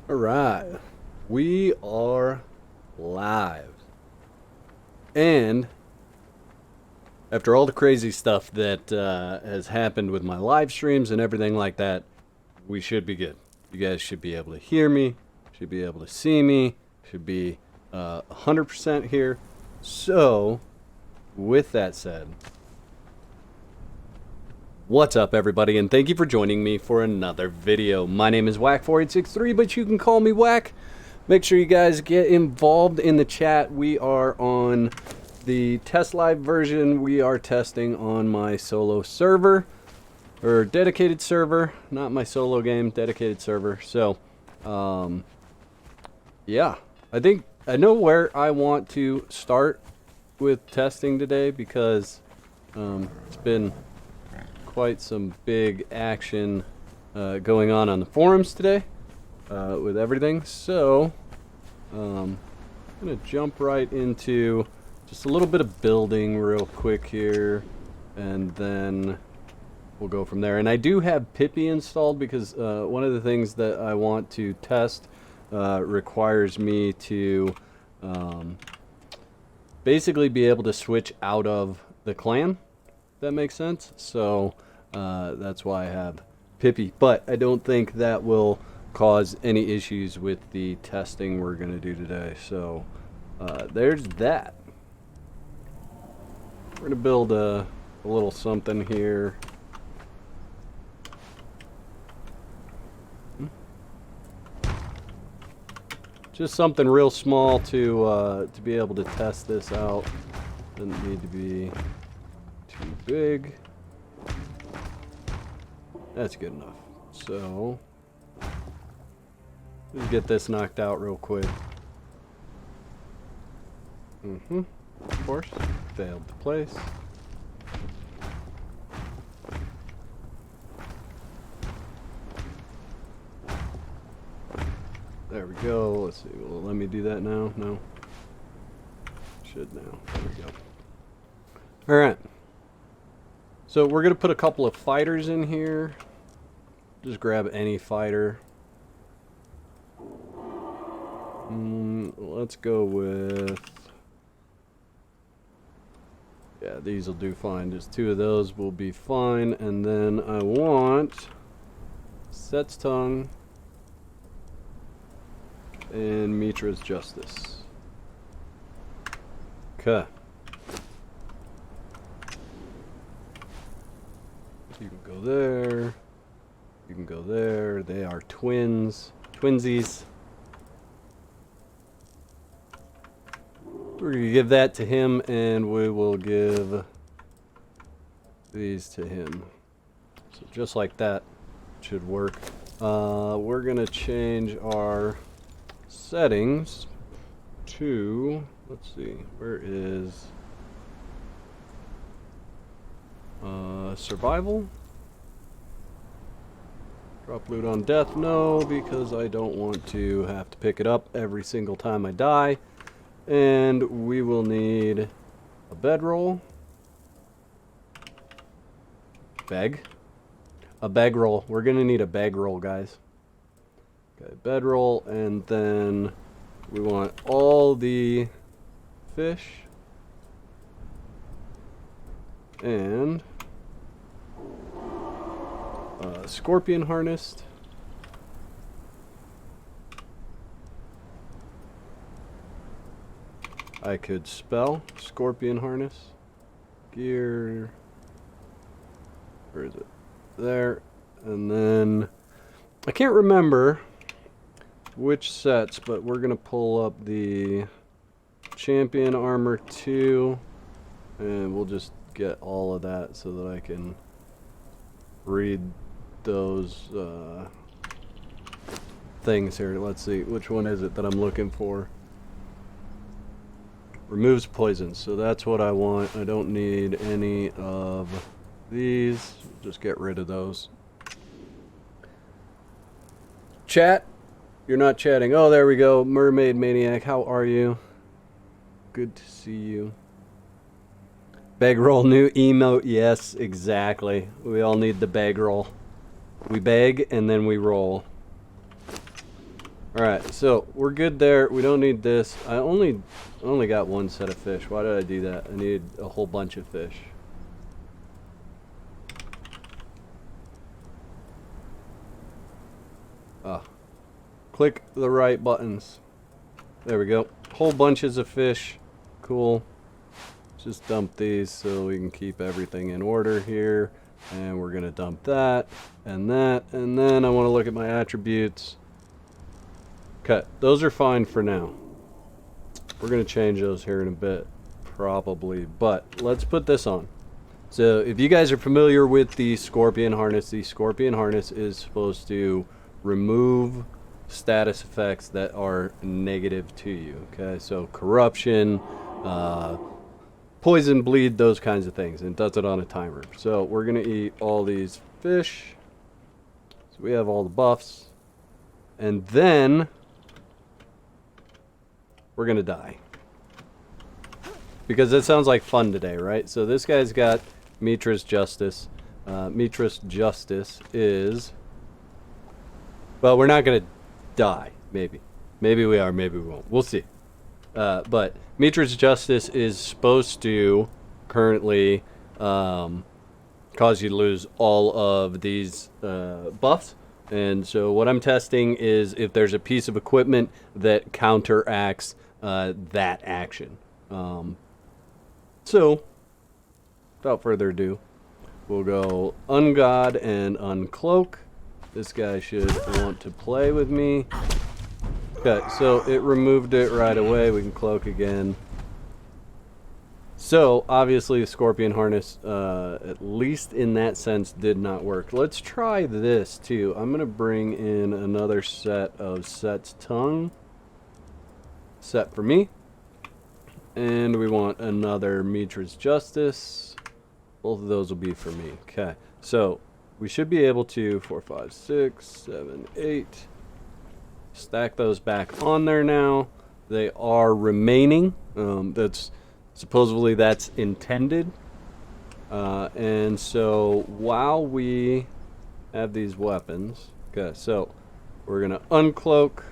All right, we are live. And after all the crazy stuff that has happened with my live streams and everything like that, we should be good. You guys should be able to hear me, should be able to see me, should be 100% here. So, with that said, what's up, everybody, and thank you for joining me for another video. My name is Whack4863, but you can call me Whack. Make sure you guys get involved in the chat. We are on the Testlive version. We are testing on my solo server, or dedicated server, not my solo game, dedicated server. So, yeah, I know where I want to start with testing today because it's been quite some big action going on the forums today with everything. So I'm gonna jump right into just a little bit of building real quick here, and then we'll go from there. And I do have Pippi installed because one of the things that I want to test requires me to basically be able to switch out of the clan. That makes sense. So that's why I have Pippi, but I don't think that will cause any issues with the testing we're going to do today. So there's that. We're going to build a little something here. Just something real small to be able to test this out. Doesn't need to be too big. That's good enough. So, let's get this knocked out real quick. Of course, failed to place. There we go. Let's see. Will it let me do that now? No. Should now. There we go. All right. So we're going to put a couple of fighters in here. Just grab any fighter. Let's go with... yeah, these will do fine. Just two of those will be fine. And then I want Set's Tongue and Mitra's Justice. Okay. You can go there. You can go there. They are twins. Twinsies. We're going to give that to him, and we will give these to him. So just like that should work. We're going to change our settings to, let's see, where is survival? Drop loot on death? No, because I don't want to have to pick it up every single time I die. And we will need a bedroll. A bag roll. We're gonna need a bag roll, guys. Okay, bedroll, and then we want all the fish. And scorpion harnessed. I could spell scorpion harness. Gear. Where is it? There. And then I can't remember which sets, but we're gonna pull up the champion armor 2, and we'll just get all of that so that I can read those things here. Let's see, which one is it that I'm looking for? Removes poison, so that's what I want. I don't need any of these. Just get rid of those. Chat? You're not chatting. Oh, there we go. Mermaid Maniac, how are you? Good to see you. Bag roll, new emote. Yes, exactly. We all need the bag roll. We beg and then we roll. Alright, so we're good there. We don't need this. I only got one set of fish. Why did I do that? I need a whole bunch of fish. Ah. Click the right buttons. There we go. Whole bunches of fish. Cool. Just dump these so we can keep everything in order here. And we're going to dump that and that. And then I want to look at my attributes. Okay, those are fine for now. We're going to change those here in a bit, probably. But let's put this on. So if you guys are familiar with the Scorpion Harness is supposed to remove status effects that are negative to you. Okay, so corruption, poison, bleed, those kinds of things. And it does it on a timer. So we're going to eat all these fish. So we have all the buffs. And then we're going to die. Because that sounds like fun today, right? So this guy's got Mitra's Justice. Mitra's Justice is... Well, we're not going to die, maybe. Maybe we are, maybe we won't. We'll see. But Mitra's Justice is supposed to currently cause you to lose all of these buffs. And so what I'm testing is if there's a piece of equipment that counteracts that action. So, without further ado, we'll go Ungod and Uncloak. This guy should want to play with me. Okay, so it removed it right away. We can cloak again. So, obviously, the Scorpion Harness, at least in that sense, did not work. Let's try this, too. I'm going to bring in another set of Set's Tongue. Set for me. And we want another Mitra's Justice. Both of those will be for me. Okay, so we should be able to 4, 5, 6, 7, 8. Stack those back on there now. They are remaining. Supposedly that's intended. And so while we have these weapons, okay, so we're gonna uncloak.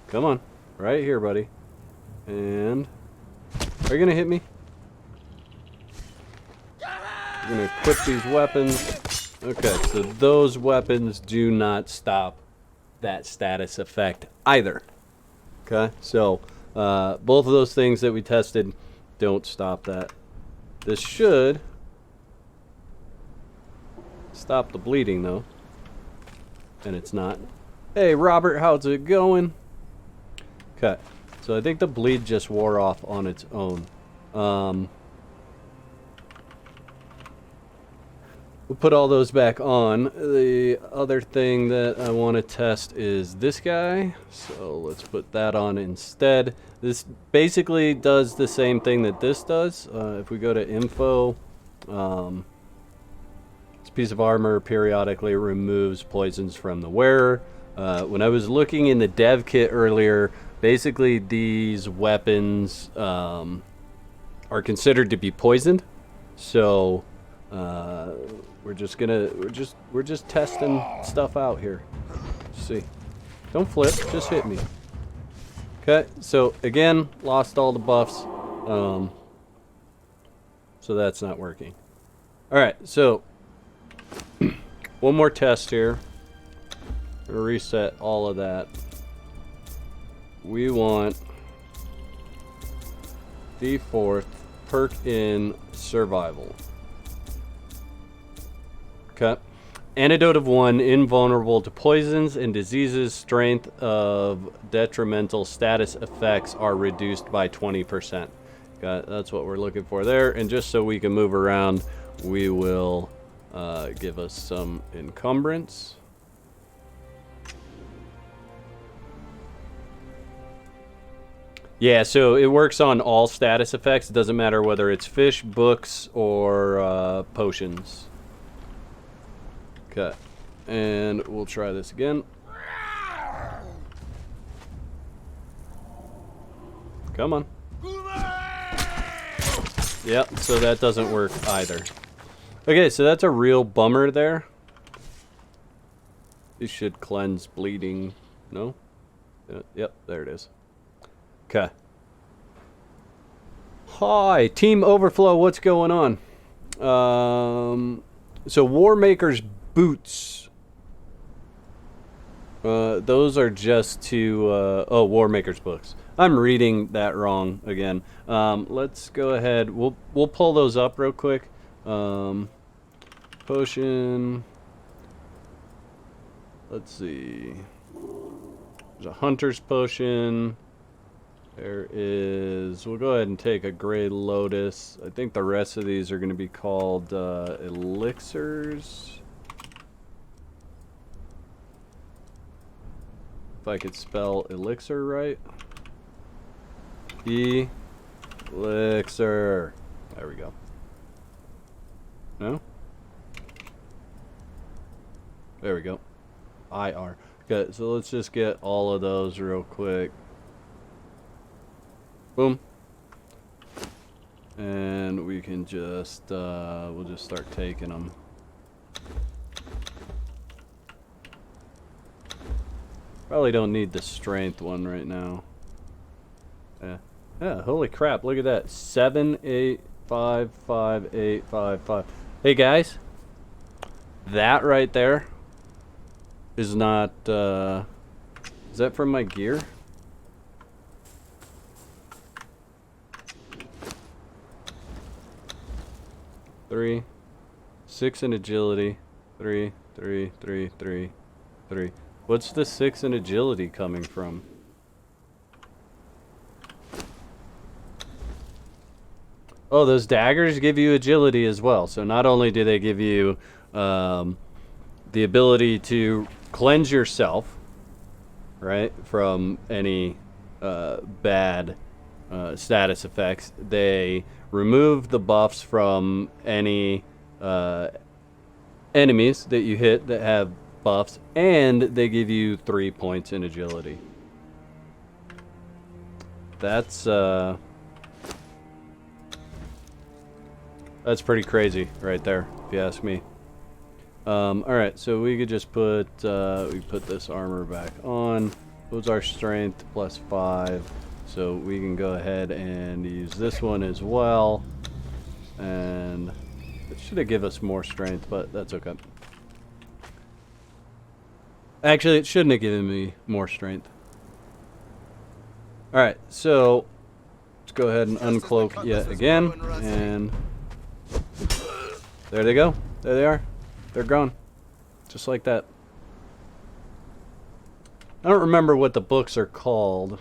Come on, right here, buddy. And are you gonna hit me? I'm gonna equip these weapons. Okay, so those weapons do not stop that status effect either. Okay, so both of those things that we tested don't stop that. This should stop the bleeding though. And it's not. Hey Robert, how's it going? Okay, so I think the bleed just wore off on its own. We'll put all those back on. The other thing that I want to test is this guy. So let's put that on instead. This basically does the same thing that this does. If we go to info, this piece of armor periodically removes poisons from the wearer. When I was looking in the dev kit earlier, basically these weapons are considered to be poisoned. So we're just testing stuff out here. Let's see. Don't flip, just hit me. Okay, so again, lost all the buffs. So that's not working. Alright, so one more test here. I'm gonna reset all of that. We want the fourth perk in survival. Okay. Antidote of 1, invulnerable to poisons and diseases. Strength of detrimental status effects are reduced by 20%. Okay, that's what we're looking for there. And just so we can move around, we will give us some encumbrance. Yeah, so it works on all status effects. It doesn't matter whether it's fish, books, or potions. Okay, and we'll try this again. Come on. Yep, so that doesn't work either. Okay, so that's a real bummer there. This should cleanse bleeding. No? Yep, there it is. Okay. Hi, Team Overflow, what's going on? So Warmaker's boots. Those are just to, oh, Warmaker's books. I'm reading that wrong again. Let's go ahead. We'll pull those up real quick. Potion. Let's see. There's a hunter's potion. There is... We'll go ahead and take a gray lotus. I think the rest of these are going to be called elixirs. If I could spell elixir right. Elixir. There we go. No? There we go. IR. Okay, so let's just get all of those real quick. Boom. And we can just, we'll just start taking them. Probably don't need the strength one right now. Yeah. Yeah, holy crap, look at that. 7, 8, 5, 5, 8, 5, 5. Hey guys. That right there is not, is that from my gear? Three, 6 in agility. 3, 3, 3, 3, 3. What's the 6 in agility coming from? Oh, those daggers give you agility as well. So not only do they give you the ability to cleanse yourself, right, from any bad status effects, they remove the buffs from any enemies that you hit that have buffs, and they give you 3 points in agility. That's pretty crazy right there, if you ask me. Alright, so we could just put we put this armor back on. What's our strength? +5. So we can go ahead and use this one as well. And it should have given us more strength, but that's okay. Actually, it shouldn't have given me more strength. Alright, so let's go ahead and uncloak yet again. And there they go. There they are. They're gone. Just like that. I don't remember what the books are called.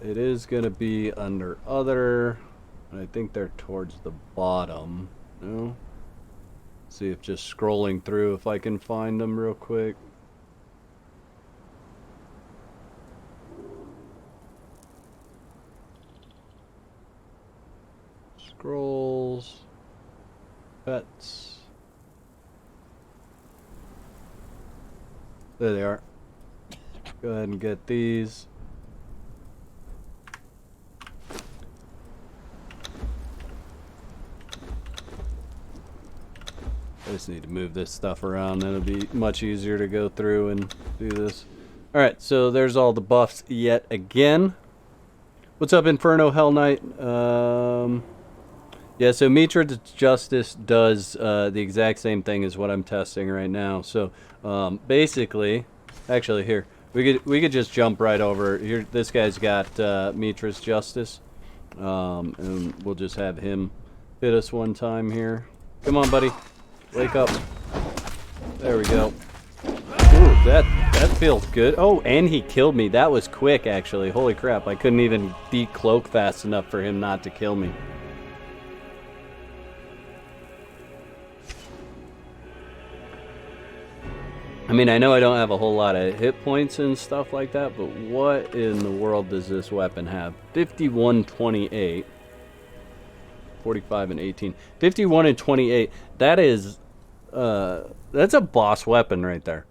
It is going to be under other. And I think they're towards the bottom. No? See if just scrolling through if I can find them real quick. Scrolls. Pets. There they are. Go ahead and get these. I just need to move this stuff around, then it'll be much easier to go through and do this. Alright, so there's all the buffs yet again. What's up, Inferno Hell Knight? Yeah, so Mitra's Justice does the exact same thing as what I'm testing right now. So basically, actually here, we could just jump right over here. This guy's got Mitra's Justice, and we'll just have him hit us one time here. Come on, buddy. Wake up. There we go. Ooh, that feels good. Oh, and he killed me. That was quick, actually. Holy crap. I couldn't even decloak fast enough for him not to kill me. I mean, I know I don't have a whole lot of hit points and stuff like that, but what in the world does this weapon have? 51, 28. 45 and 18. 51 and 28. That is... that's a boss weapon right there.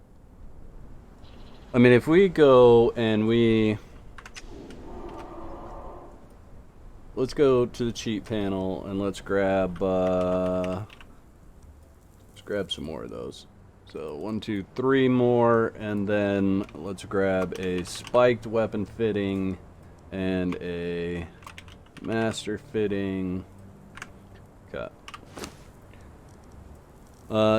I mean, if we go and we let's go to the cheat panel and let's grab some more of those. So 1, 2, 3 more, and then let's grab a spiked weapon fitting and a master fitting. Okay.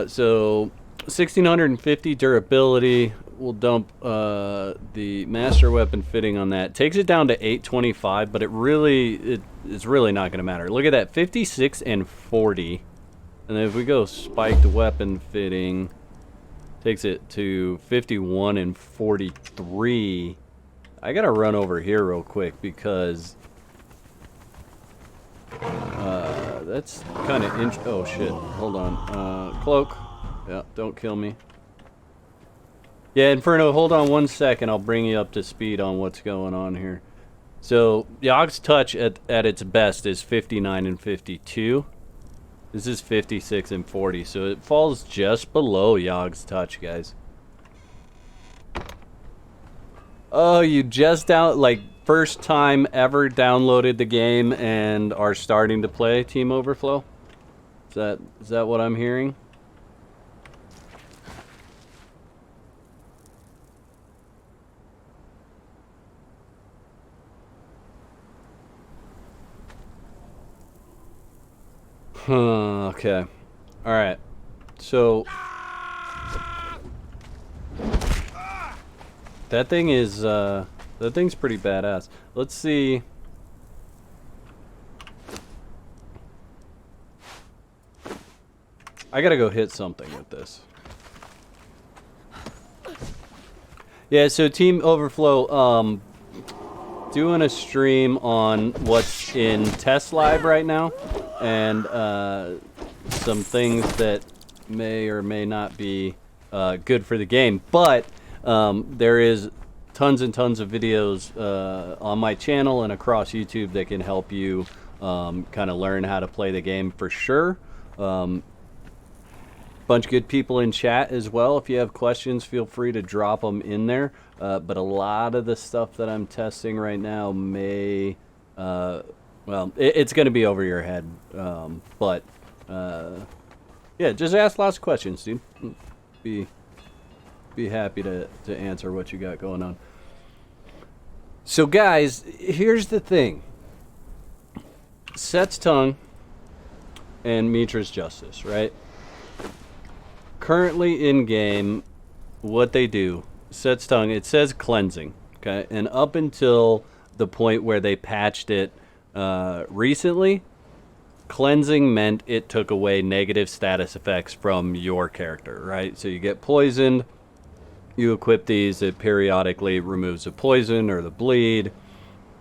So 1650 durability. We'll dump the master weapon fitting on that. Takes it down to 825, but it's really not going to matter. Look at that, 56 and 40. And then if we go spiked weapon fitting, takes it to 51 and 43. I got to run over here real quick because that's kind of oh shit, hold on. Cloak. Yeah, don't kill me. Yeah, Inferno, hold on 1 second. I'll bring you up to speed on what's going on here. So, Yog's Touch at its best is 59 and 52. This is 56 and 40, so it falls just below Yog's Touch, guys. Oh, you just first time ever downloaded the game and are starting to play Team Overflow? Is that what I'm hearing? Okay. Alright. So that thing's pretty badass. Let's see. I gotta go hit something with this. Yeah, so Team Overflow, doing a stream on what's in Testlive right now, and some things that may or may not be good for the game. But there is tons and tons of videos on my channel and across YouTube that can help you kind of learn how to play the game for sure. Bunch of good people in chat as well. If you have questions, feel free to drop them in there. But a lot of the stuff that I'm testing right now may, well, it's going to be over your head. But yeah, just ask lots of questions, dude. Be happy to answer what you got going on. So guys, here's the thing. Set's Tongue and Mitra's Justice, right? Currently in game, what they do, Set's Tongue, it says cleansing, okay? And up until the point where they patched it recently, cleansing meant it took away negative status effects from your character, right? So you get poisoned, you equip these, it periodically removes the poison or the bleed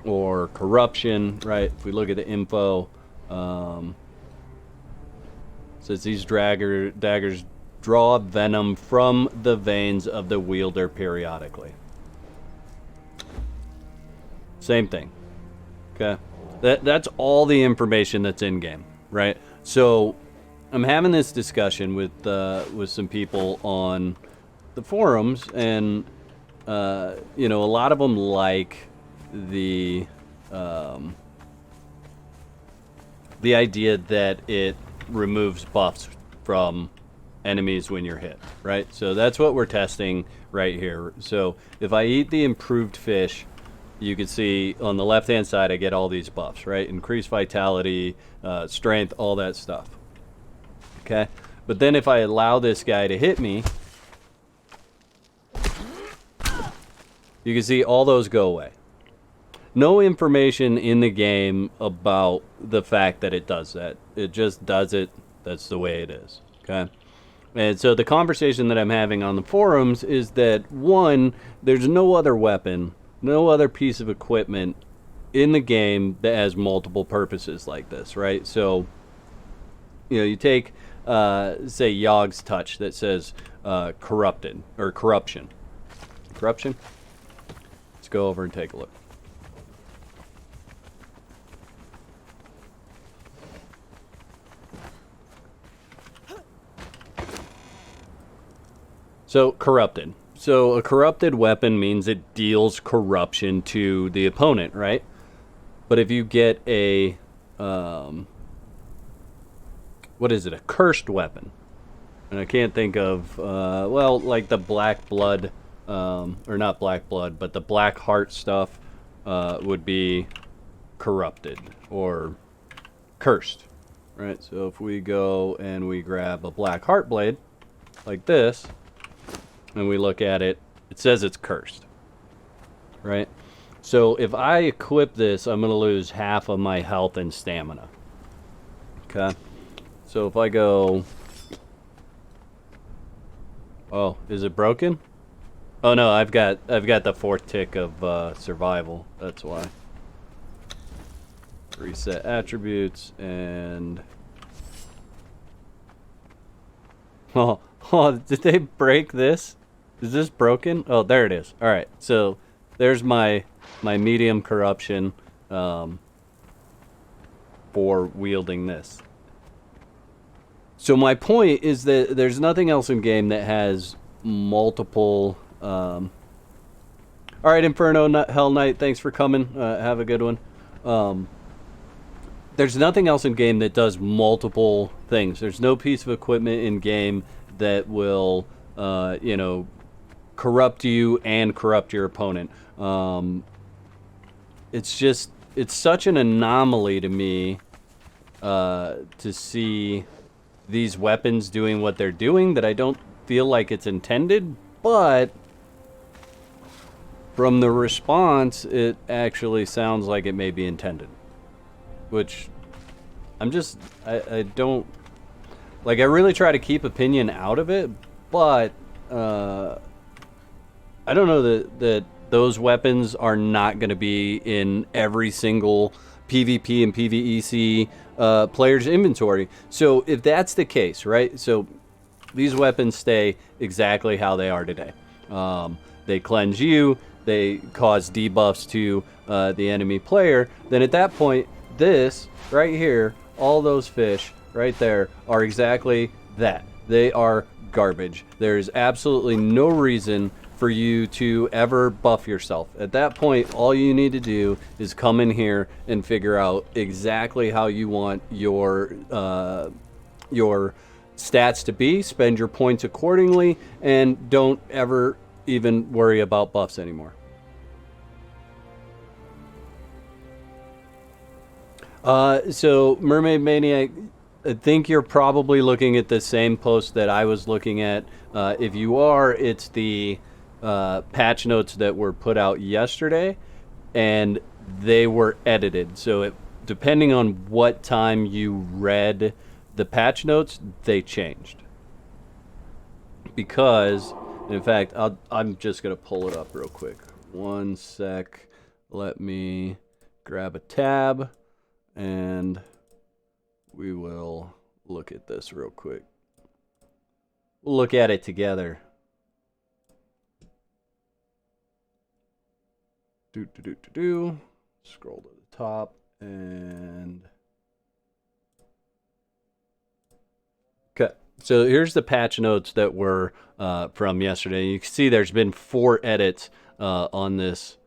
or corruption, right? If we look at the info, says these daggers draw venom from the veins of the wielder periodically. Same thing. Okay? That's all the information that's in game, right? So I'm having this discussion with some people on the forums, and you know, a lot of them like the idea that it removes buffs from enemies when you're hit, right? So that's what we're testing right here. So if I eat the improved fish, you can see on the left hand side I get all these buffs, right? Increased vitality, strength, all that stuff. Okay, but then if I allow this guy to hit me, you can see all those go away. No information in the game about the fact that it does that. It just does it. That's the way it is. Okay. And so the conversation that I'm having on the forums is that, one, there's no other weapon, no other piece of equipment in the game that has multiple purposes like this, right? So, you know, you take, say, Yog's Touch that says corrupted, or corruption. Corruption? Let's go over and take a look. So, corrupted. So, a corrupted weapon means it deals corruption to the opponent, right? But if you get a, what is it, a cursed weapon, and I can't think of, well, like the black blood, or not black blood, but the black heart stuff would be corrupted or cursed, right? So if we go and we grab a black heart blade like this, and we look at it, it says it's cursed, right? So if I equip this, I'm going to lose half of my health and stamina. Okay. So if I go... Oh, is it broken? Oh no, I've got the 4th tick of survival. That's why. Reset attributes and... Oh, did they break this? Is this broken? Oh, there it is. All right, so there's my medium corruption for wielding this. So my point is that there's nothing else in game that has multiple... All right, Inferno Hell Knight, thanks for coming. Have a good one. There's nothing else in game that does multiple things. There's no piece of equipment in game that will, you know, corrupt you and corrupt your opponent. It's just, it's such an anomaly to me to see these weapons doing what they're doing that I don't feel like it's intended, but from the response, it actually sounds like it may be intended. Which, I'm just, I don't, like, I really try to keep opinion out of it, but, I don't know that those weapons are not going to be in every single PvP and PvEC player's inventory. So if that's the case, right, so these weapons stay exactly how they are today. They cleanse you, they cause debuffs to the enemy player, then at that point, this right here, all those fish right there are exactly that. They are garbage. There's absolutely no reason for you to ever buff yourself. At that point, all you need to do is come in here and figure out exactly how you want your stats to be, spend your points accordingly, and don't ever even worry about buffs anymore. So Mermaid Maniac, I think you're probably looking at the same post that I was looking at. If you are, it's the patch notes that were put out yesterday, and they were edited. So depending on what time you read the patch notes, they changed. Because, in fact, I'm just going to pull it up real quick. One sec. Let me grab a tab. And we will look at this real quick. We'll look at it together. Scroll to the top and... Okay, so here's the patch notes that were from yesterday. You can see there's been 4 edits on this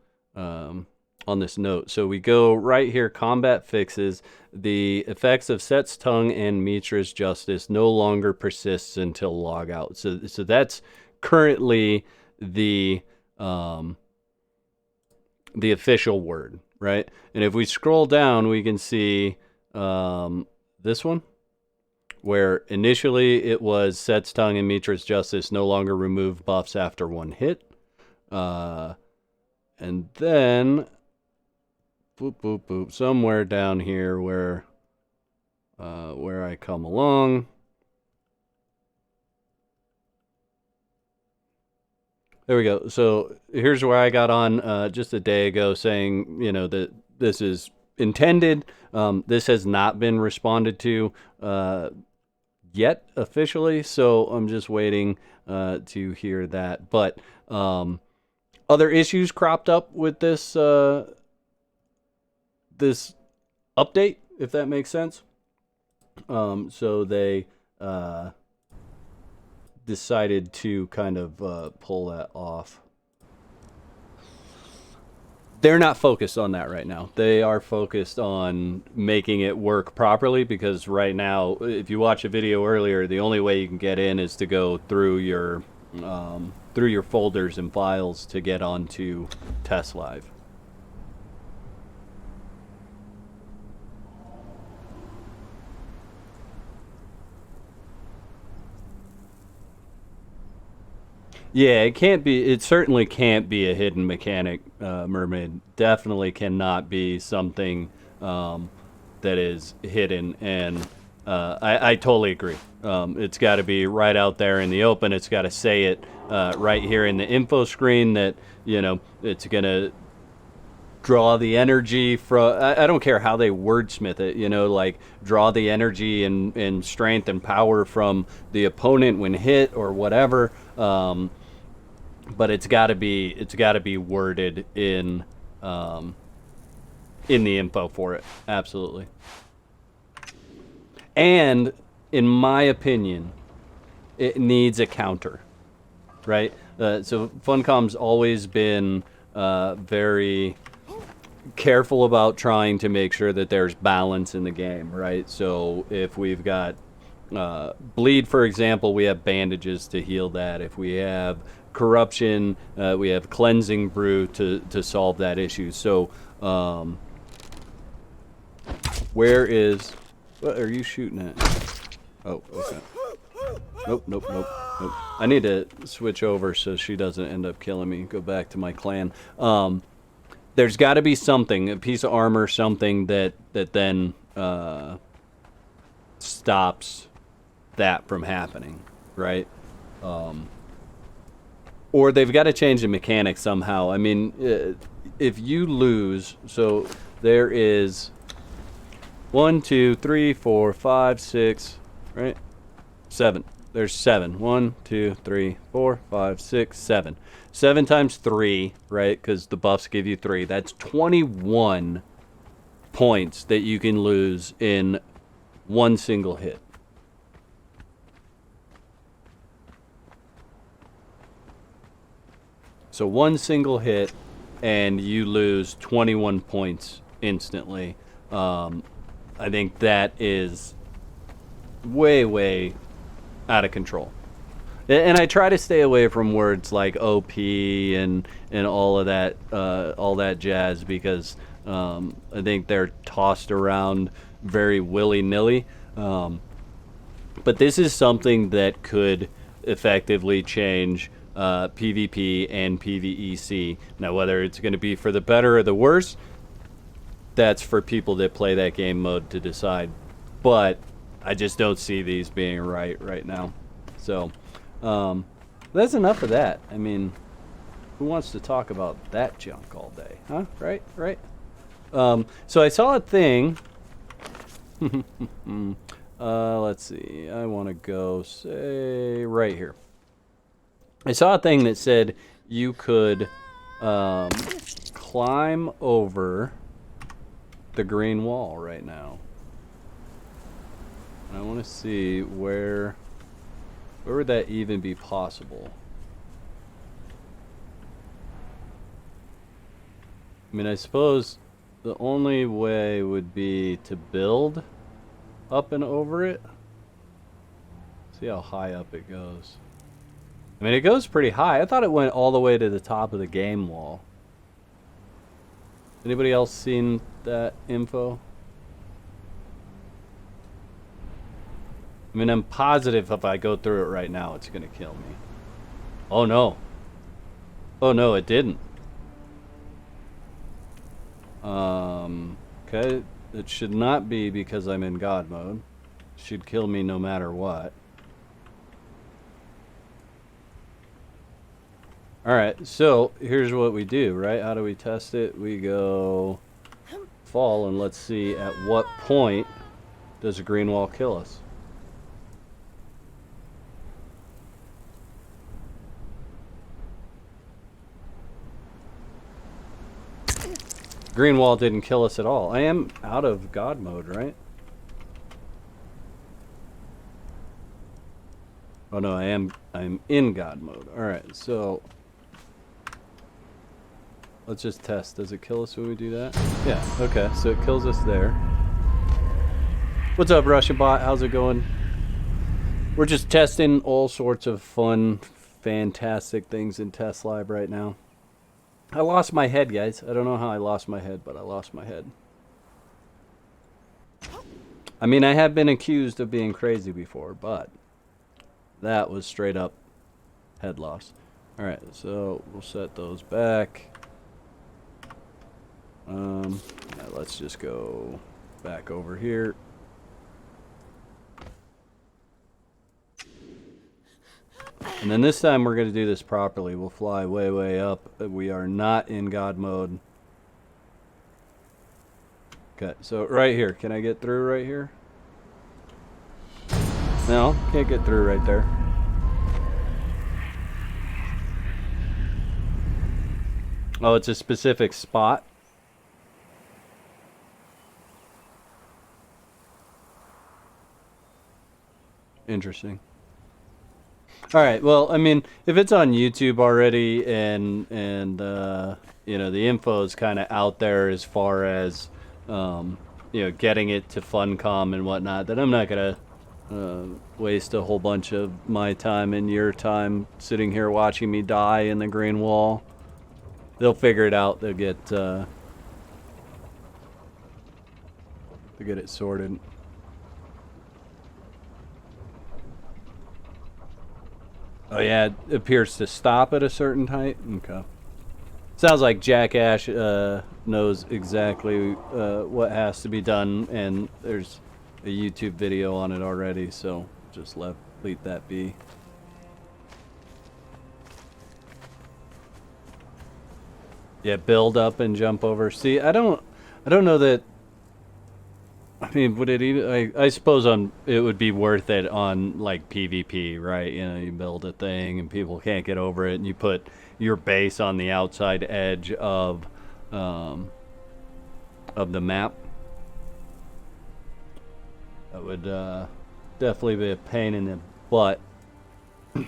note. So we go right here, combat fixes. The effects of Set's Tongue and Mitra's Justice no longer persists until logout. So that's currently the official word, right? And if we scroll down, we can see this one, where initially it was Set's Tongue and Mitra's Justice no longer remove buffs after 1 hit. And then boop, boop, boop, somewhere down here where I come along. There we go. So here's where I got on just a day ago saying, you know, that this is intended. This has not been responded to yet officially, so I'm just waiting to hear that. But other issues cropped up with this this update, if that makes sense. So they decided to kind of pull that off. they're not focused on that right now. They are focused on making it work properly, because right now, if you watch a video earlier, the only way you can get in is to go through your folders and files to get onto Testlive. Yeah, it can't be. It certainly can't be a hidden mechanic. Mermaid definitely cannot be something that is hidden, and I totally agree. It's got to be right out there in the open. It's got to say it right here in the info screen that it's gonna draw the energy from. I don't care how they wordsmith it. Like draw the energy and strength and power from the opponent when hit or whatever. But it's got to be worded in the info for it. Absolutely. And in my opinion, it needs a counter, right? So Funcom's always been very careful about trying to make sure that there's balance in the game, right? So if we've got bleed, for example, we have bandages to heal that. If we have corruption, we have cleansing brew to solve that issue. So where is, what are you shooting at? Oh, okay. Nope. I need to switch over so she doesn't end up killing me. Go back to my clan. There's got to be something, a piece of armor, something that then stops that from happening, right? Or they've got to change the mechanics somehow. I mean, if you lose, so there is 1, 2, 3, 4, 5, 6, right? 7. There's 7. 1, 2, 3, 4, 5, 6, 7. 7 times 3, right? Because the buffs give you 3. That's 21 points that you can lose in one single hit. So one single hit, and you lose 21 points instantly. I think that is way out of control. And I try to stay away from words like OP and all of that jazz, because I think they're tossed around very willy-nilly. But this is something that could effectively change PvP and PvEC. Now, whether it's going to be for the better or the worse, that's for people that play that game mode to decide. But I just don't see these being right now. So that's enough of that. I mean, who wants to talk about that junk all day, huh? Right. So I saw a thing. Let's see. I want to go, say, right here. I saw a thing that said you could climb over the green wall right now. I want to see where would that even be possible? I mean, I suppose the only way would be to build up and over it. See how high up it goes. I mean, it goes pretty high. I thought it went all the way to the top of the game wall. Anybody else seen that info? I mean, I'm positive if I go through it right now, it's going to kill me. Oh, no. Oh, no, it didn't. Okay. It should not be because I'm in God mode. It should kill me no matter what. Alright, so here's what we do, right? How do we test it? We go fall, and let's see at what point does a green wall kill us. Green wall didn't kill us at all. I am out of God mode, right? Oh no, I'm in God mode. Alright, so let's just test. Does it kill us when we do that? Yeah, okay, so it kills us there. What's up, Russian bot? How's it going? We're just testing all sorts of fun, fantastic things in Testlive right now. I lost my head, guys. I don't know how I lost my head, but I lost my head. I mean, I have been accused of being crazy before, but that was straight up head loss. Alright, so we'll set those back. Yeah, let's just go back over here. And then this time we're going to do this properly. We'll fly way, way up. We are not in God mode. Okay, so right here. Can I get through right here? No, can't get through right there. Oh, it's a specific spot? Interesting. Alright, well, I mean, if it's on YouTube already and you know, the info is kind of out there as far as, you know, getting it to Funcom and whatnot, then I'm not going to waste a whole bunch of my time and your time sitting here watching me die in the green wall. They'll figure it out. They'll get it sorted. Oh yeah, it appears to stop at a certain height. Okay. Sounds like Jackass knows exactly what has to be done, and there's a YouTube video on it already, so just leave that be. Yeah, build up and jump over. See, I don't know that. I mean, would it even? I suppose it would be worth it on like PvP, right? You know, you build a thing and people can't get over it, and you put your base on the outside edge of the map. That would definitely be a pain in the butt. All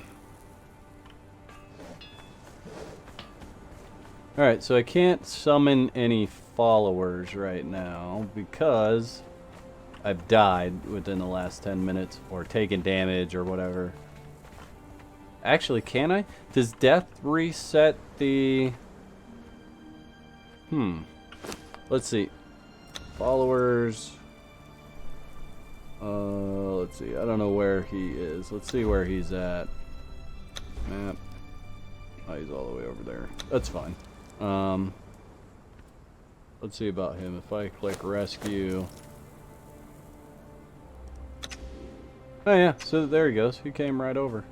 right, so I can't summon any followers right now because I've died within the last 10 minutes or taken damage or whatever. Actually, can I? Does death reset the... Let's see. Followers. Let's see. I don't know where he is. Let's see where he's at. Map. Oh, he's all the way over there. That's fine. Let's see about him. If I click rescue. Oh yeah, so there he goes. He came right over.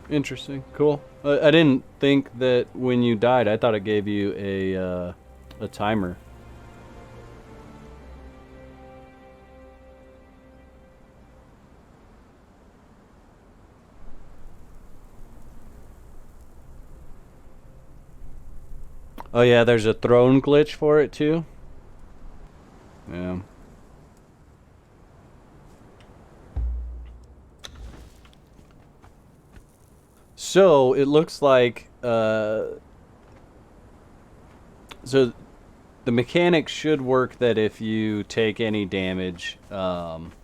Interesting. Cool. I didn't think that when you died, I thought it gave you a timer. Oh yeah, there's a throne glitch for it too. Yeah. So it looks like so the mechanic should work that if you take any damage from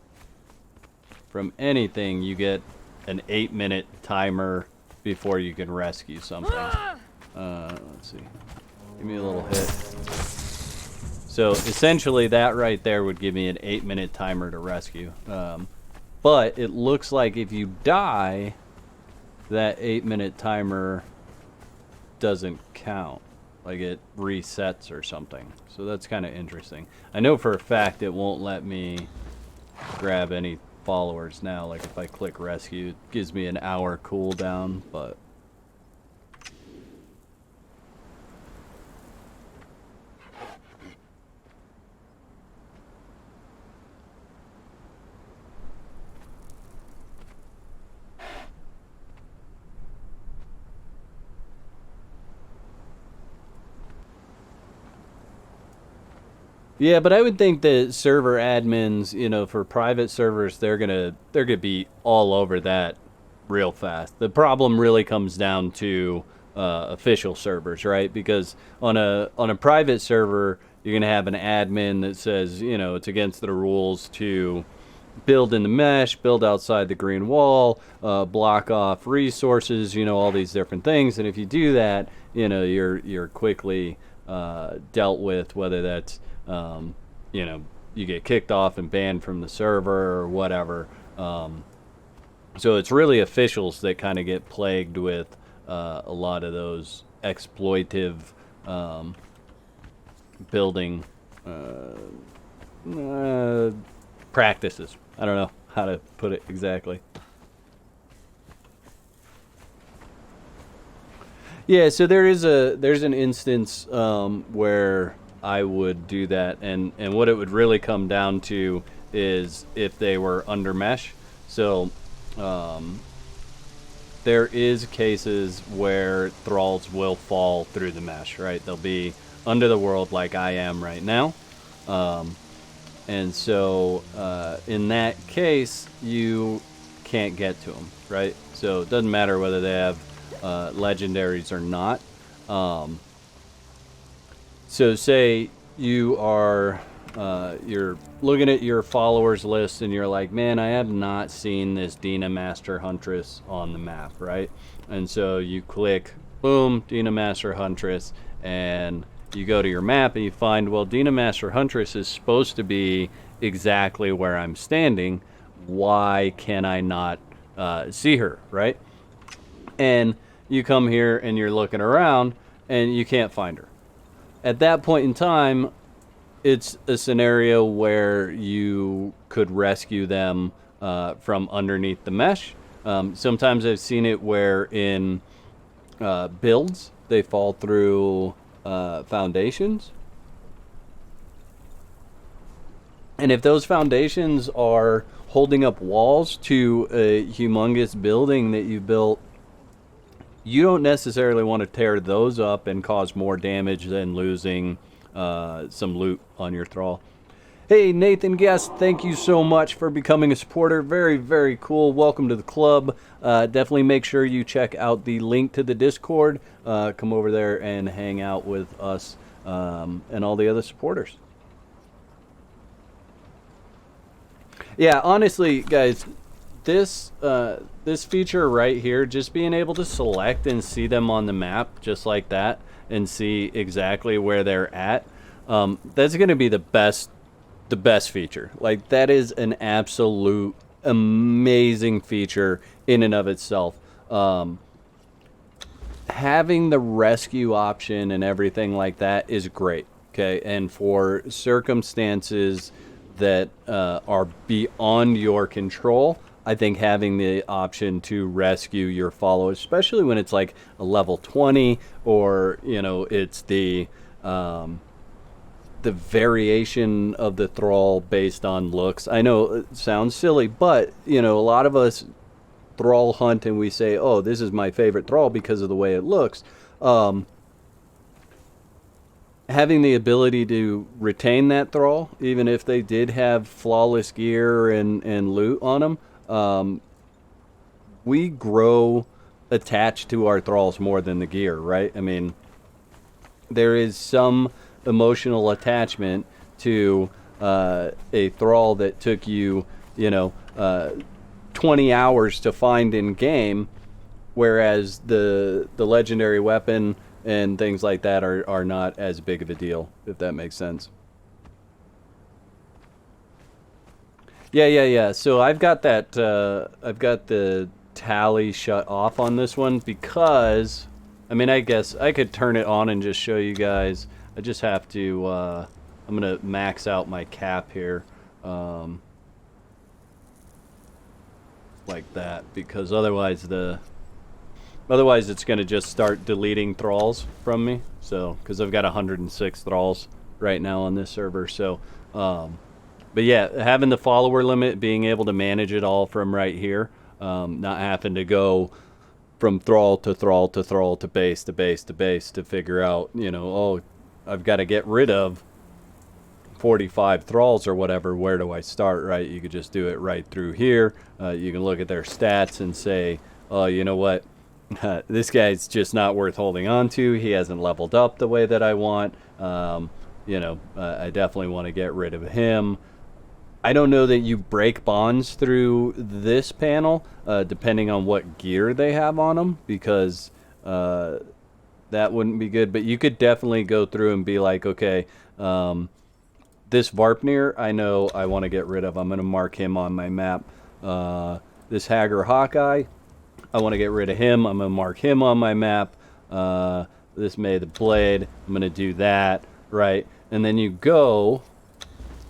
anything, you get an 8-minute timer before you can rescue something. Let's see. Give me a little hit. So essentially that right there would give me an 8-minute timer to rescue. But it looks like if you die, that 8-minute timer doesn't count. Like it resets or something. So that's kind of interesting. I know for a fact it won't let me grab any followers now. Like if I click rescue, it gives me an hour cooldown, but... Yeah, but I would think that server admins, you know, for private servers, they're gonna be all over that real fast. The problem really comes down to official servers, right? Because on a private server, you're gonna have an admin that says, you know, it's against the rules to build in the mesh, build outside the green wall, block off resources, you know, all these different things. And if you do that, you know, you're quickly dealt with, whether that's, you know, you get kicked off and banned from the server or whatever. So it's really officials that kind of get plagued with a lot of those exploitive building practices. I don't know how to put it exactly. Yeah, so there's an instance where I would do that, and what it would really come down to is if they were under mesh. So there is cases where thralls will fall through the mesh, right? They'll be under the world like I am right now. And so in that case, you can't get to them, right? So it doesn't matter whether they have legendaries or not. So say you are you're looking at your followers list and you're like, man, I have not seen this Dina Master Huntress on the map, right? And so you click, boom, Dina Master Huntress, and you go to your map and you find, well, Dina Master Huntress is supposed to be exactly where I'm standing. Why can I not see her, right? And you come here and you're looking around and you can't find her. At that point in time, it's a scenario where you could rescue them from underneath the mesh. Sometimes I've seen it where in builds, they fall through foundations. And if those foundations are holding up walls to a humongous building that you built, you don't necessarily want to tear those up and cause more damage than losing some loot on your thrall. Hey, Nathan Guest, thank you so much for becoming a supporter. Very, very cool. Welcome to the club. Definitely make sure you check out the link to the Discord. Come over there and hang out with us and all the other supporters. Yeah, honestly, guys, this feature right here, just being able to select and see them on the map just like that and see exactly where they're at, that's going to be the best feature. Like, that is an absolute amazing feature in and of itself. Having the rescue option and everything like that is great, okay? And for circumstances that are beyond your control, I think having the option to rescue your followers, especially when it's like a level 20, or, you know, it's the variation of the thrall based on looks. I know it sounds silly, but, you know, a lot of us thrall hunt and we say, oh, this is my favorite thrall because of the way it looks. Having the ability to retain that thrall, even if they did have flawless gear and loot on them, we grow attached to our thralls more than the gear, right? I mean, there is some emotional attachment to a thrall that took you, you know, 20 hours to find in game, whereas the legendary weapon and things like that are not as big of a deal, if that makes sense. Yeah. So I've got that. I've got the tally shut off on this one because, I mean, I guess I could turn it on and just show you guys. I just have to. I'm gonna max out my cap here, like that, because otherwise it's gonna just start deleting thralls from me. So, because I've got 106 thralls right now on this server. So, but yeah, having the follower limit, being able to manage it all from right here, not having to go from thrall to thrall to thrall to base to base to base to figure out, you know, oh, I've got to get rid of 45 thralls or whatever. Where do I start, right? You could just do it right through here. You can look at their stats and say, oh, you know what? This guy's just not worth holding on to. He hasn't leveled up the way that I want. I definitely want to get rid of him. I don't know that you break bonds through this panel, depending on what gear they have on them, because that wouldn't be good. But you could definitely go through and be like, okay, this Varpnir, I know I want to get rid of. I'm going to mark him on my map. This Hager Hawkeye, I want to get rid of him. I'm going to mark him on my map. This May the Blade, I'm going to do that, right? And then you go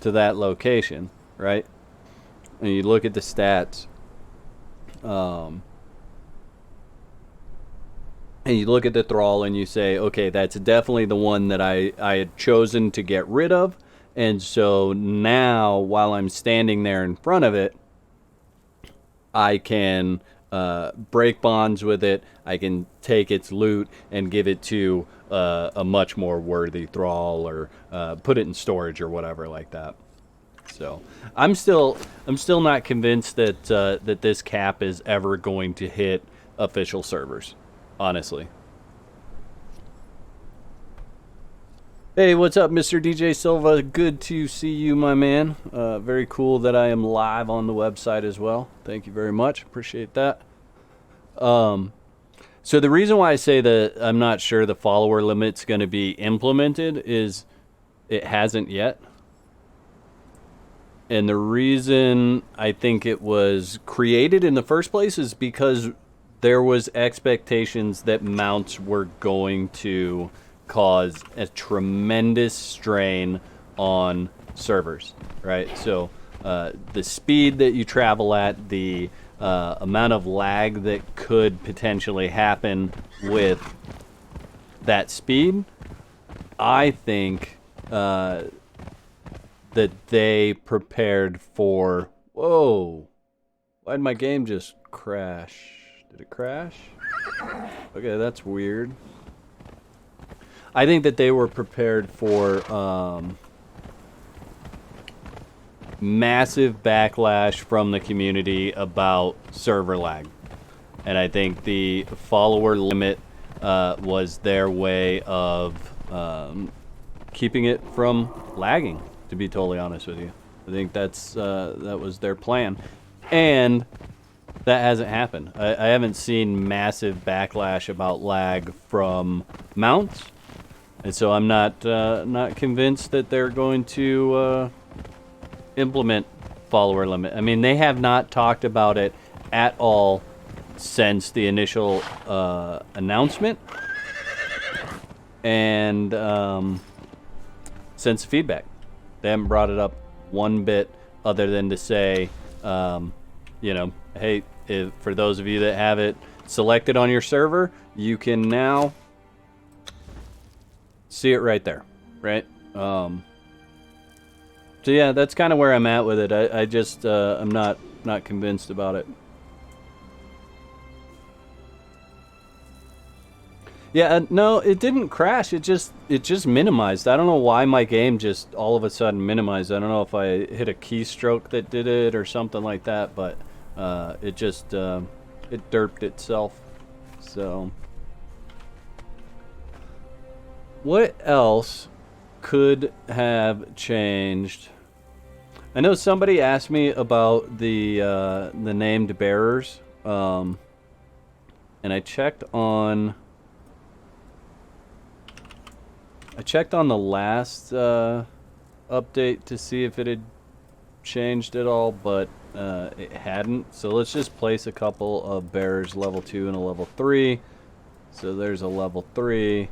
to that location, right? And you look at the stats. And you look at the thrall and you say, okay, that's definitely the one that I had chosen to get rid of. And so now, while I'm standing there in front of it, I can break bonds with it. I can take its loot and give it to a much more worthy thrall, or put it in storage or whatever like that. So I'm still not convinced that that this cap is ever going to hit official servers, honestly. Hey, what's up, Mr. DJ Silva? Good to see you, my man. Very cool that I am live on the website as well. Thank you very much. Appreciate that. So the reason why I say that I'm not sure the follower limit's going to be implemented is it hasn't yet. And the reason I think it was created in the first place is because there was expectations that mounts were going to cause a tremendous strain on servers, right? So the speed that you travel at, the amount of lag that could potentially happen with that speed, I think that they prepared for... Whoa! Why'd my game just crash? Did it crash? Okay, that's weird. I think that they were prepared for massive backlash from the community about server lag. And I think the follower limit was their way of keeping it from lagging, to be totally honest with you. I think that was their plan. And that hasn't happened. I haven't seen massive backlash about lag from mounts. And so I'm not convinced that they're going to implement follower limit. I mean, they have not talked about it at all since the initial announcement, and since feedback. They haven't brought it up one bit, other than to say, hey, for those of you that have it selected on your server, you can now see it right there, right? So yeah, that's kind of where I'm at with it. I just I'm not convinced about it. Yeah, no, it didn't crash. It just minimized. I don't know why my game just all of a sudden minimized. I don't know if I hit a keystroke that did it or something like that, but it just it derped itself. So what else could have changed? I know somebody asked me about the named bearers, and I checked on the last update to see if it had changed at all, but it hadn't. So let's just place a couple of bearers, level 2 and a level 3. So there's a level 3.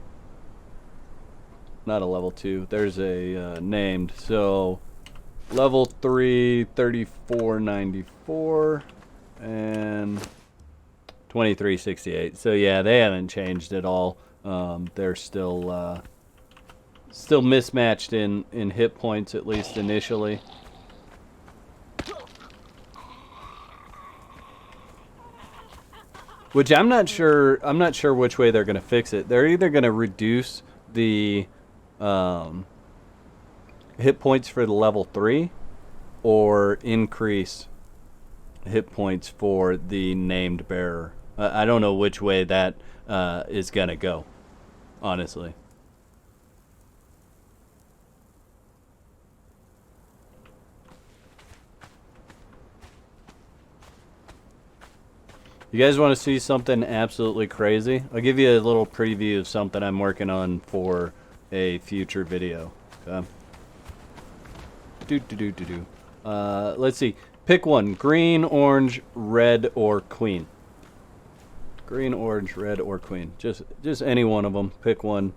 Not a level 2. There's a named. So level 3, 3494 and 2368. So yeah, they haven't changed at all. They're still mismatched in hit points, at least initially. Which I'm not sure which way they're going to fix it. They're either going to reduce the hit points for the level 3 or increase hit points for the named bearer. I don't know which way that is going to go, honestly. You guys want to see something absolutely crazy? I'll give you a little preview of something I'm working on for a future video. Okay. Let's see. Pick one. Green, orange, red, or queen. Green, orange, red, or queen. Just any one of them. Pick one.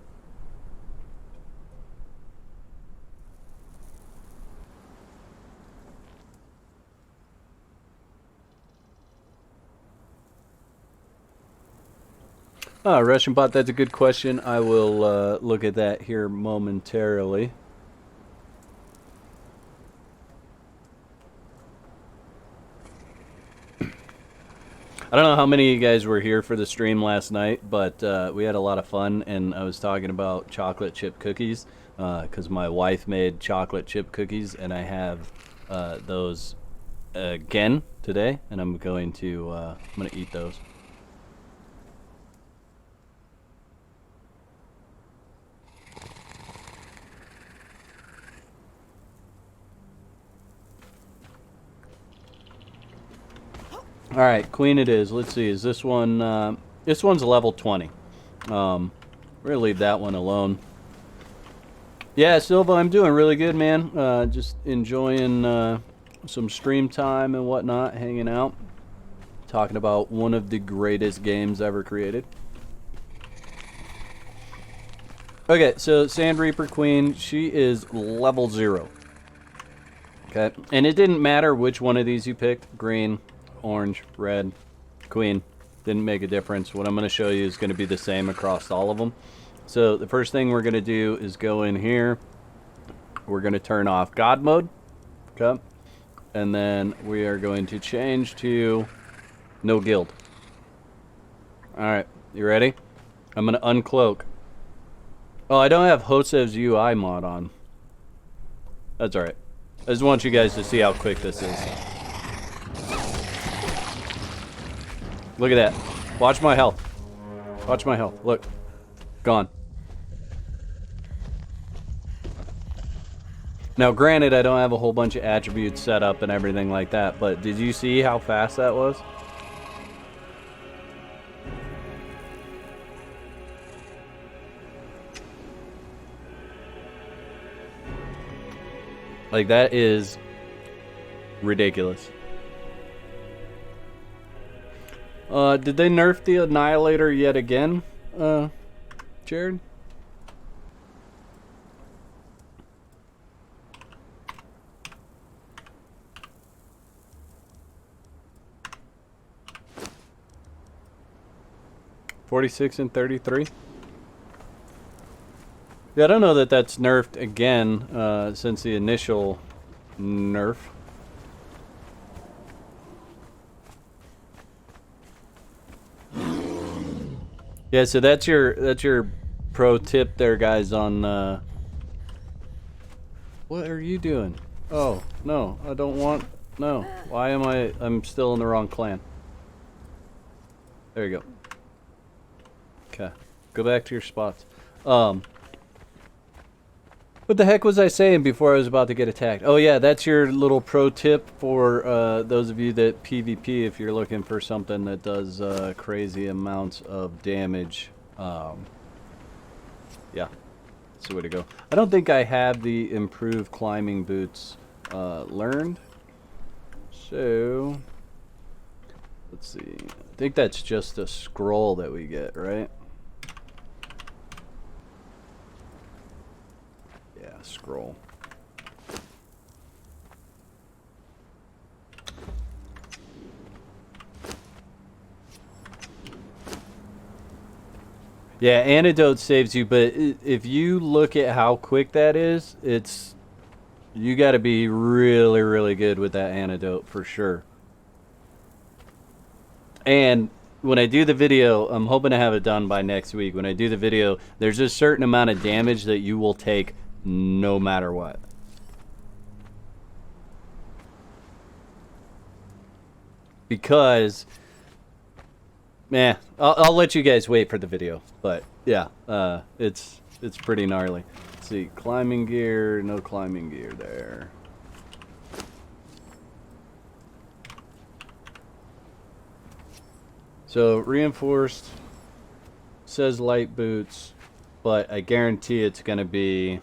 Russian bot, that's a good question. I will look at that here momentarily. I don't know how many of you guys were here for the stream last night, but we had a lot of fun, and I was talking about chocolate chip cookies because my wife made chocolate chip cookies, and I have those again today, and I'm going to eat those. All right, queen it is. Let's see. Is this one? This one's level 20. We're gonna leave that one alone. Yeah, Silva, I'm doing really good, man. Just enjoying some stream time and whatnot, hanging out, talking about one of the greatest games ever created. Okay, so Sand Reaper Queen, she is level 0. Okay, and it didn't matter which one of these you picked, green, orange, red, queen, didn't make a difference. What I'm going to show you is going to be the same across all of them. So the first thing we're going to do is go in here. We're going to turn off God mode. Okay. And then we are going to change to no guild. All right. You ready? I'm going to uncloak. Oh, I don't have Hosev's UI mod on. That's all right. I just want you guys to see how quick this is. Look at that. Watch my health. Watch my health. Look. Gone. Now, granted, I don't have a whole bunch of attributes set up and everything like that, but did you see how fast that was? Like, that is ridiculous. Did they nerf the Annihilator yet again, Jared? $46 and $33. Yeah, I don't know that that's nerfed again since the initial nerf. Yeah, so that's your pro tip there, guys, on what are you doing? Oh, no, I don't want, no. Why am I'm still in the wrong clan. There you go. Okay, go back to your spots. What the heck was I saying before I was about to get attacked? Oh yeah, that's your little pro tip for those of you that PvP if you're looking for something that does crazy amounts of damage. Yeah, that's the way to go. I don't think I have the improved climbing boots learned. So, let's see. I think that's just a scroll that we get, right? Scroll. Yeah, antidote saves you, but if you look at how quick that is, you got to be really, really good with that antidote for sure. And when I do the video, I'm hoping to have it done by next week. When I do the video, there's a certain amount of damage that you will take no matter what. Because I'll let you guys wait for the video, but yeah, it's pretty gnarly. Let's see, climbing gear, no climbing gear there. So reinforced says light boots, but I guarantee it's gonna be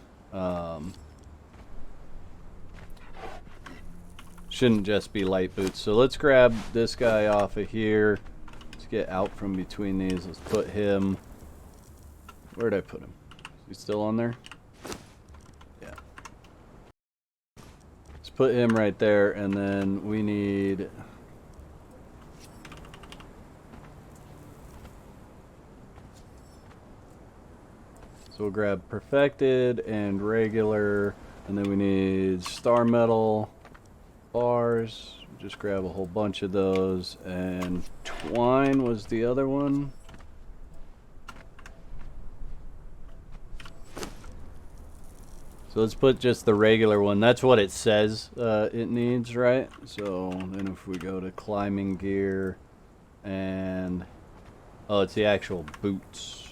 shouldn't just be light boots. So let's grab this guy off of here. Let's get out from between these. Let's put him. Where'd I put him? Is he still on there? Yeah. Let's put him right there, and then we need. So we'll grab perfected and regular, and then we need star metal bars. Just grab a whole bunch of those, and twine was the other one. So let's put just the regular one. That's what it says it needs, right? So then if we go to climbing gear, and oh, it's the actual boots.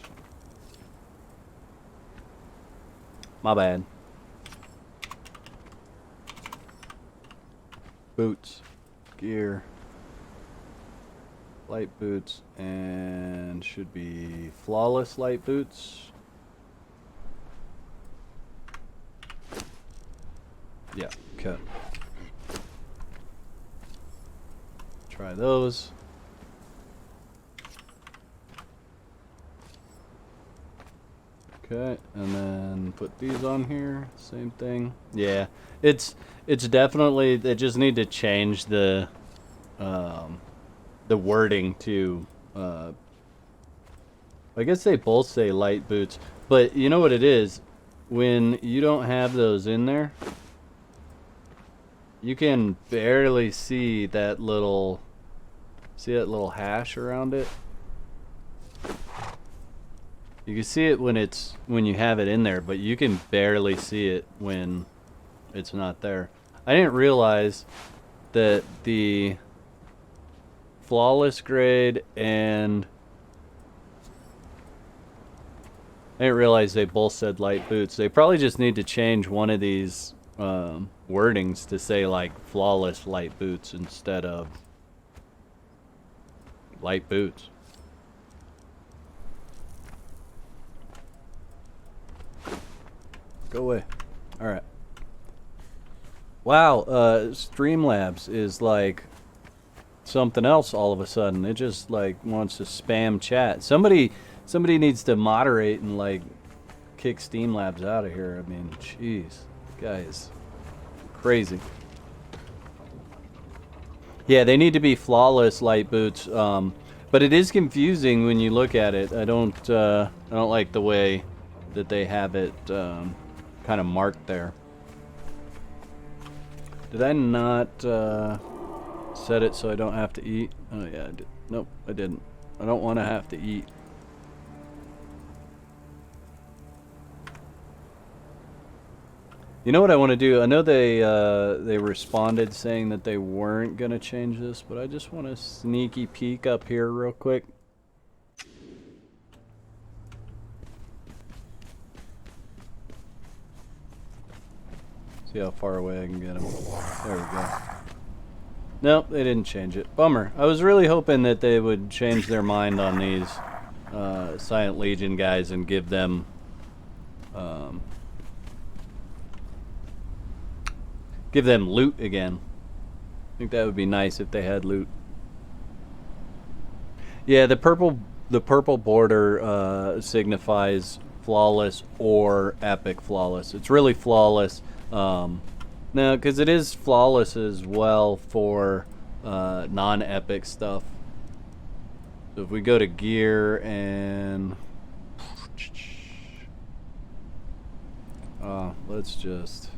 My bad. Boots, gear, light boots, and should be flawless light boots. Yeah, okay. Try those. Okay, and then put these on here. Same thing. Yeah, it's definitely, they just need to change the wording to. I guess they both say light boots, but you know what it is? When you don't have those in there, you can barely see that little. See that little hash around it? You can see it when you have it in there, but you can barely see it when it's not there. I didn't realize that the flawless grade and I didn't realize they both said light boots. They probably just need to change one of these wordings to say like flawless light boots instead of light boots. Go away. Alright. Wow, Streamlabs is like something else all of a sudden. It just like wants to spam chat. Somebody needs to moderate and like kick Streamlabs out of here. I mean, jeez. Guys. Crazy. Yeah, they need to be flawless light boots. But it is confusing when you look at it. I don't like the way that they have it kind of marked there. Did I not set it so I don't have to eat? Oh yeah, I did. Nope, I didn't. I don't want to have to eat. You know what I want to do? I know they responded saying that they weren't gonna change this, but I just want to sneaky peek up here real quick. See how far away I can get them. There we go. Nope, they didn't change it. Bummer. I was really hoping that they would change their mind on these Silent Legion guys and give them loot again. I think that would be nice if they had loot. Yeah, the purple border signifies flawless or epic flawless. It's really flawless. No, because it is flawless as well for non-epic stuff. So if we go to gear and let's just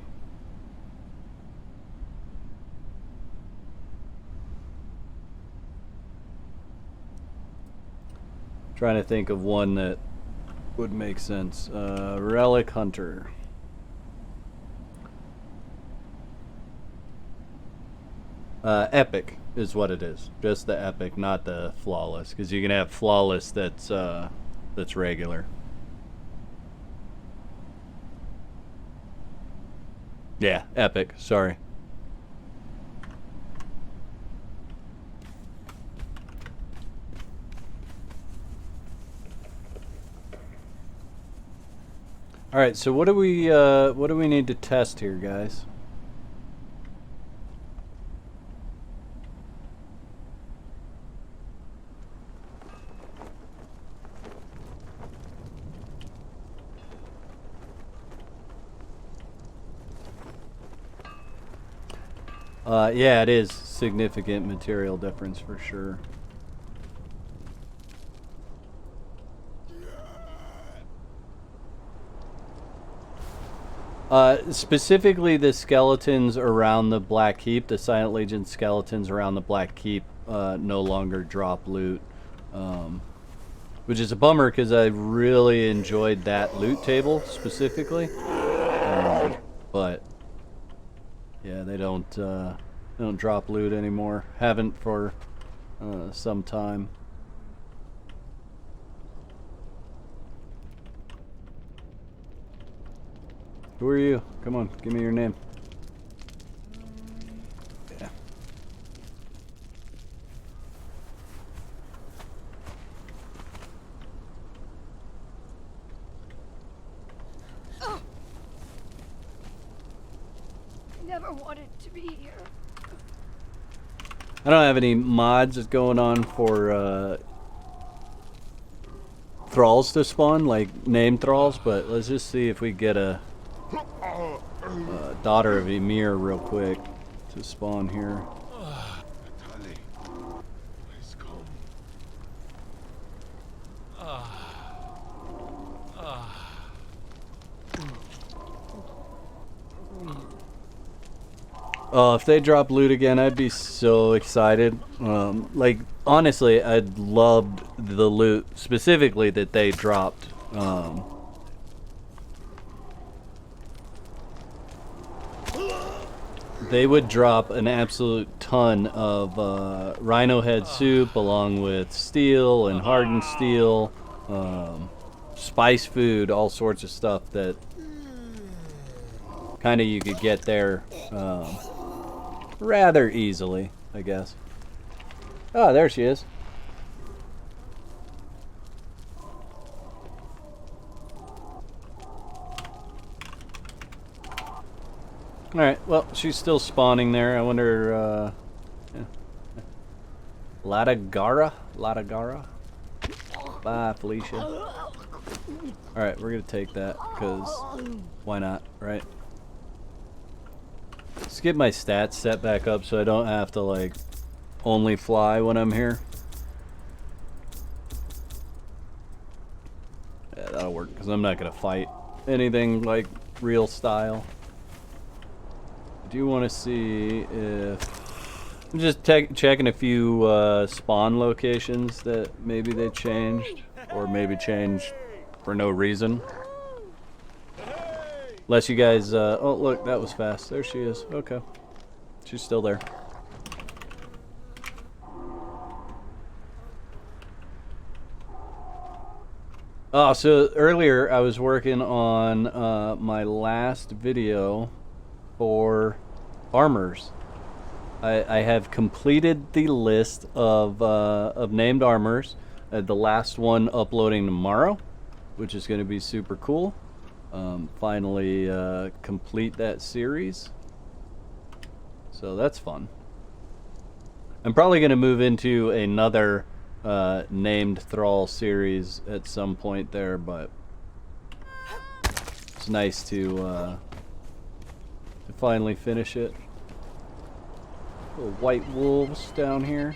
trying to think of one that would make sense. Relic Hunter. Epic. is what it is. Just the epic, not the flawless, because you can have flawless that's regular. Yeah, epic. Sorry. All right, so what do we need to test here, guys? Yeah, it is significant material difference for sure. Specifically the skeletons around the Black Keep, the Silent Legion skeletons around the Black Keep no longer drop loot. Which is a bummer because I really enjoyed that loot table specifically. But yeah, they don't drop loot anymore. Haven't for some time. Who are you? Come on, give me your name. Yeah. Never wanted to be here. I don't have any mods going on for thralls to spawn, like name thralls, but let's just see if we get a daughter of Emir real quick to spawn here. Oh, if they drop loot again, I'd be so excited. Like, honestly, I'd loved the loot specifically that they dropped. They would drop an absolute ton of rhino head soup along with steel and hardened steel, spice food, all sorts of stuff that kind of you could get there rather easily, I guess. Oh, there she is. Alright, well, she's still spawning there. I wonder, yeah. Latagara? Bye, Felicia. Alright, we're gonna take that, because why not, right? Let's get my stats set back up so I don't have to, like, only fly when I'm here. Yeah, that'll work, because I'm not gonna fight anything like real style. I do want to see if... I'm just checking a few spawn locations that maybe they changed, or maybe changed for no reason. Unless you guys... oh, look, that was fast. There she is. Okay. She's still there. Oh, so earlier I was working on my last video for armors. I have completed the list of named armors. The last one uploading tomorrow, which is going to be super cool. Finally complete that series. So that's fun. I'm probably going to move into another named Thrall series at some point there, but it's nice to finally finish it. Little white wolves down here.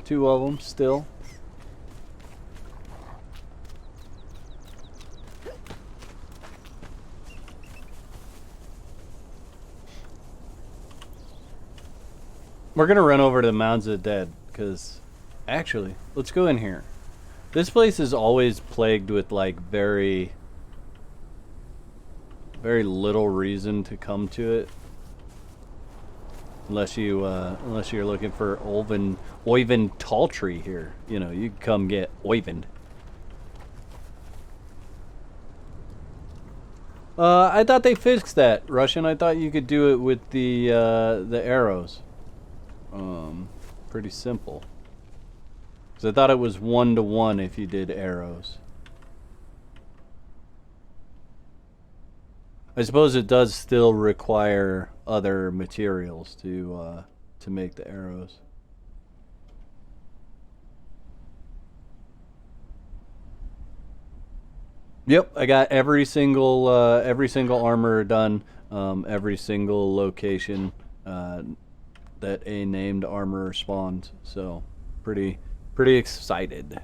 2 of them still. We're gonna run over to the Mounds of the Dead, because actually, let's go in here. This place is always plagued with like very little reason to come to it. Unless you're looking for Oyvind Talltree here. You know, you can come get Oyvind. I thought they fixed that, Russian. I thought you could do it with the arrows. Pretty simple. Because I thought it was 1-to-1 if you did arrows. I suppose it does still require other materials to make the arrows. Yep, I got every single armor done, every single location that a named armor spawned. So, pretty excited.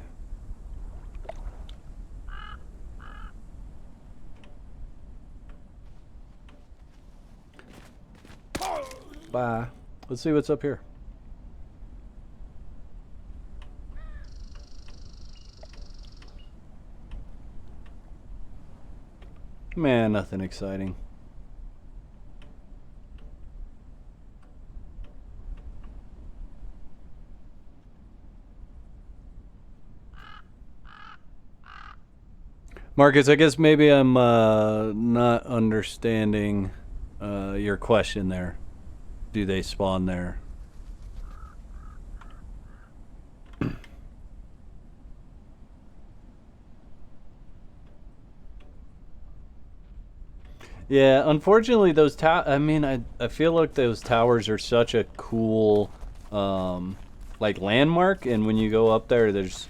Bye. Let's see what's up here. Man, nothing exciting. Marcus, I guess maybe I'm not understanding your question there. Do they spawn there? Yeah, unfortunately, those I mean, I feel like those towers are such a cool, like, landmark, and when you go up there, there's,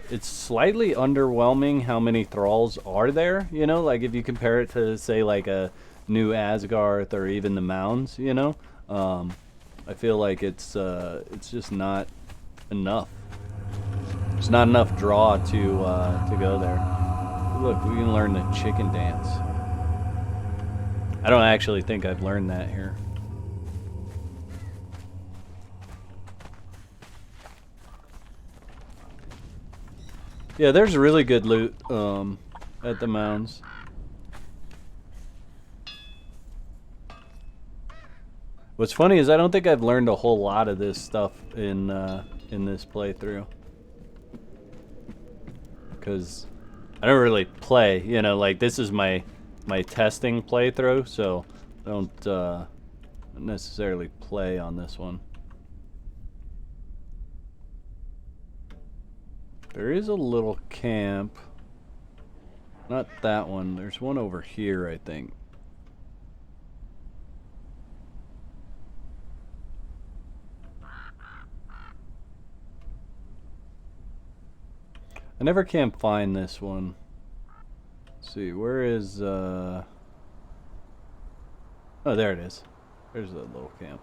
it's slightly underwhelming how many thralls are there, you know? Like, if you compare it to, say, like, a New Asgarth or even the Mounds, you know? I feel like it's just not enough. There's not enough draw to go there. Look, we can learn the chicken dance. I don't actually think I've learned that here. Yeah, there's really good loot at the Mounds. What's funny is I don't think I've learned a whole lot of this stuff in this playthrough. Because I don't really play, you know, like this is my testing playthrough, so I don't necessarily play on this one. There is a little camp. Not that one. There's one over here, I think. I never can find this one. Let's see, where is oh, there it is. There's the little camp.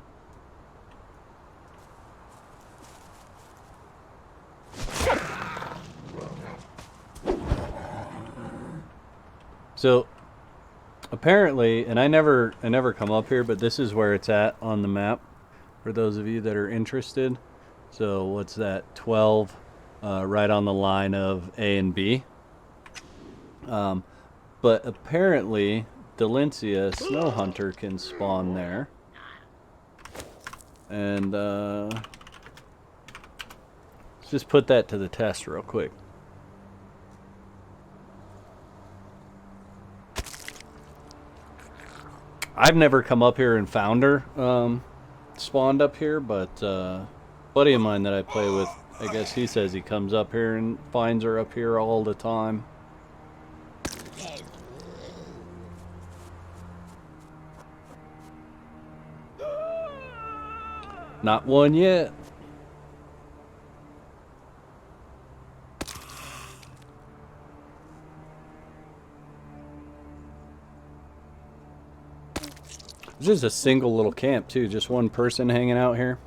So apparently, and I never come up here, but this is where it's at on the map for those of you that are interested. So what's that? 12 right on the line of A and B. But apparently Delencia Snow Hunter can spawn there. And let's just put that to the test real quick. I've never come up here and found her spawned up here, but a buddy of mine that I play with, I guess he says he comes up here and finds her up here all the time. Not one yet. This is a single little camp too, just one person hanging out here.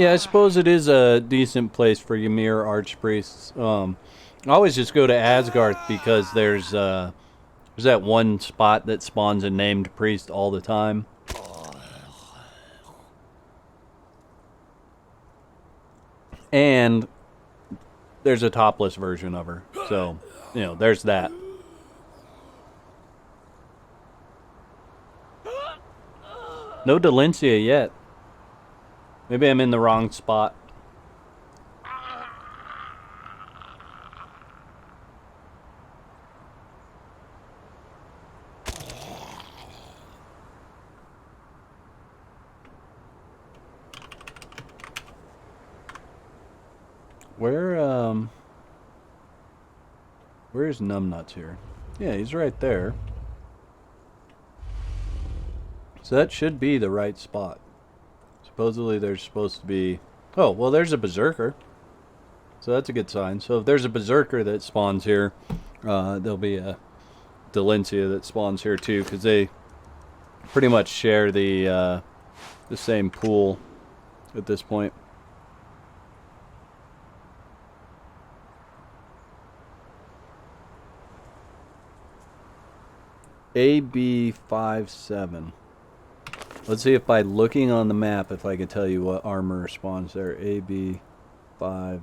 Yeah, I suppose it is a decent place for Ymir archpriests. I always just go to Asgard because there's that one spot that spawns a named priest all the time. And there's a topless version of her. So, there's that. No Delencia yet. Maybe I'm in the wrong spot. Where's Numbnuts here? Yeah, he's right there. So that should be the right spot. Supposedly there's supposed to be... Oh, well there's a Berserker. So that's a good sign. So if there's a Berserker that spawns here, there'll be a Delencia that spawns here too, because they pretty much share the same pool at this point. AB57. Let's see if by looking on the map, if I can tell you what armor spawns there. AB57? Oh,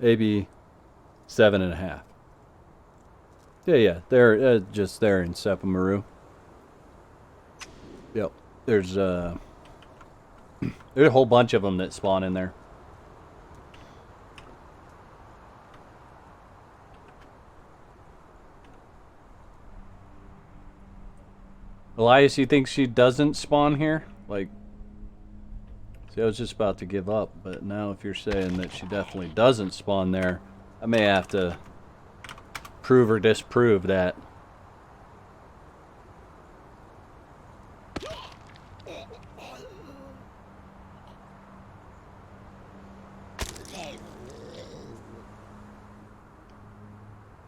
AB7.5. Yeah, they're just there in Sepamaru. Yep, there's a whole bunch of them that spawn in there. Elias, you think she doesn't spawn here? Like, see, I was just about to give up, but now if you're saying that she definitely doesn't spawn there, I may have to prove or disprove that.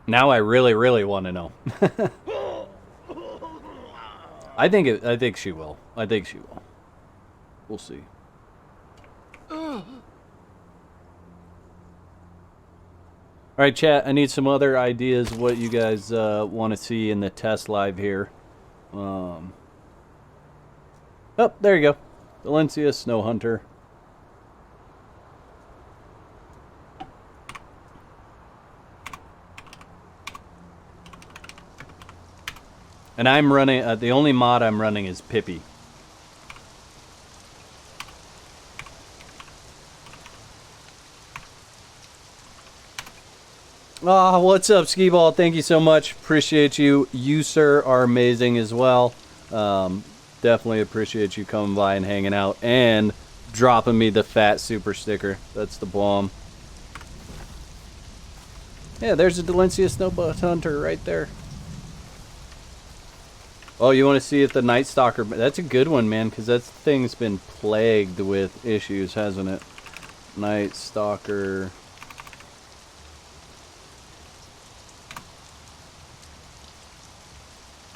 Now I really, really want to know. I think she will. I think she will. We'll see. Alright, chat, I need some other ideas what you guys want to see in the test live here. Oh, there you go. Valencia Snow Hunter. And I'm running, the only mod I'm running is Pippi. Ah, what's up, Skee-Ball? Thank you so much. Appreciate you. You, sir, are amazing as well. Definitely appreciate you coming by and hanging out and dropping me the fat super sticker. That's the bomb. Yeah, there's a Delencia Snowbutt Hunter right there. Oh, you want to see if the Night Stalker... That's a good one, man, because that thing's been plagued with issues, hasn't it? Night Stalker...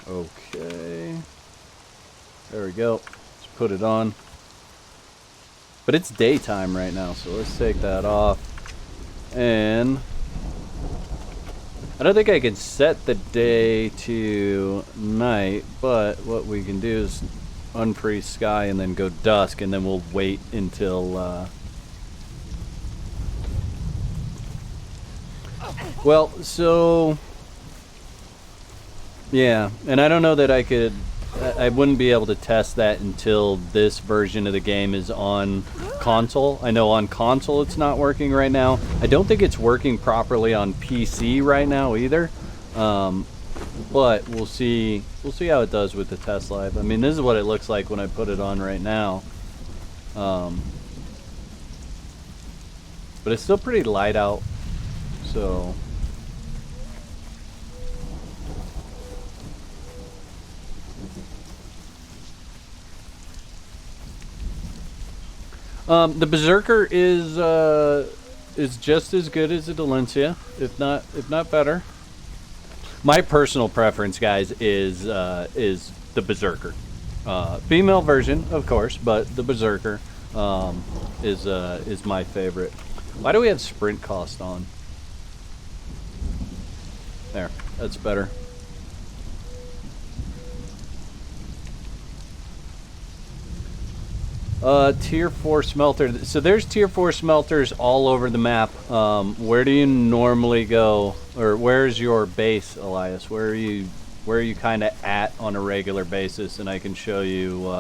Okay. There we go. Let's put it on. But it's daytime right now, so let's take that off. And... I don't think I can set the day to night, but what we can do is unfreeze sky and then go dusk, and then we'll wait until, well, so... Yeah, and I don't know that I wouldn't be able to test that until this version of the game is on console. I know on console it's not working right now. I don't think it's working properly on PC right now either. But we'll see how it does with the Testlive. I mean, this is what it looks like when I put it on right now. But it's still pretty light out, so... The Berserker is just as good as the Delencia, if not better. My personal preference, guys, is the Berserker. Female version, of course, but the Berserker is my favorite. Why do we have sprint cost on? There, that's better. Tier 4 smelter. So there's tier 4 smelters all over the map. Where do you normally go, or where's your base, Elias? Where are you kind of at on a regular basis? And I can show you,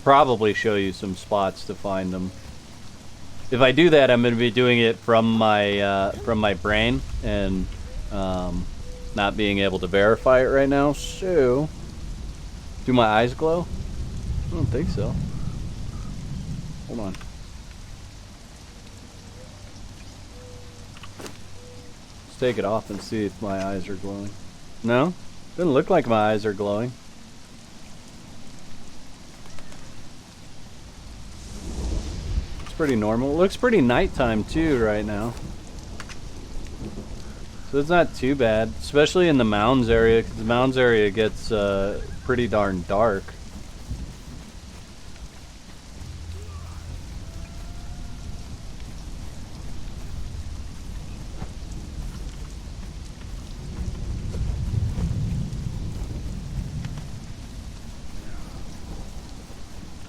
probably show you some spots to find them. If I do that, I'm going to be doing it from my brain and not being able to verify it right now. So, do my eyes glow? I don't think so. Hold on. Let's take it off and see if my eyes are glowing. No? Doesn't look like my eyes are glowing. It's pretty normal. It looks pretty nighttime too right now. So it's not too bad, especially in the mounds area, because the mounds area gets pretty darn dark.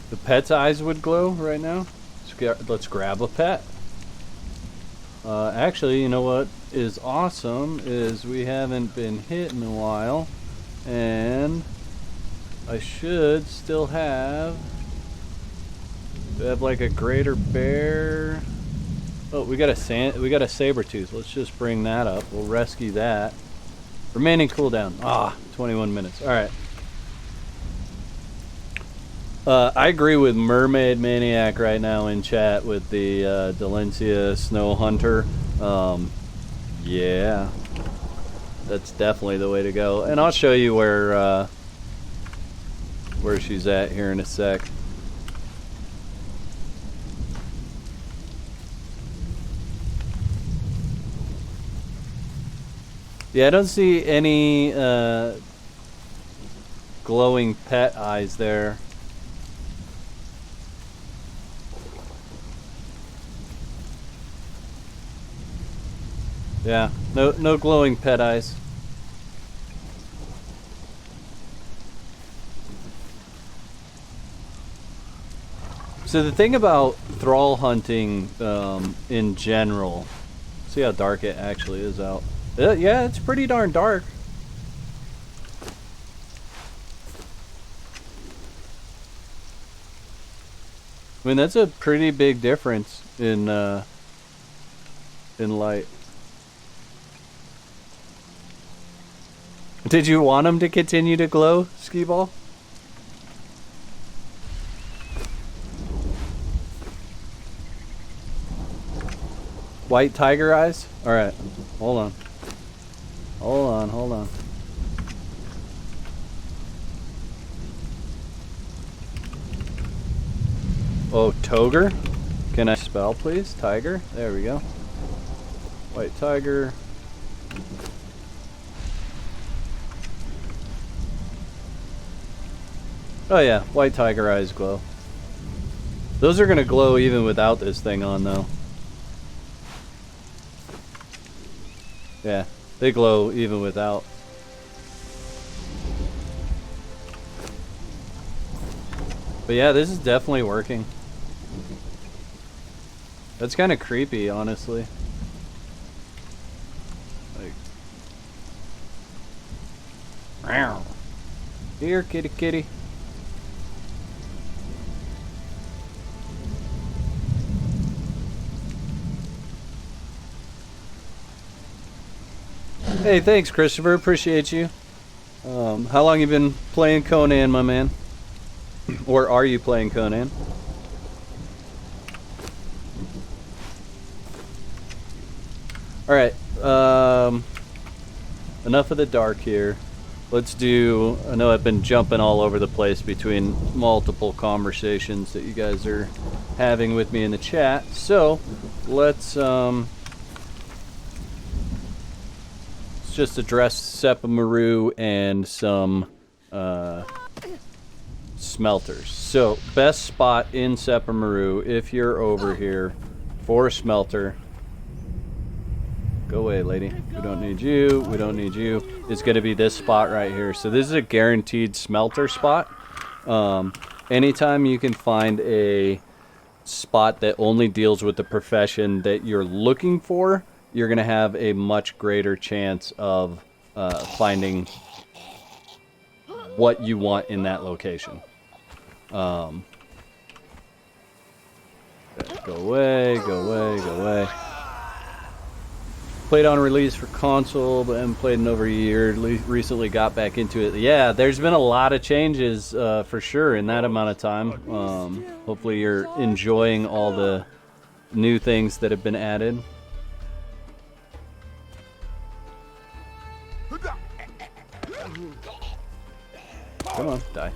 The pet's eyes would glow right now. Let's grab a pet. Actually, you know what is awesome is we haven't been hit in a while, and I should still have. We have like a greater bear. Oh, we got a saber tooth. Let's just bring that up. We'll rescue that. Remaining cooldown. 21 minutes. All right. I agree with Mermaid Maniac right now in chat with the Delencia Snow Hunter. Yeah, that's definitely the way to go. And I'll show you where she's at here in a sec. Yeah, I don't see any glowing pet eyes there. Yeah, no glowing pet eyes. So the thing about thrall hunting in general, see how dark it actually is out. Yeah, it's pretty darn dark. I mean, that's a pretty big difference in light. Did you want him to continue to glow, Skee-Ball? White tiger eyes? Alright, hold on. Hold on. Oh, Toger? Can I spell, please? Tiger? There we go. White tiger. Oh yeah, white tiger eyes glow. Those are gonna glow even without this thing on though. Yeah, they glow even without. But yeah, this is definitely working. That's kind of creepy, honestly. Like, meow. Here, kitty, kitty. Hey, thanks, Christopher. Appreciate you. How long you been playing Conan, my man? Or are you playing Conan? Alright, enough of the dark here. Let's do, I know I've been jumping all over the place between multiple conversations that you guys are having with me in the chat. So, let's just address Sepamaru and some smelters. So, best spot in Sepamaru, if you're over here, for a smelter. Go away, lady. We don't need you. We don't need you. It's going to be this spot right here. So this is a guaranteed smelter spot. Anytime you can find a spot that only deals with the profession that you're looking for, you're going to have a much greater chance of finding what you want in that location. Go away, go away, go away. Played on release for console, but haven't played in over a year. Recently got back into it. Yeah, there's been a lot of changes for sure in that amount of time. Hopefully you're enjoying all the new things that have been added. Come on, die.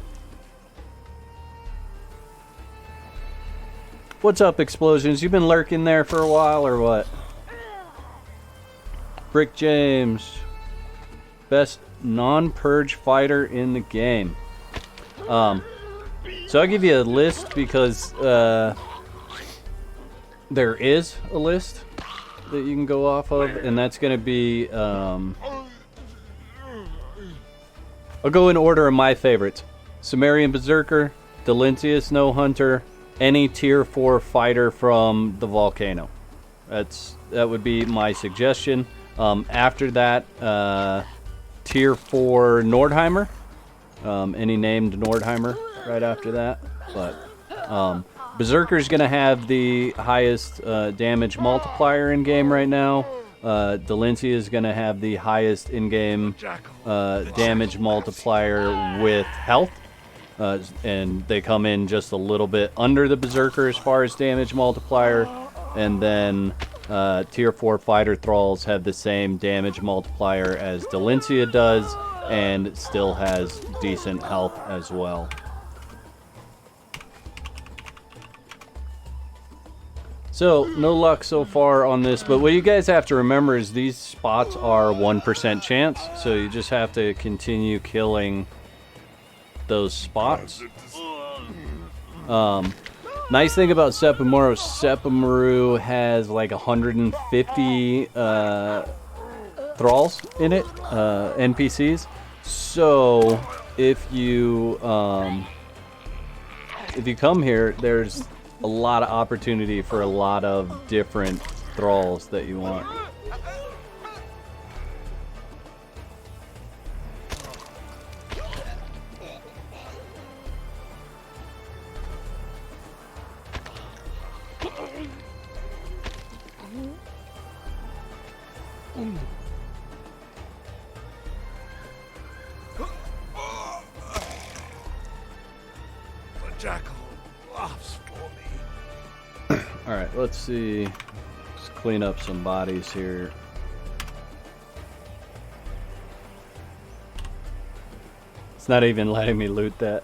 What's up, Explosions? You been lurking there for a while or what? Brick James, best non-purge fighter in the game. So I'll give you a list because there is a list that you can go off of, and that's going to be I'll go in order of my favorites: Sumerian Berserker, Delencia Snow Hunter, any tier 4 fighter from the volcano. That would be my suggestion. After that, tier 4 Nordheimer. Any named Nordheimer right after that. But Berserker's going to have the highest damage multiplier in game right now. Delencia is going to have the highest in-game damage multiplier with health. And they come in just a little bit under the Berserker as far as damage multiplier. And then tier 4 fighter thralls have the same damage multiplier as Delencia does, and still has decent health as well. So, no luck so far on this, but what you guys have to remember is these spots are 1% chance, so you just have to continue killing those spots. Nice thing about Sepamaru has like 150 thralls in it, NPCs. So if you come here, there's a lot of opportunity for a lot of different thralls that you want. Alright, let's see. Let's clean up some bodies here. It's not even letting me loot that.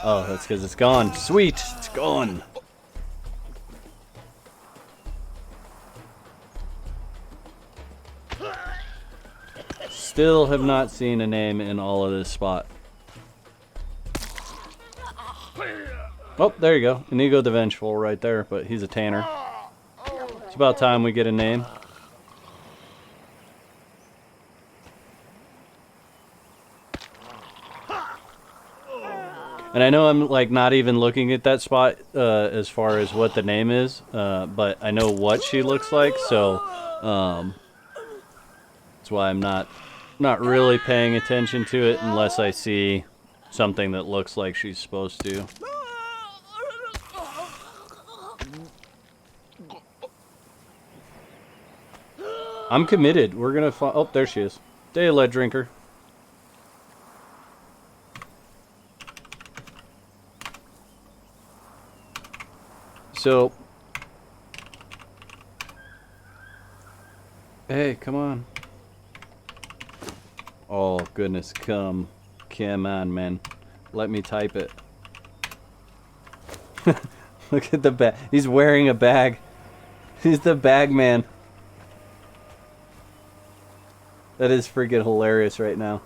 Oh, that's because it's gone. Sweet! It's gone! Still have not seen a name in all of this spot. Oh, there you go. Inigo the Vengeful right there, but he's a tanner. It's about time we get a name. And I know I'm like not even looking at that spot as far as what the name is, but I know what she looks like, so that's why I'm not really paying attention to it unless I see something that looks like she's supposed to. I'm committed. We're gonna find. Oh, there she is. Day of Lead Drinker. So, hey, come on. Oh goodness, come on, man. Let me type it. Look at the bag. He's wearing a bag. He's the bag man. That is freaking hilarious right now.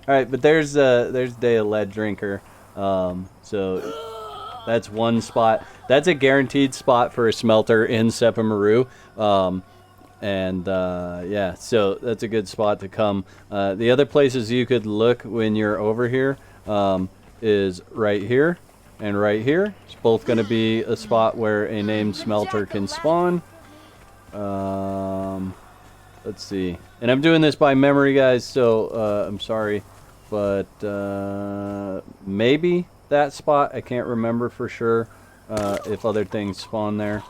Alright, but there's Day of Lead Drinker. So that's one spot. That's a guaranteed spot for a smelter in Sepamaru. Yeah, so that's a good spot to come. The other places you could look when you're over here is right here and right here. It's both going to be a spot where a named smelter can spawn. Let's see. And I'm doing this by memory, guys, so I'm sorry. But maybe that spot. I can't remember for sure if other things spawn there.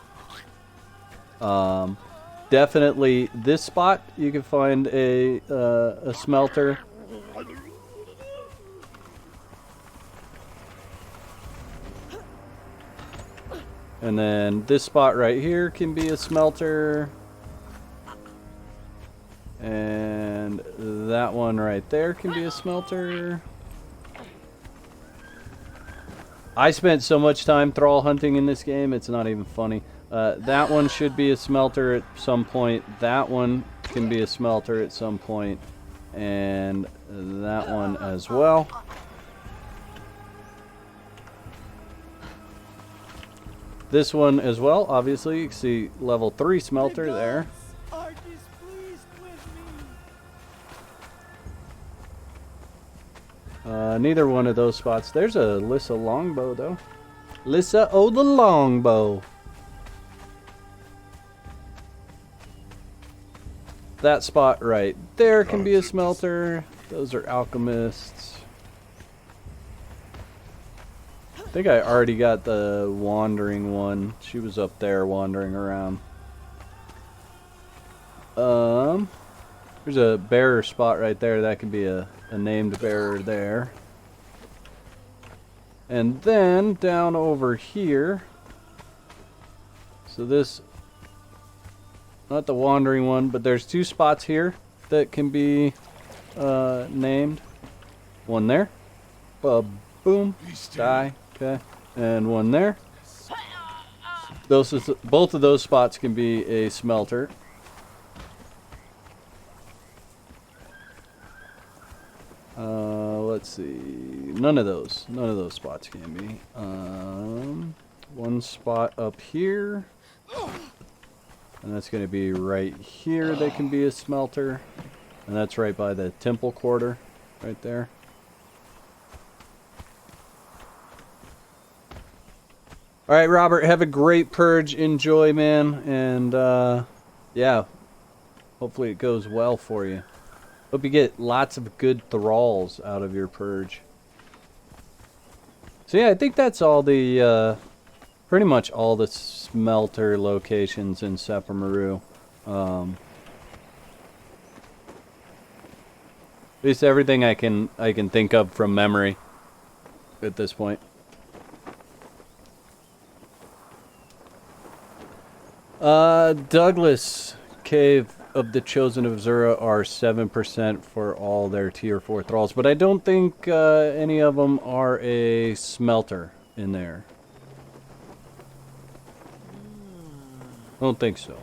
Definitely this spot you can find a smelter. And then this spot right here can be a smelter. And that one right there can be a smelter. I spent so much time thrall hunting in this game, it's not even funny. That one should be a smelter at some point. That one can be a smelter at some point. And that one as well. This one as well, obviously. You can see level 3 smelter there. Neither one of those spots. There's a Lissa longbow, though. Lissa, oh, the longbow. That spot right there can be a smelter. Those are alchemists. I think I already got the wandering one. She was up there wandering around. There's a bearer spot right there. That could be a named bearer there. And then down over here. So this, not the wandering one, but there's 2 spots here that can be named. One there. Boom. Die. Okay. And one there. Both of those spots can be a smelter. Let's see. None of those spots can be. One spot up here. And that's going to be right here. They can be a smelter. And that's right by the temple quarter. Right there. Alright, Robert. Have a great purge. Enjoy, man. And, yeah. Hopefully it goes well for you. Hope you get lots of good thralls out of your purge. So yeah, I think that's all the, pretty much all the smelter locations in Sepamaru. At least everything I can think of from memory at this point. Douglas Cave of the Chosen of Zura are 7% for all their tier 4 thralls, but I don't think any of them are a smelter in there. I don't think so.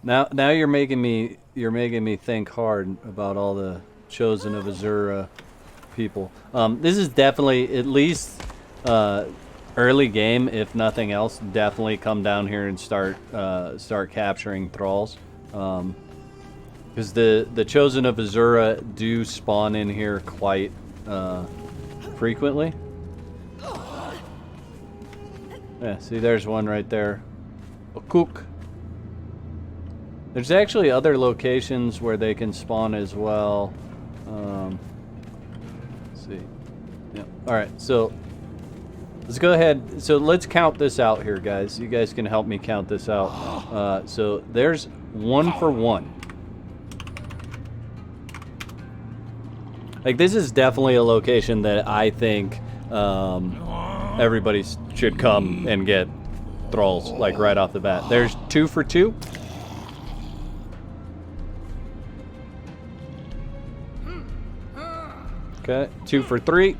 Now you're making me think hard about all the Chosen of Azura people. This is definitely, at least early game, if nothing else, definitely come down here and start capturing thralls. Because the Chosen of Azura do spawn in here quite frequently. Yeah, see, there's one right there. A cook. There's actually other locations where they can spawn as well. Let's see. Yeah. All right. So let's go ahead. So let's count this out here, guys. You guys can help me count this out. So there's 1 for 1. Like, this is definitely a location that I think everybody should come and get thralls, like, right off the bat. There's 2 for 2. Okay, 2 for 3.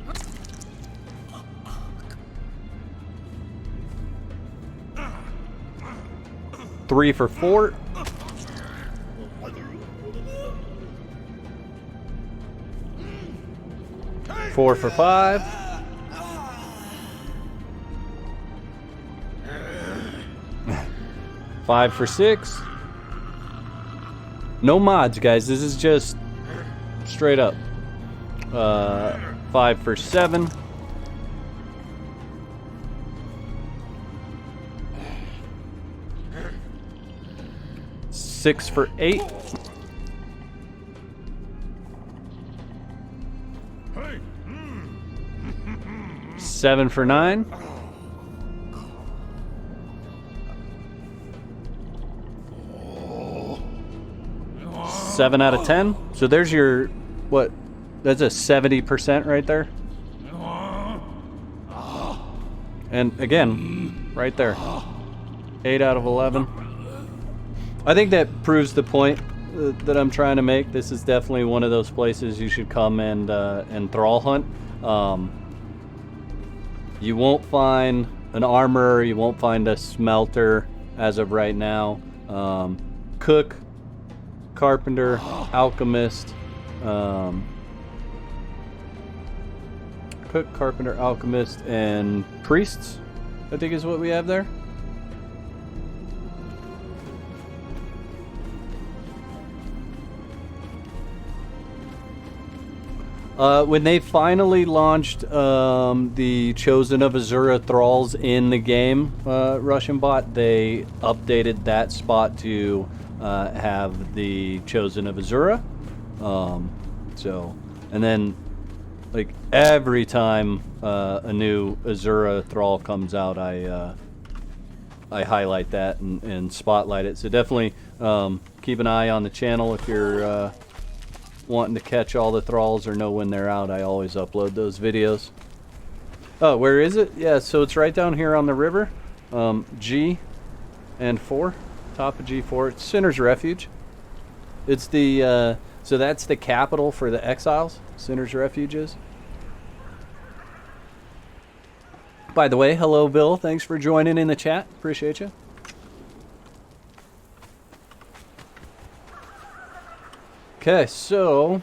Three for 4. 4 for 5. 5 for 6. No mods, guys. This is just straight up. 5 for 7. 6 for 8. 7 for 9. 7 out of 10. So there's your, what? That's a 70% right there. And again, right there. 8 out of 11. I think that proves the point that I'm trying to make. This is definitely one of those places you should come and thrall hunt. You won't find an armorer, you won't find a smelter as of right now. Cook, carpenter, alchemist, cook, carpenter, alchemist, and priests, I think is what we have there. When they finally launched the Chosen of Azura thralls in the game, Russian bot, they updated that spot to have the Chosen of Azura. And then, like, every time a new Azura thrall comes out, I highlight that and spotlight it. So definitely keep an eye on the channel if you're wanting to catch all the thralls or know when they're out. I always upload those videos. Oh, where is it? Yeah, so it's right down here on the river. G and 4. Top of G4. It's Sinner's Refuge. It's the, so that's the capital for the exiles. Sinner's Refuge is. By the way, hello Bill. Thanks for joining in the chat. Appreciate you. Okay, so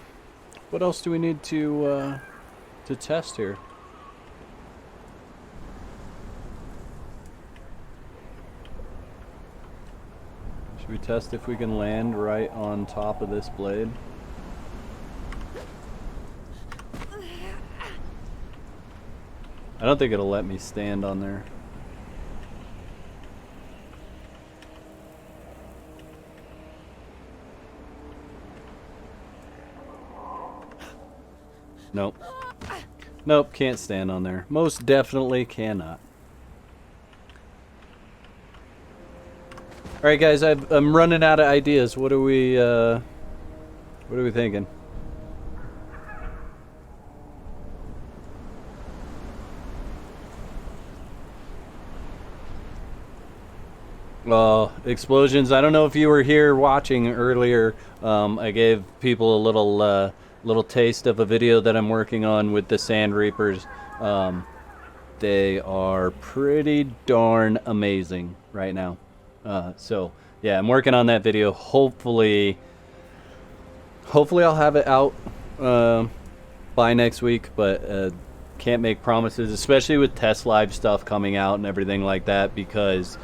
what else do we need to test here? Should we test if we can land right on top of this blade? I don't think it'll let me stand on there. Nope. Nope, can't stand on there. Most definitely cannot. Alright guys, I'm running out of ideas. What are we thinking? Explosions. I don't know if you were here watching earlier. I gave people a little taste of a video that I'm working on with the Sand Reapers. They are pretty darn amazing right now. So yeah, I'm working on that video. Hopefully I'll have it out by next week, but can't make promises, especially with Testlive stuff coming out and everything like that, because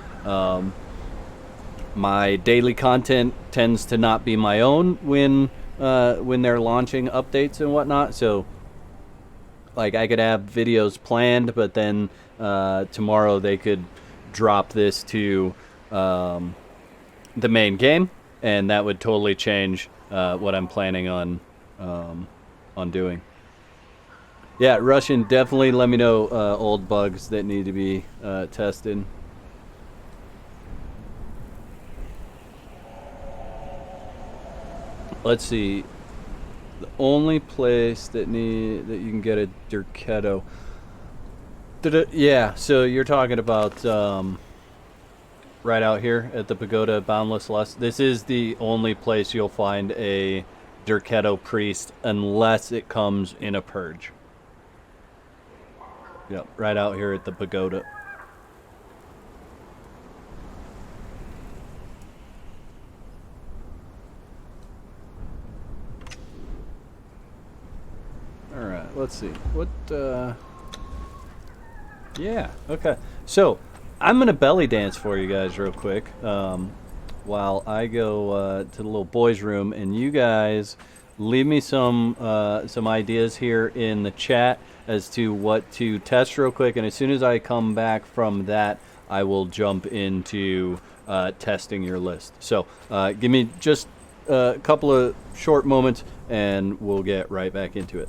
my daily content tends to not be my own when they're launching updates and whatnot. So like I could have videos planned, but then tomorrow they could drop this to the main game, and that would totally change what I'm planning on doing. Yeah, Russian, definitely let me know old bugs that need to be tested. Let's see. The only place that you can get a Durketo. Yeah, so you're talking about right out here at the Pagoda Boundless Lust. This is the only place you'll find a Derketo priest unless it comes in a purge. Yep, right out here at the pagoda. Alright, let's see. What, yeah, okay. So, I'm going to belly dance for you guys real quick. While I go to the little boys' room, and you guys leave me some ideas here in the chat as to what to test real quick. And as soon as I come back from that, I will jump into testing your list. So give me just a couple of short moments, and we'll get right back into it.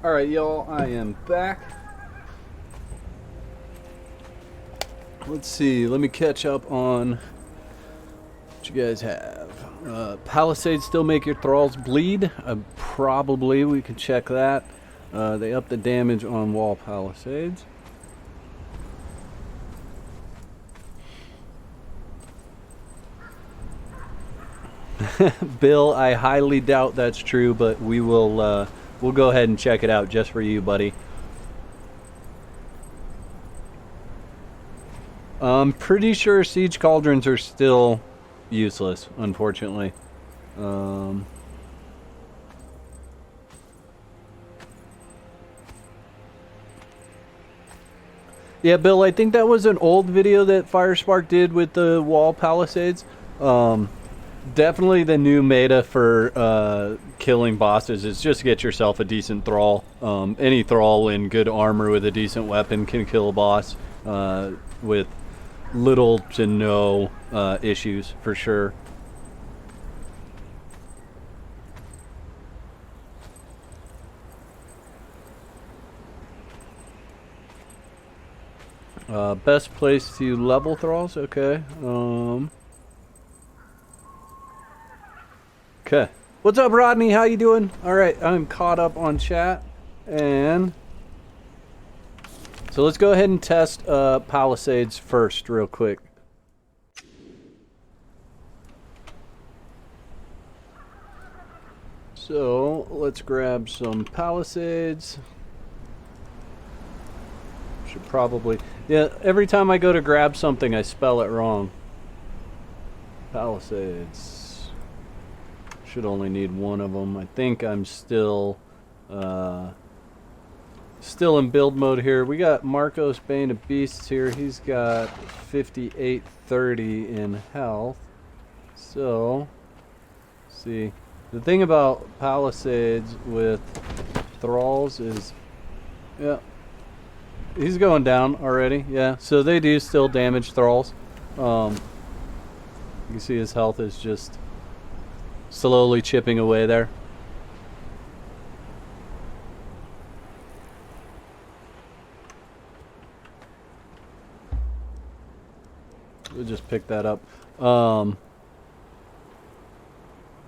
Alright, y'all, I am back. Let's see, let me catch up on what you guys have. Palisades still make your thralls bleed? Probably, we can check that. They up the damage on wall palisades. Bill, I highly doubt that's true, but we will we'll go ahead and check it out just for you, buddy. I'm pretty sure siege cauldrons are still useless, unfortunately. Yeah, Bill, I think that was an old video that Firespark did with the wall palisades. Definitely the new meta for killing bosses is just get yourself a decent thrall. Any thrall in good armor with a decent weapon can kill a boss with little to no issues for sure. Best place to level thralls? Okay. Okay. What's up, Rodney? How you doing? Alright, I'm caught up on chat. And so let's go ahead and test Palisades first real quick. So let's grab some Palisades. Should probably... Yeah, every time I go to grab something, I spell it wrong. Palisades. Should only need one of them. I think I'm still in build mode here. We got Marcos Bane of Beasts here. He's got 5830 in health. So, let's see. The thing about Palisades with Thralls is... Yeah. He's going down already, yeah. So they do still damage Thralls. You can see his health is just slowly chipping away there. We'll just pick that up.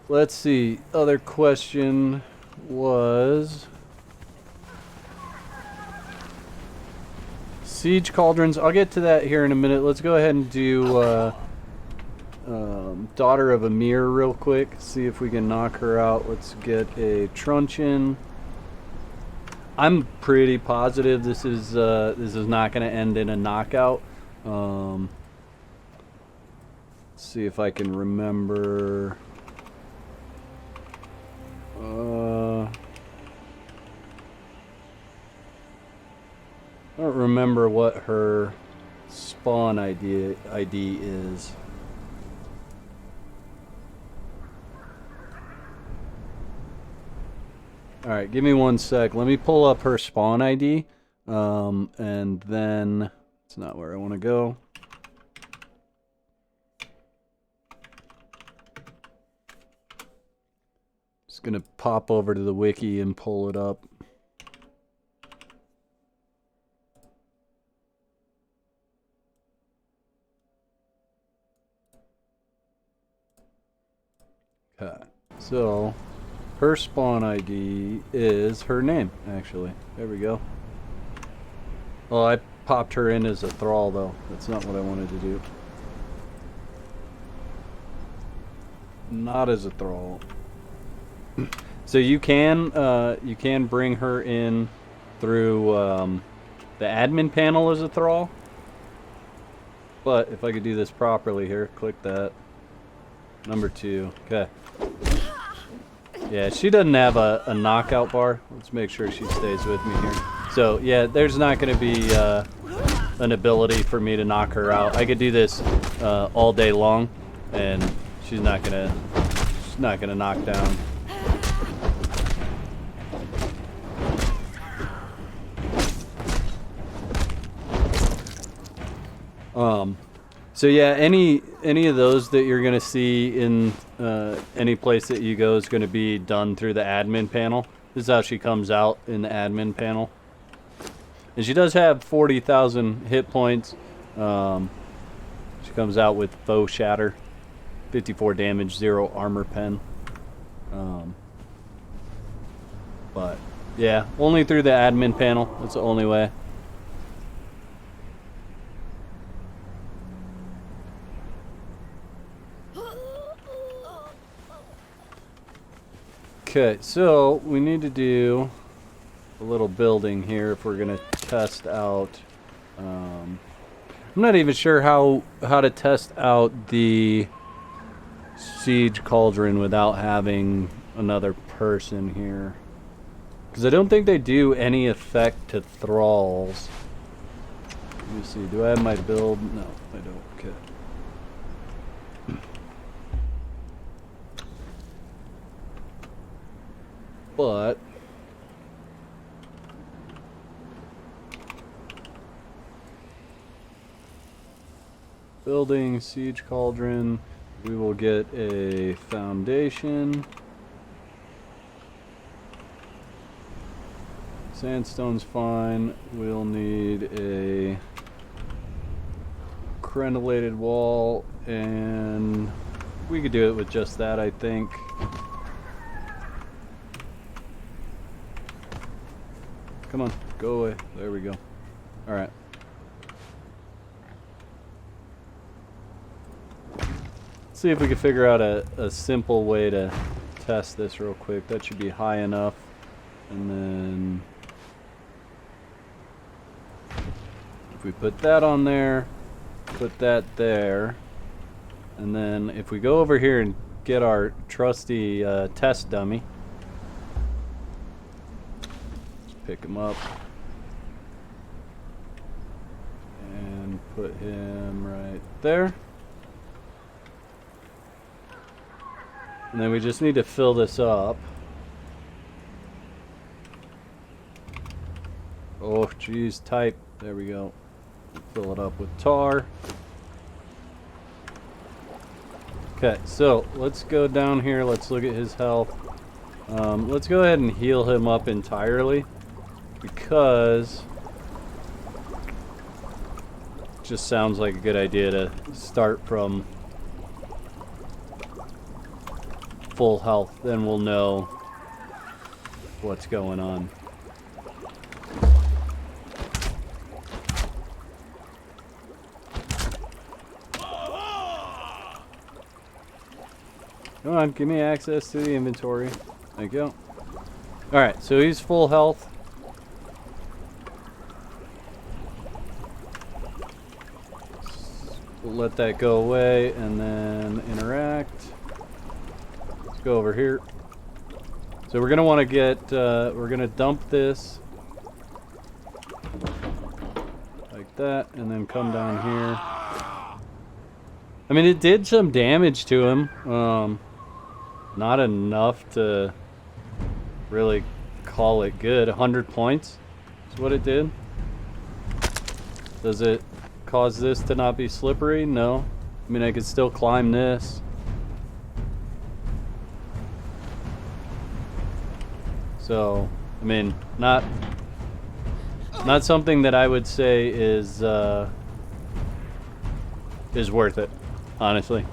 Let's see. Other question was... Siege Cauldrons. I'll get to that here in a minute. Let's go ahead and do Daughter of Emir real quick. See if we can knock her out. Let's get a truncheon. I'm pretty positive this is not going to end in a knockout. Let's see if I can remember. I don't remember what her spawn ID is. Alright, give me 1 sec. Let me pull up her spawn ID. And then... It's not where I want to go. Just gonna pop over to the wiki and pull it up. Okay, so her spawn ID is her name, actually. There we go. Well, I popped her in as a thrall, though. That's not what I wanted to do. Not as a thrall. So you can bring her in through the admin panel as a thrall. But if I could do this properly here, click that. Number 2. Okay. Yeah, she doesn't have a knockout bar. Let's make sure she stays with me here. So, yeah, there's not going to be an ability for me to knock her out. I could do this all day long, and she's not gonna knock down. So yeah, any of those that you're gonna see in any place that you go is gonna be done through the admin panel. This is how she comes out in the admin panel. And she does have 40,000 hit points. She comes out with Foe Shatter, 54 damage, 0 armor pen. But yeah, only through the admin panel. That's the only way. Okay, so we need to do a little building here if we're gonna test out. I'm not even sure how to test out the Siege Cauldron without having another person here, because I don't think they do any effect to thralls. Let me see. Do I have my build? No, I don't. Okay. But building, siege cauldron. We will get a foundation. Sandstone's fine. We'll need a crenellated wall, and we could do it with just that, I think. Come on, go away. There we go. Alright. See if we can figure out a simple way to test this real quick. That should be high enough. And then if we put that on there, put that there, and then if we go over here and get our trusty test dummy, just pick him up and put him right there. And then we just need to fill this up. Oh, geez, type. There we go. Fill it up with tar. Okay, so let's go down here. Let's look at his health. Let's go ahead and heal him up entirely, because it just sounds like a good idea to start from full health. Then we'll know what's going on. Come on, give me access to the inventory. Thank you. Alright, so he's full health. We'll let that go away and then interact. Let's go over here. So we're going to want to get, we're going to dump this like that and then come down here. I mean, it did some damage to him. Not enough to really call it good. 100 points is what it did. Does it cause this to not be slippery? No. I mean, I could still climb this. So, I mean, not something that I would say is worth it, honestly.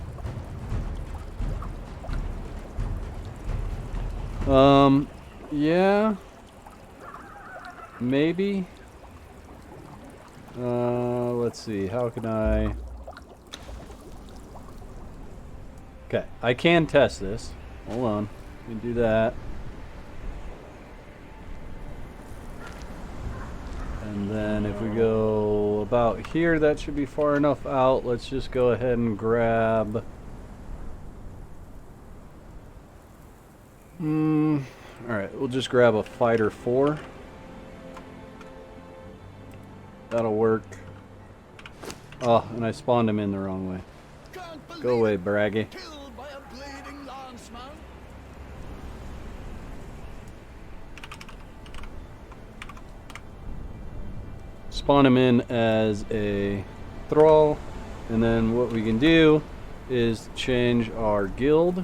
Yeah. Maybe. Let's see. How can I... Okay, I can test this. Hold on. We can do that. And then if we go about here, that should be far enough out. Let's just go ahead and grab... Alright, we'll just grab a fighter 4. That'll work. Oh, and I spawned him in the wrong way. Go away, Braggy. Spawn him in as a thrall, and then what we can do is change our guild.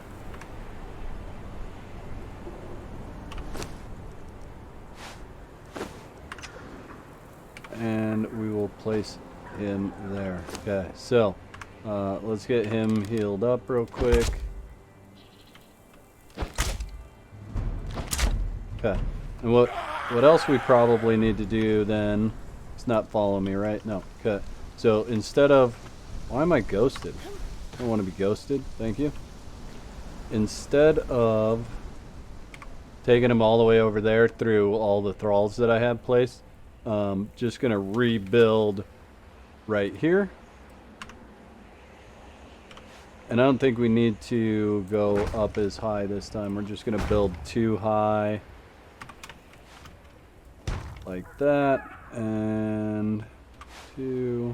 And we will place him there. Okay, so let's get him healed up real quick. Okay, and what else we probably need to do then? It's not following me, right? No. Okay, so instead of... Why am I ghosted? I don't want to be ghosted. Thank you. Instead of taking him all the way over there through all the thralls that I have placed, just gonna rebuild right here, and I don't think we need to go up as high this time. We're just gonna build 2 high like that, and 2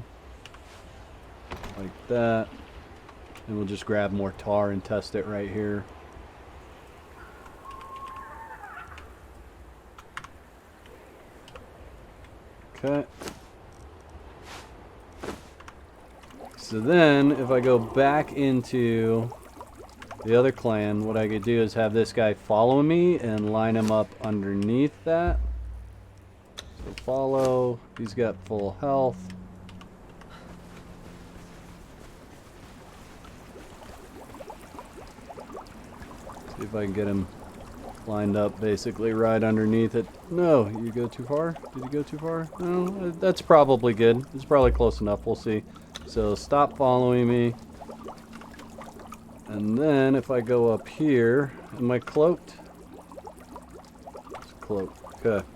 like that, and we'll just grab more tar and test it right here. Okay. So then, if I go back into the other clan, what I could do is have this guy follow me and line him up underneath that. So follow. He's got full health. See if I can get him lined up basically right underneath it. No, you go too far? Did you go too far? No, that's probably good. It's probably close enough. We'll see. So stop following me. And then if I go up here, am I cloaked? It's cloaked. Okay.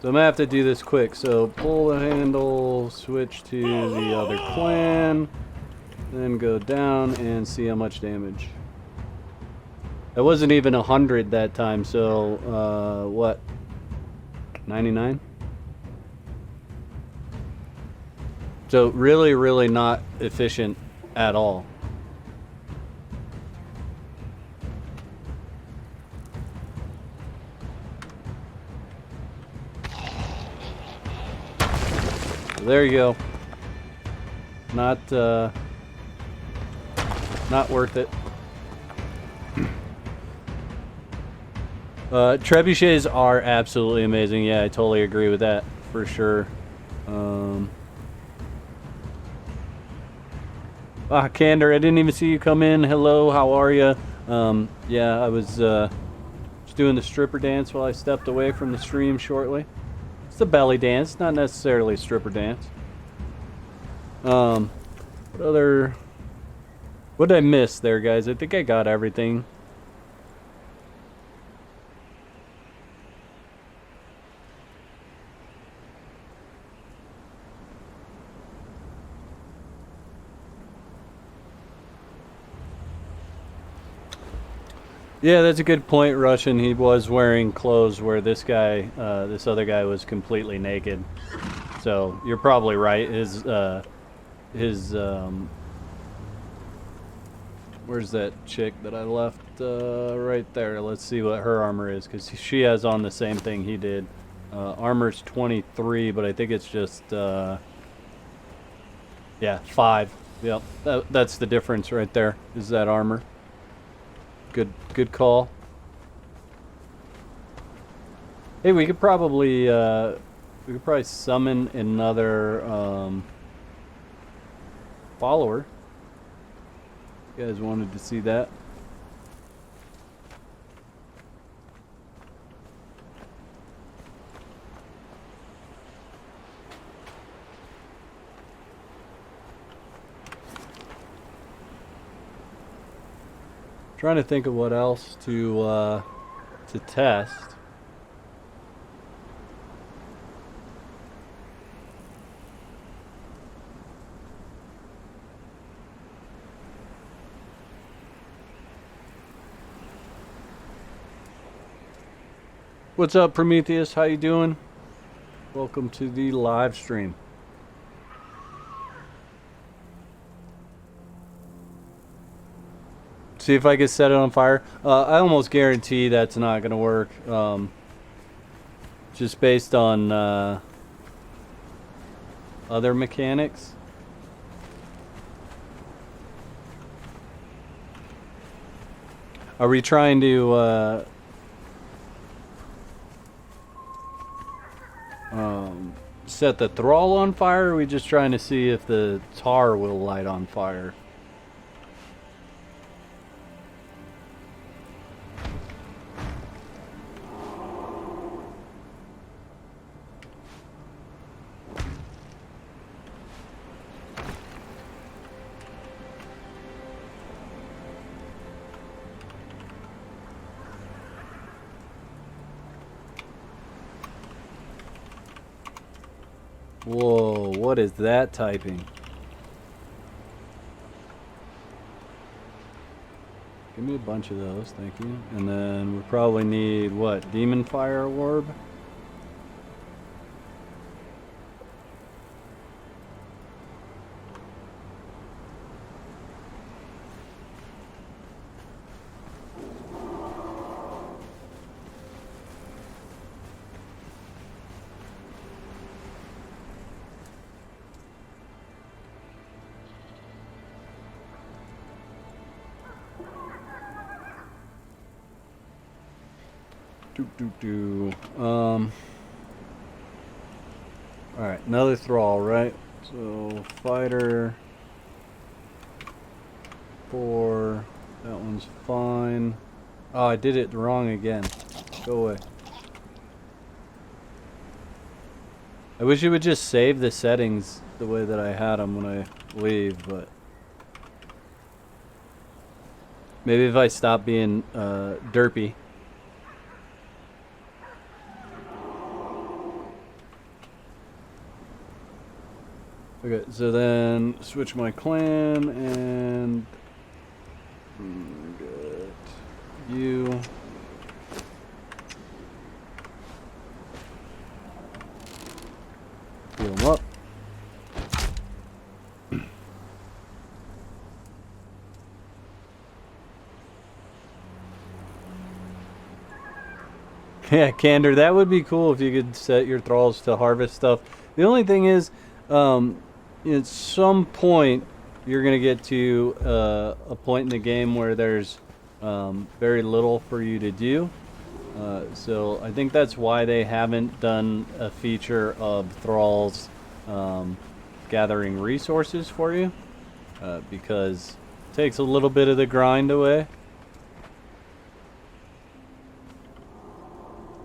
So I'm gonna have to do this quick. So pull the handle, switch to the other clan, then go down and see how much damage. It wasn't even 100 that time, so what? 99? So really, really not efficient at all. There you go. Not worth it. Trebuchets are absolutely amazing. Yeah, I totally agree with that for sure. Candor, I didn't even see you come in. Hello, how are you? Yeah, I was just doing the stripper dance while I stepped away from the stream shortly. It's a belly dance, not necessarily a stripper dance. What did I miss there, guys? I think I got everything. Yeah, that's a good point, Russian. He was wearing clothes where this guy, this other guy was completely naked. So you're probably right. Where's that chick that I left? Right there. Let's see what her armor is, because she has on the same thing he did. Armor's 23, but I think it's just, yeah, 5. Yep, that's the difference right there, is that armor. Good call. Hey, we could probably summon another follower. You guys wanted to see that? Trying to think of what else to test. What's up, Prometheus? How you doing? Welcome to the live stream. See if I can set it on fire. I almost guarantee that's not going to work. Just based on other mechanics. Are we trying to set the thrall on fire, or are we just trying to see if the tar will light on fire? Whoa, what is that typing? Give me a bunch of those, thank you. And then we probably need, what, Demon Fire Orb? Alright, another thrall, right? So, fighter. 4. That one's fine. Oh, I did it wrong again. Go away. I wish it would just save the settings the way that I had them when I leave, but... Maybe if I stop being derpy. Okay, so then switch my clan and get you. Heal them up. Yeah, Candor, that would be cool if you could set your thralls to harvest stuff. The only thing is, at some point, you're going to get to a point in the game where there's very little for you to do. So I think that's why they haven't done a feature of thralls gathering resources for you, because it takes a little bit of the grind away.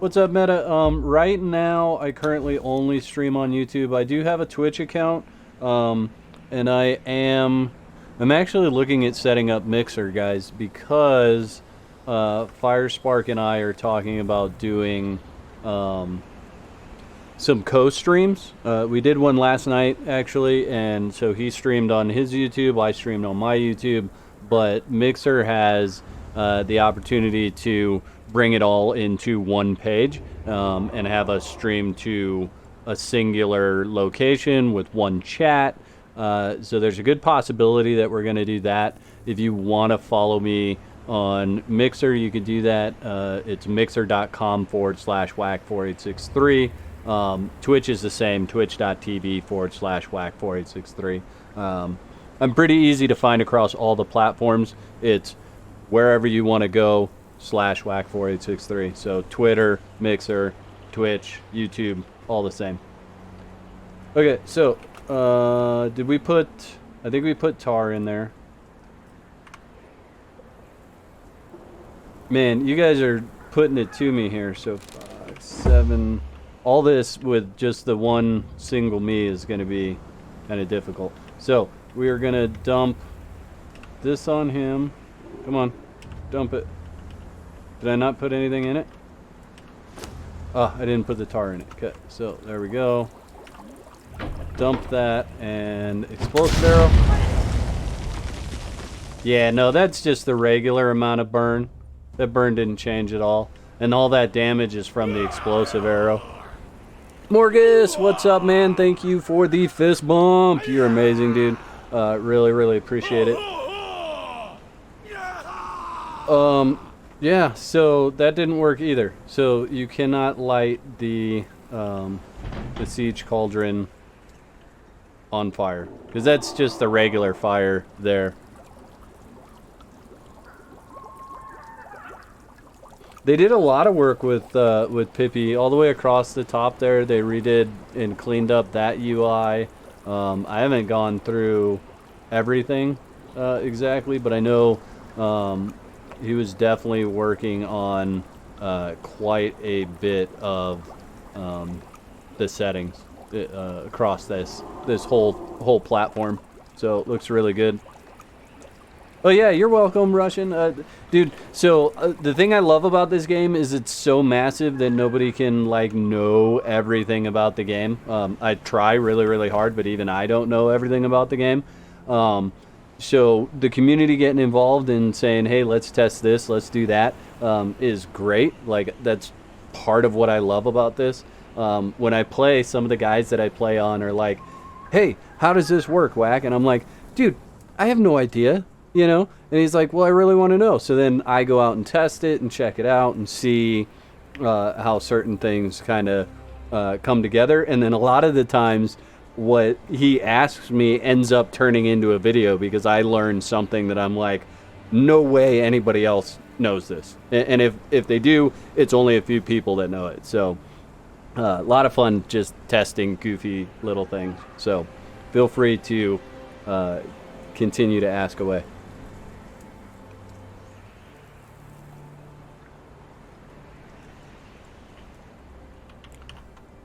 What's up, Meta? Right now, I currently only stream on YouTube. I do have a Twitch account, and I'm actually looking at setting up Mixer, guys, because Firespark and I are talking about doing some co-streams. We did one last night, actually, and so he streamed on his YouTube, I streamed on my YouTube, but Mixer has the opportunity to bring it all into one page and have us stream to a singular location with one chat. So there's a good possibility that we're going to do that. If you want to follow me on Mixer, you can do that. It's mixer.com/whack4863. Twitch is the same, twitch.tv/whack4863. I'm pretty easy to find across all the platforms. It's wherever you want to go /whack4863. So Twitter, Mixer, Twitch, YouTube, all the same. Okay, so did we put, I think we put tar in there. Man, you guys are putting it to me here. So 5, 7, all this with just the one single me is going to be kind of difficult. So we are going to dump this on him. Come on, dump it. Did I not put anything in it? Oh, I didn't put the tar in it. Okay, so there we go. Dump that and explosive arrow. Yeah, no, that's just the regular amount of burn. That burn didn't change at all. And all that damage is from the explosive arrow. Morgus, what's up, man? Thank you for the fist bump. You're amazing, dude. Really, really appreciate it. Yeah, so that didn't work either. So you cannot light the siege cauldron on fire, because that's just the regular fire there. They did a lot of work with Pippi all the way across the top there. They redid and cleaned up that UI. I haven't gone through everything exactly, but I know he was definitely working on quite a bit of the settings across this whole platform. So it looks really good. Oh yeah, you're welcome, Russian. Dude, so the thing I love about this game is it's so massive that nobody can like know everything about the game. I try really, really hard, but even I don't know everything about the game. So the community getting involved and saying, hey, let's test this, let's do that, is great. Like, that's part of what I love about this. When I play, some of the guys that I play on are like, hey, how does this work, Whack? And I'm like, dude, I have no idea, you know? And he's like, well, I really want to know. So then I go out and test it and check it out and see how certain things kind of come together. And then a lot of the times, what he asks me ends up turning into a video because I learned something that I'm like, no way anybody else knows this. And if they do, it's only a few people that know it. So a lot of fun just testing goofy little things. So feel free to continue to ask away.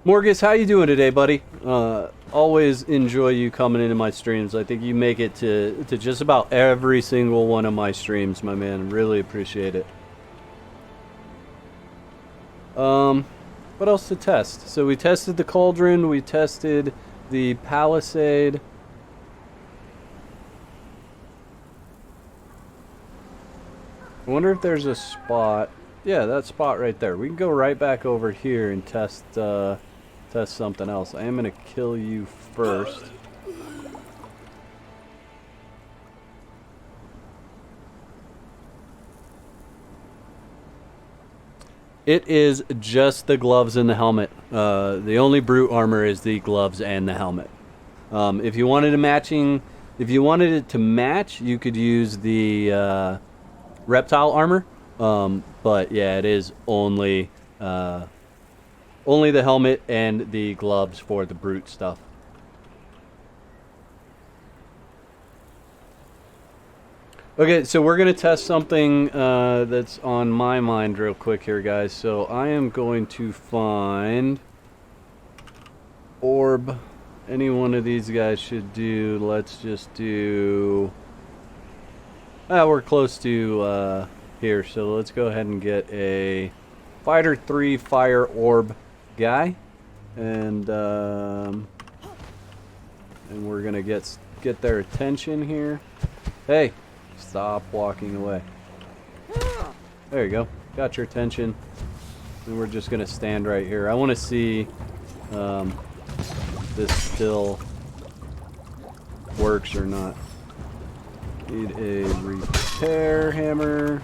Morgus, how you doing today, buddy? Always enjoy you coming into my streams. I think you make it to just about every single one of my streams, my man. Really appreciate it. What else to test? So we tested the cauldron, we tested the palisade. I wonder if there's a spot. Yeah, that spot right there. We can go right back over here and test something else. I am gonna kill you first. It is just the gloves and the helmet. The only brute armor is the gloves and the helmet. If you wanted it to match, you could use the reptile armor. But yeah, it is only the helmet and the gloves for the brute stuff. Okay, so we're going to test something that's on my mind real quick here, guys. So I am going to find orb. Any one of these guys should do. Let's just do... we're close to here, so let's go ahead and get a Fighter 3 Fire Orb guy. And we're going to get their attention here. Hey! Stop walking away. There you go. Got your attention. And we're just going to stand right here. I want to see this still works or not. Need a repair hammer.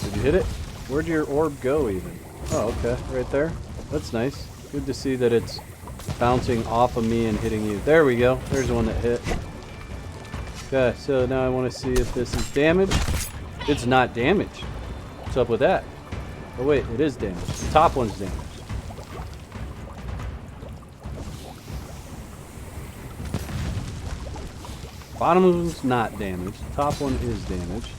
Did you hit it? Where'd your orb go even? Oh, okay. Right there. That's nice. Good to see that it's bouncing off of me and hitting you. There we go. There's the one that hit. Okay, so now I want to see if this is damaged. It's not damaged. What's up with that? Oh wait, it is damaged. The top one's damaged. Bottom one's not damaged. Top one is damaged.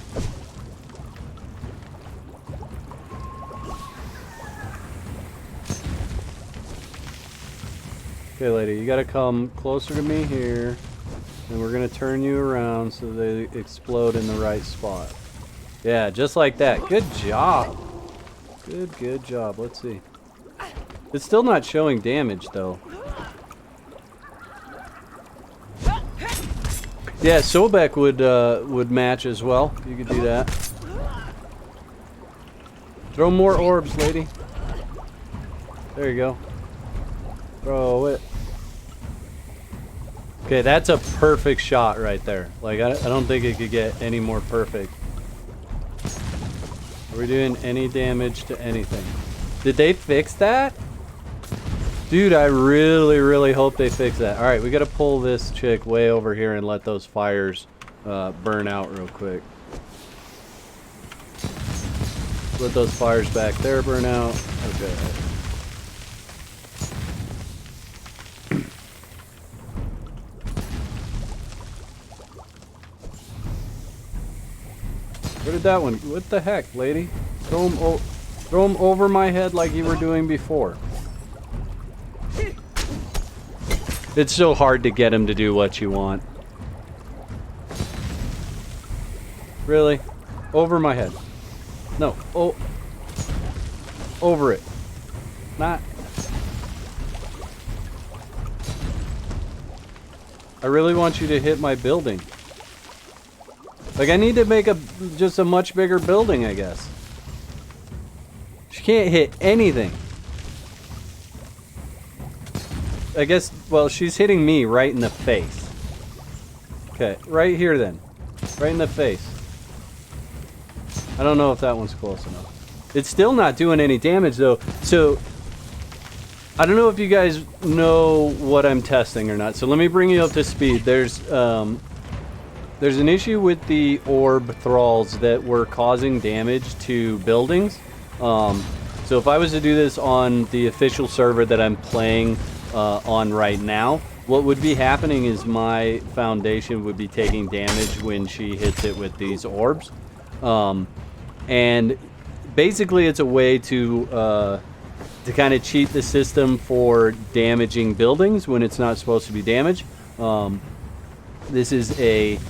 Okay, lady, you gotta come closer to me here, and we're gonna turn you around so they explode in the right spot. Yeah, just like that. Good job. Good job. Let's see. It's still not showing damage, though. Yeah, Sobek would match as well. You could do that. Throw more orbs, lady. There you go. Throw it. Okay, that's a perfect shot right there. Like, I don't think it could get any more perfect. Are we doing any damage to anything? Did they fix that? Dude, I really hope they fix that. Alright, we gotta pull this chick way over here and let those fires burn out real quick. Let those fires back there burn out. Okay. Where did that one? What the heck, lady? Throw him over my head like you were doing before. It's so hard to get him to do what you want. Really? Over my head. No. Oh. Over it. Not. I really want you to hit my building. Like, I need to make just a much bigger building, I guess. She can't hit anything. I guess, well, she's hitting me right in the face. Okay, right here then. Right in the face. I don't know if that one's close enough. It's still not doing any damage, though. So, I don't know if you guys know what I'm testing or not. So let me bring you up to speed. There's, there's an issue with the orb thralls that were causing damage to buildings. So if I was to do this on the official server that I'm playing on right now, what would be happening is my foundation would be taking damage when she hits it with these orbs. And basically it's a way to kind of cheat the system for damaging buildings when it's not supposed to be damaged. This is a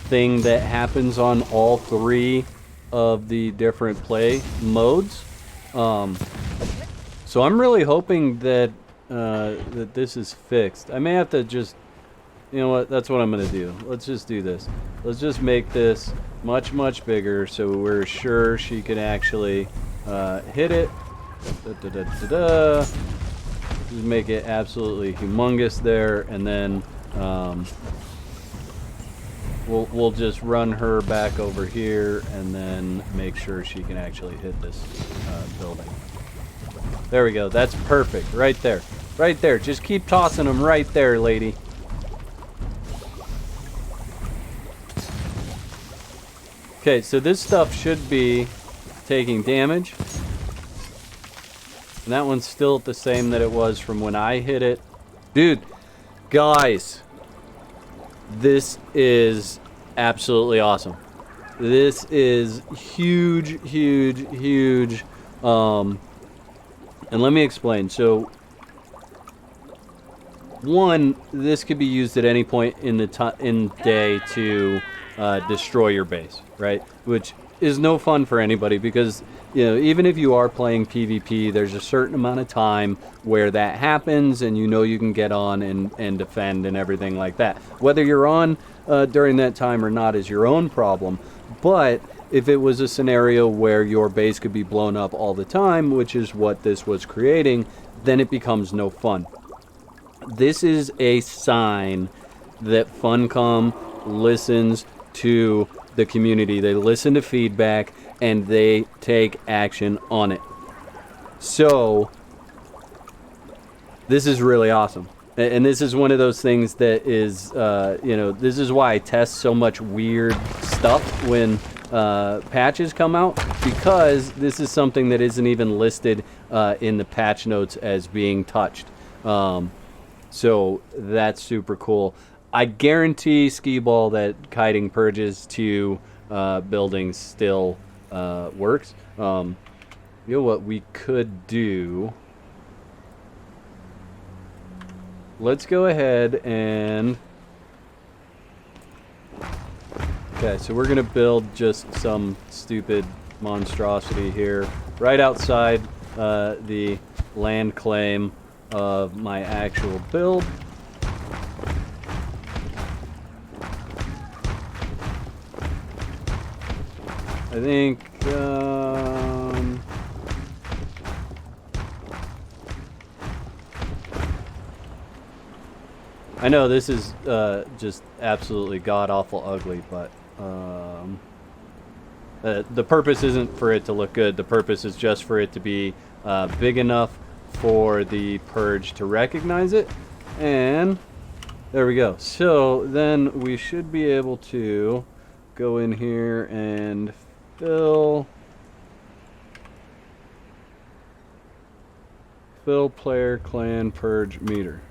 thing that happens on all three of the different play modes. So I'm really hoping that that this is fixed. I may have to just, you know what, that's what I'm gonna do. Let's just do this. Let's just make this much bigger so we're sure she can actually hit it. Just make it absolutely humongous there, and then we'll just run her back over here and then make sure she can actually hit this building. There we go. That's perfect. Right there. Right there. Just keep tossing them right there, lady. Okay, so this stuff should be taking damage. And that one's still the same that it was from when I hit it. Dude, guys, this is absolutely awesome. This is huge. And let me explain. So, one, this could be used at any point in the day to destroy your base, right? Which is no fun for anybody because, you know, even if you are playing PvP, there's a certain amount of time where that happens, and you know you can get on and defend and everything like that. Whether you're on during that time or not is your own problem. But if it was a scenario where your base could be blown up all the time, which is what this was creating, then it becomes no fun. This is a sign that Funcom listens to the community. They listen to feedback and they take action on it. So this is really awesome. And this is one of those things that is, you know, this is why I test so much weird stuff when patches come out, because this is something that isn't even listed in the patch notes as being touched. So that's super cool. I guarantee Skee-Ball that kiting purges to buildings still works. You know what we could do? Let's go ahead and... Okay, so we're going to build just some stupid monstrosity here right outside the land claim of my actual build. I think I know this is just absolutely god-awful ugly, but the purpose isn't for it to look good. The purpose is just for it to be big enough for the Purge to recognize it. And there we go. So then we should be able to go in here and fill player clan purge meter.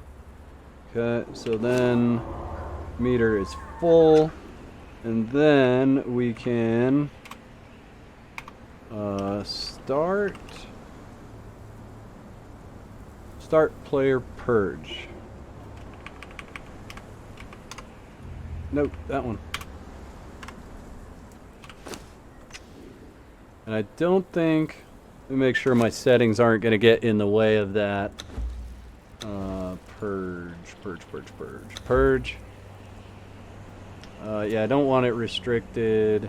Okay, so then meter is full, and then we can start player purge. Nope, that one. And I don't think, let me make sure my settings aren't going to get in the way of that. Purge. Yeah, I don't want it restricted.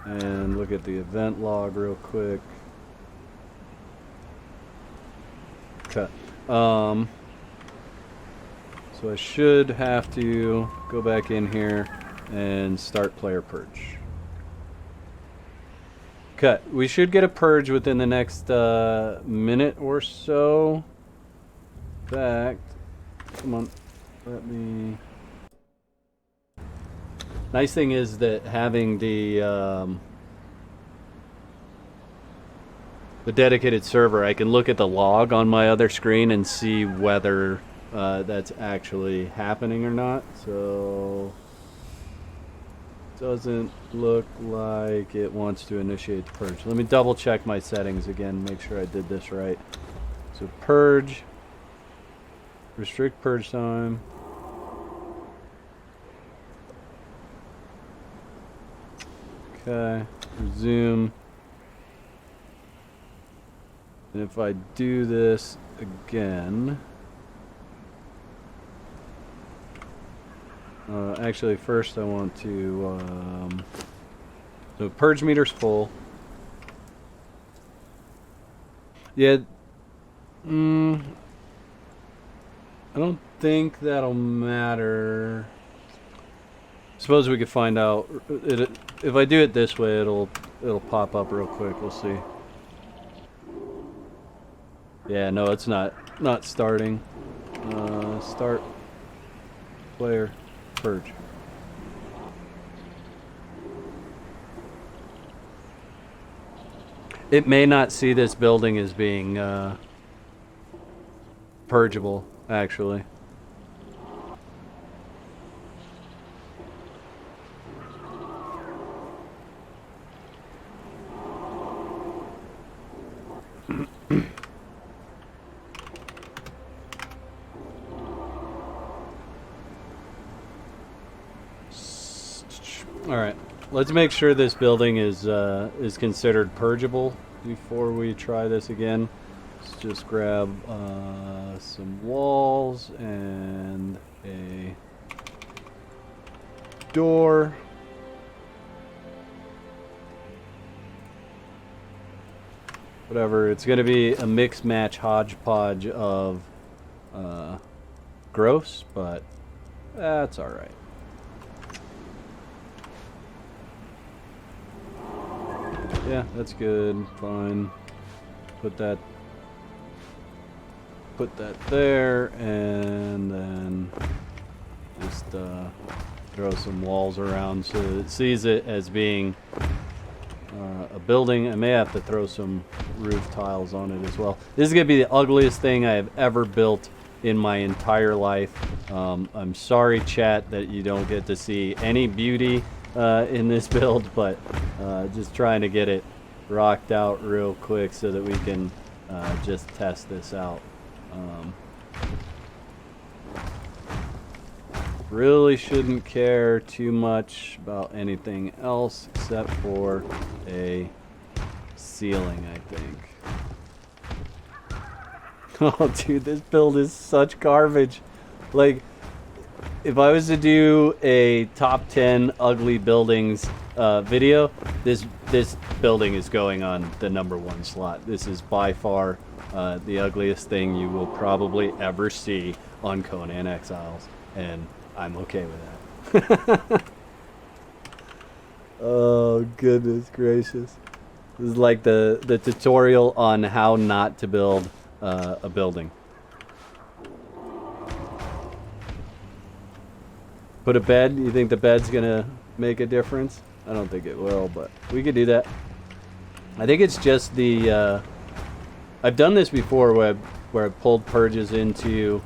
And look at the event log real quick. Okay. So I should have to go back in here and start player purge. Okay, we should get a purge within the next minute or so. In fact, Come on. Let me... Nice thing is that having the dedicated server, I can look at the log on my other screen and see whether that's actually happening or not. So... Doesn't look like it wants to initiate the purge. Let me double check my settings again, make sure I did this right. So purge, restrict purge time. Okay, resume. And if I do this again, actually, first I want to, so purge meter's full. Yeah, I don't think that'll matter. Suppose we could find out. If I do it this way, it'll pop up real quick. We'll see. Yeah, no, it's not starting. Start player. Purge. It may not see this building as being purgeable, actually. Alright, let's make sure this building is considered purgeable before we try this again. Let's just grab some walls and a door. Whatever, it's going to be a mix match hodgepodge of gross, but that's alright. Yeah, that's good. Fine. Put that there, and then just throw some walls around so it sees it as being a building. I may have to throw some roof tiles on it as well. This is gonna be the ugliest thing I have ever built in my entire life. I'm sorry, chat, that you don't get to see any beauty in this build, but just trying to get it rocked out real quick so that we can just test this out. Really shouldn't care too much about anything else except for a ceiling, I think. Oh, dude, this build is such garbage. Like, if I was to do a top 10 ugly buildings video, this building is going on the #1 slot. This is by far the ugliest thing you will probably ever see on Conan Exiles, and I'm okay with that. Oh, goodness gracious. This is like the tutorial on how not to build a building. Put a bed? You think the bed's gonna make a difference? I don't think it will, but we could do that. I think it's just the... I've done this before where I pulled purges into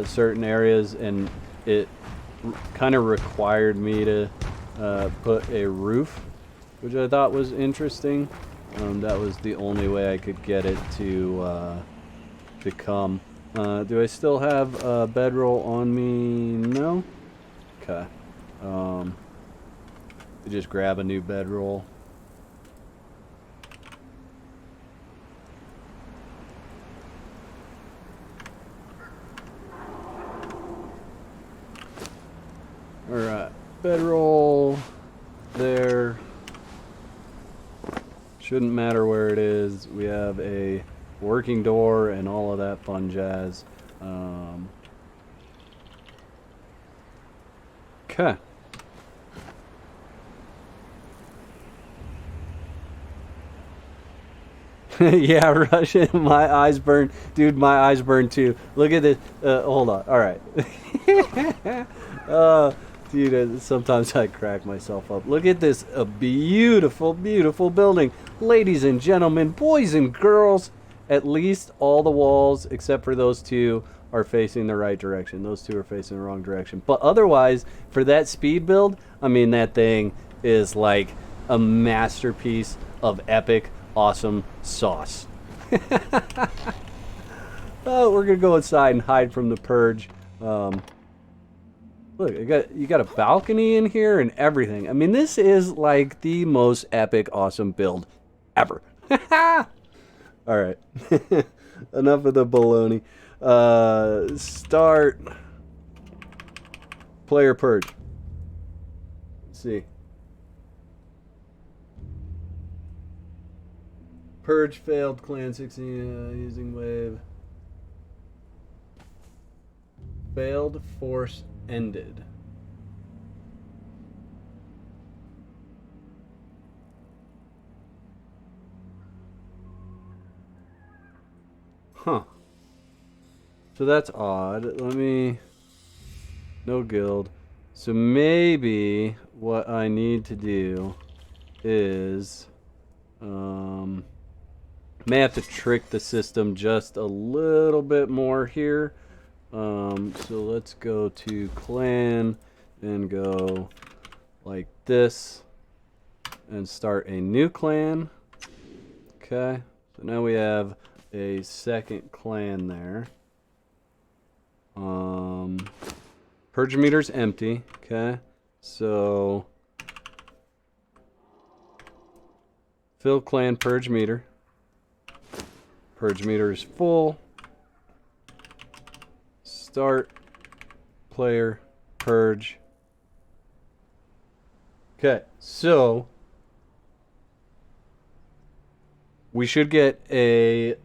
certain areas, and it kind of required me to put a roof, which I thought was interesting. That was the only way I could get it to come. Do I still have a bedroll on me? No? Okay. Just grab a new bedroll. Alright, bedroll there. Shouldn't matter where it is. We have a working door and all of that fun jazz. Okay. Yeah, Russian. My eyes burn. Dude, my eyes burn too. Look at this. Hold on. All right. Dude, sometimes I crack myself up. Look at this. A beautiful, beautiful building. Ladies and gentlemen, boys and girls. At least all the walls, except for those two, are facing the right direction. Those two are facing the wrong direction. But otherwise, for that speed build, I mean, that thing is like a masterpiece of epic, awesome sauce. Oh, we're gonna go inside and hide from the purge. Look, you got a balcony in here and everything. I mean, this is like the most epic, awesome build ever. All right, enough of the baloney. Start player purge. Let's see. Purge failed. Clan 16 using wave. Failed. Force ended. Huh. So that's odd. Let me... No guild. So maybe what I need to do is... may have to trick the system just a little bit more here. So let's go to clan and go like this and start a new clan. Okay. So now we have a second clan there. Purge meter's empty. Okay. So fill clan purge meter. Purge meter is full. Start player purge. Okay, so we should get a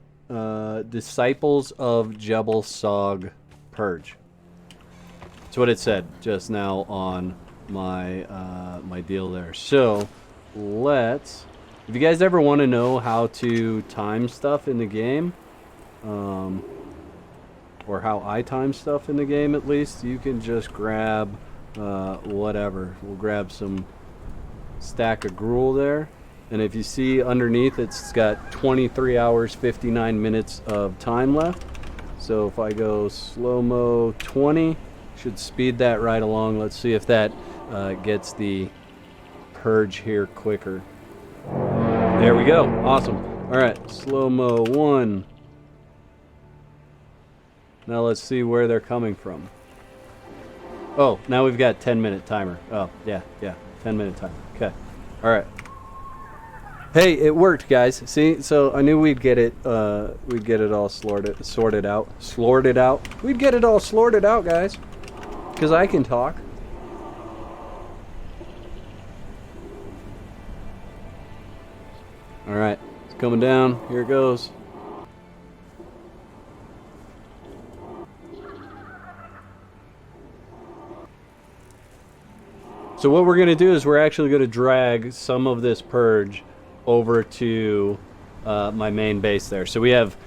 Disciples of Jebel Sog purge. That's what it said just now on my my deal there. So let's. If you guys ever want to know how to time stuff in the game, or how I time stuff in the game at least, you can just grab whatever. We'll grab some stack of gruel there. And if you see underneath, it's got 23 hours, 59 minutes of time left. So if I go slow-mo 20, should speed that right along. Let's see if that gets the purge here quicker. There we go. Awesome. All right. Slow-mo 1. Now let's see where they're coming from. Oh, now we've got 10-minute timer. Oh, yeah. 10-minute timer. Okay. All right. Hey, it worked, guys. See? So I knew we'd get it all sorted out. We'd get it all sorted out, guys. Because I can talk. All right, it's coming down. Here it goes. So what we're going to do is we're actually going to drag some of this purge over to my main base there. So we have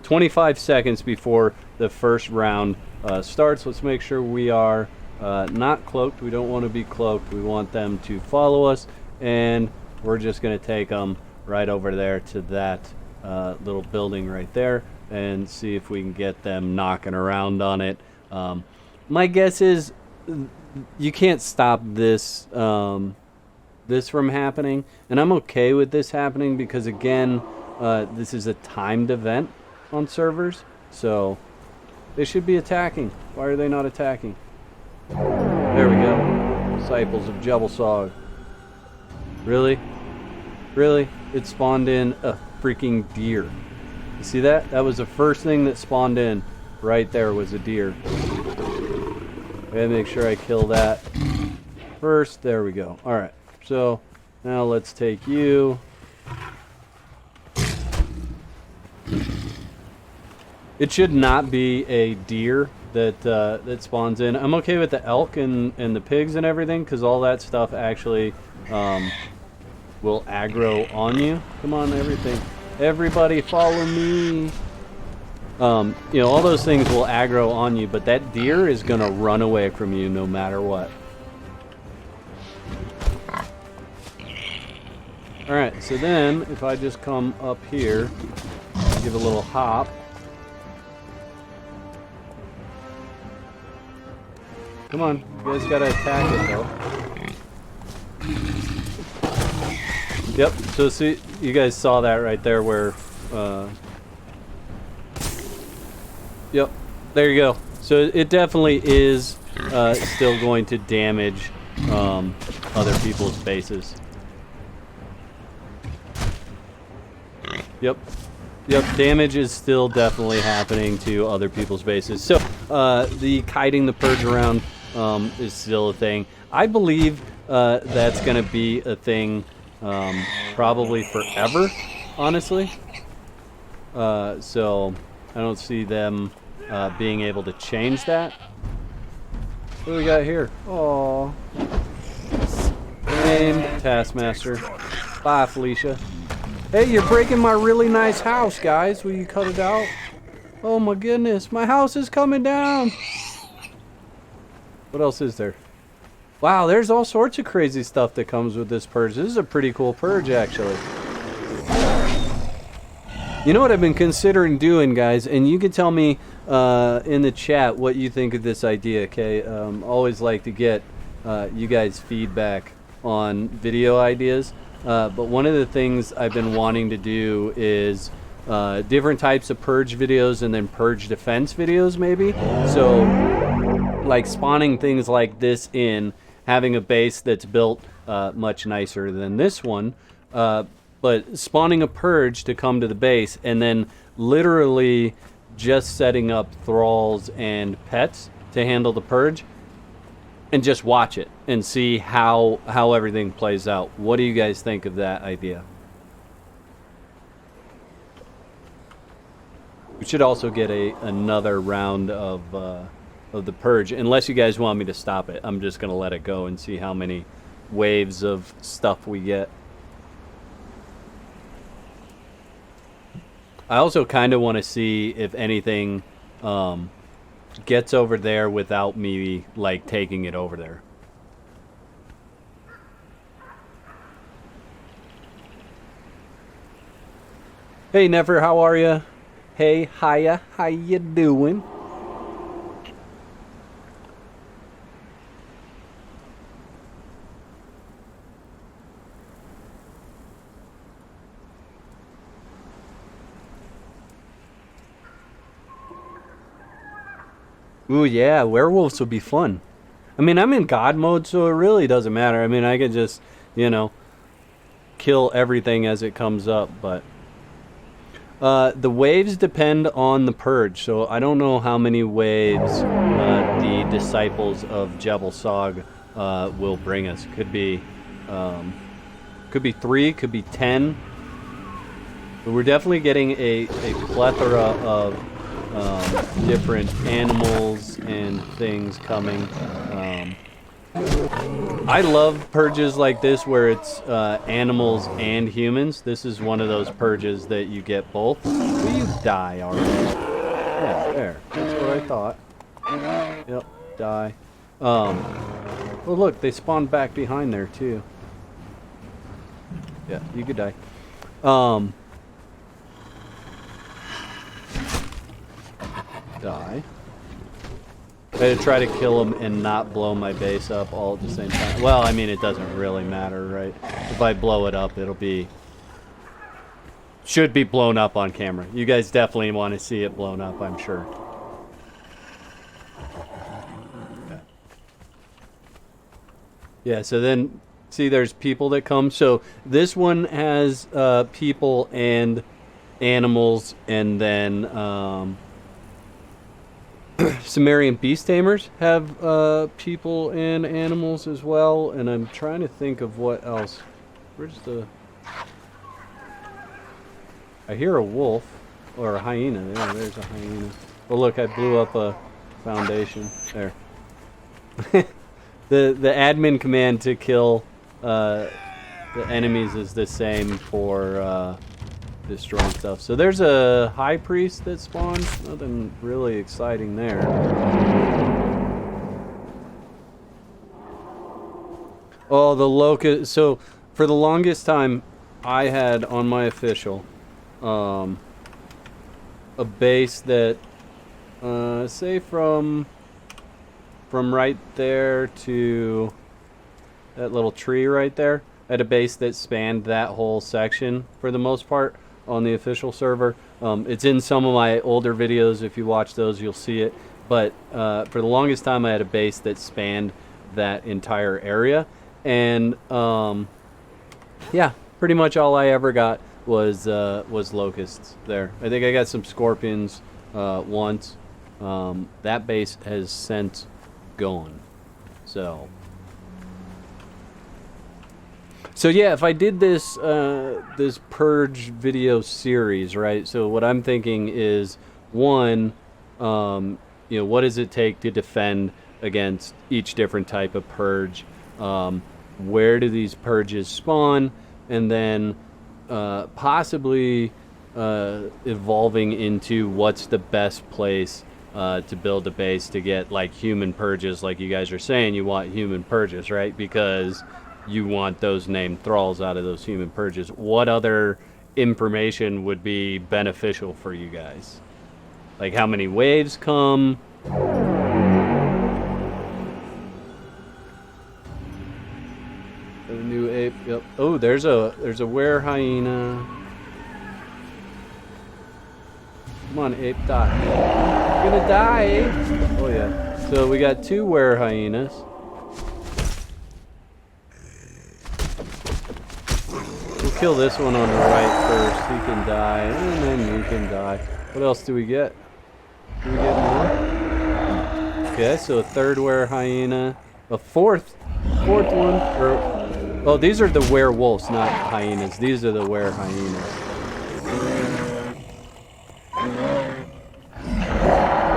25 seconds before the first round starts. Let's make sure we are not cloaked. We don't want to be cloaked. We want them to follow us, and we're just going to take them right over there to that little building right there and see if we can get them knocking around on it. My guess is you can't stop this this from happening, and I'm okay with this happening because, again, this is a timed event on servers, so they should be attacking. Why are they not attacking? There we go. Disciples of Jebel Sog. Really? Really? It spawned in a freaking deer. You see that? That was the first thing that spawned in. Right there was a deer. I gotta make sure I kill that first. There we go. Alright. So, now let's take you. It should not be a deer that spawns in. I'm okay with the elk and the pigs and everything, because all that stuff actually will aggro on you. Come on, everything. Everybody follow me. You know, all those things will aggro on you, but that deer is gonna run away from you no matter what. Alright, so then, if I just come up here, give a little hop. Come on, you guys gotta attack it though. Yep, so see, you guys saw that right there where, yep, there you go. So it definitely is still going to damage other people's bases. Yep. Yep, damage is still definitely happening to other people's bases. So, the kiting the purge around is still a thing. I believe that's going to be a thing probably forever, honestly. So, I don't see them being able to change that. What do we got here? Aww. Named Taskmaster. Bye, Felicia. Hey, you're breaking my really nice house, guys. Will you cut it out? Oh my goodness, my house is coming down. What else is there? Wow, there's all sorts of crazy stuff that comes with this purge. This is a pretty cool purge, actually. You know what I've been considering doing, guys, and you can tell me in the chat what you think of this idea, okay? Always like to get you guys' feedback on video ideas. But one of the things I've been wanting to do is different types of purge videos and then purge defense videos, maybe. So, like spawning things like this in, having a base that's built much nicer than this one, but spawning a purge to come to the base and then literally just setting up thralls and pets to handle the purge. And just watch it and see how everything plays out. What do you guys think of that idea? We should also get another round of the purge, unless you guys want me to stop it. I'm just gonna let it go and see how many waves of stuff we get. I also kind of want to see if anything gets over there without me like taking it over there. Hey Never, how are ya? Hey, hiya, how you doing? Ooh, yeah, werewolves would be fun. I mean, I'm in God mode, so it really doesn't matter. I mean, I could just, you know, kill everything as it comes up, but... the waves depend on the purge, so I don't know how many waves the disciples of Jebel Sog will bring us. Could be 3, could be 10. But we're definitely getting a plethora of different animals and things coming. I love purges like this where it's animals and humans. This is one of those purges that you get both. Will you die already? Yeah, there. That's what I thought. Yep, die. Well, look, they spawned back behind there too. Yeah, you could die. Die. I had to try to kill him and not blow my base up all at the same time. Well, I mean, it doesn't really matter, right? If I blow it up, it'll be... should be blown up on camera. You guys definitely want to see it blown up, I'm sure. Yeah, so then, see, there's people that come. So this one has people and animals, and then... Sumerian beast tamers have people and animals as well, and I'm trying to think of what else. Where's the... I hear a wolf or a hyena. Yeah, there's a hyena. Oh look, I blew up a foundation there. the admin command to kill the enemies is the same for destroying stuff. So there's a high priest that spawns. Nothing really exciting there. Oh, the locust. So for the longest time, I had on my official a base that, say from right there to that little tree right there. I had a base that spanned that whole section for the most part on the official server. It's in some of my older videos. If you watch those, you'll see it. But for the longest time, I had a base that spanned that entire area. And yeah, pretty much all I ever got was locusts there. I think I got some scorpions once. That base has since gone. So yeah, if I did this this purge video series, right? So what I'm thinking is, one, you know, what does it take to defend against each different type of purge? Where do these purges spawn? And then possibly evolving into what's the best place to build a base to get like human purges, like you guys are saying you want human purges, right? Because you want those named thralls out of those human purges. What other information would be beneficial for you guys? Like how many waves come? A new ape. Yep. Oh, there's a were hyena. Come on, ape, die. You're gonna die, ape. Oh yeah. So we got 2 were hyenas. We'll kill this one on the right first. He can die, and then you can die. What else do we get? Do we get more? Okay, so a 3rd were hyena, a 4th one. Oh, these are the werewolves, not hyenas. These are the were hyenas.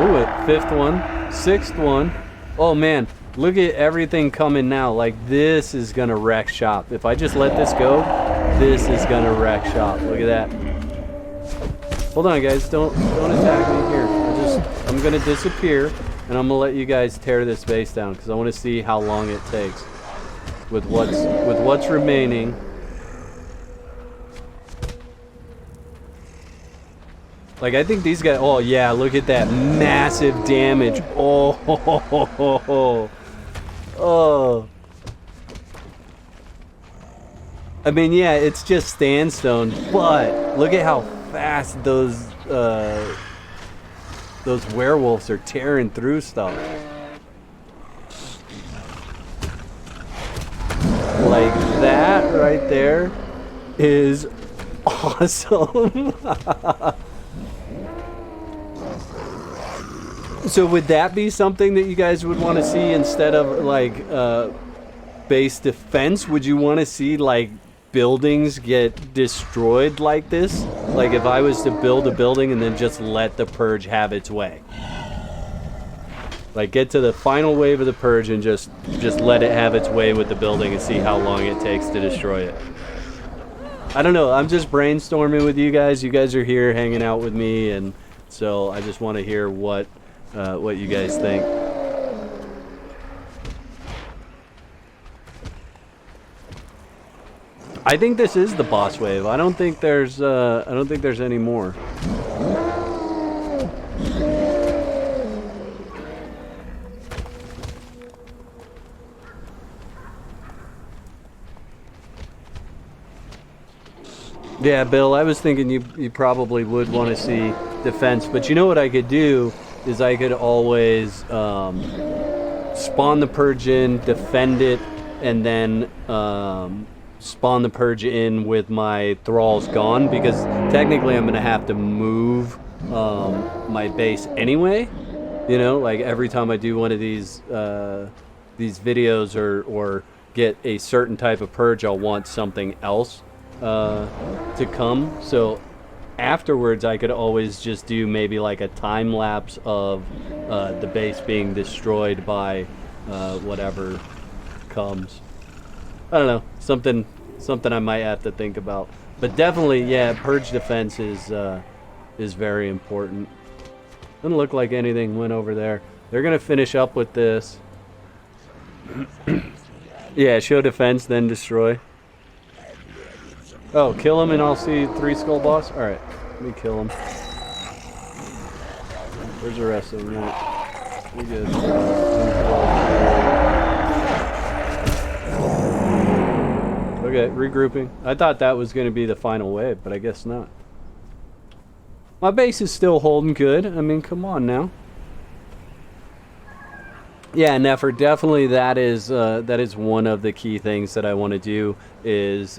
Ooh, a 5th one, 6th one. Oh man, look at everything coming now. Like this is gonna wreck shop. If I just let this go, this is gonna wreck shop. Look at that. Hold on, guys. Don't attack me here. I'm gonna disappear, and I'm gonna let you guys tear this base down because I want to see how long it takes with what's remaining. Like I think these guys. Oh yeah, look at that massive damage. Oh. I mean, yeah, it's just sandstone, but look at how fast those werewolves are tearing through stuff. Like that right there is awesome. So would that be something that you guys would want to see instead of like base defense? Would you want to see like buildings get destroyed like this? Like if I was to build a building and then just let the purge have its way. Like get to the final wave of the purge and just let it have its way with the building and see how long it takes to destroy it. I don't know, I'm just brainstorming with you guys. You guys are here hanging out with me, and so I just want to hear what you guys think. I think this is the boss wave. I don't think there's any more. Yeah, Bill, I was thinking you probably would want to see defense, but you know what I could do is I could always spawn the purge in, defend it, and then spawn the purge in with my thralls gone, because technically I'm going to have to move my base anyway. You know, like every time I do one of these videos or get a certain type of purge, I'll want something else to come. So afterwards I could always just do maybe like a time lapse of the base being destroyed by whatever comes. I don't know, something something I might have to think about. But definitely, yeah, purge defense is very important. Doesn't look like anything went over there. They're gonna finish up with this. Yeah, show defense, then destroy. Oh, kill him and I'll see 3 skull boss? Alright, let me kill him. Where's the rest of them? Right. We good. Okay, regrouping. I thought that was going to be the final wave, but I guess not. My base is still holding good. I mean, come on now. Yeah, Nefer, definitely that is one of the key things that I want to do is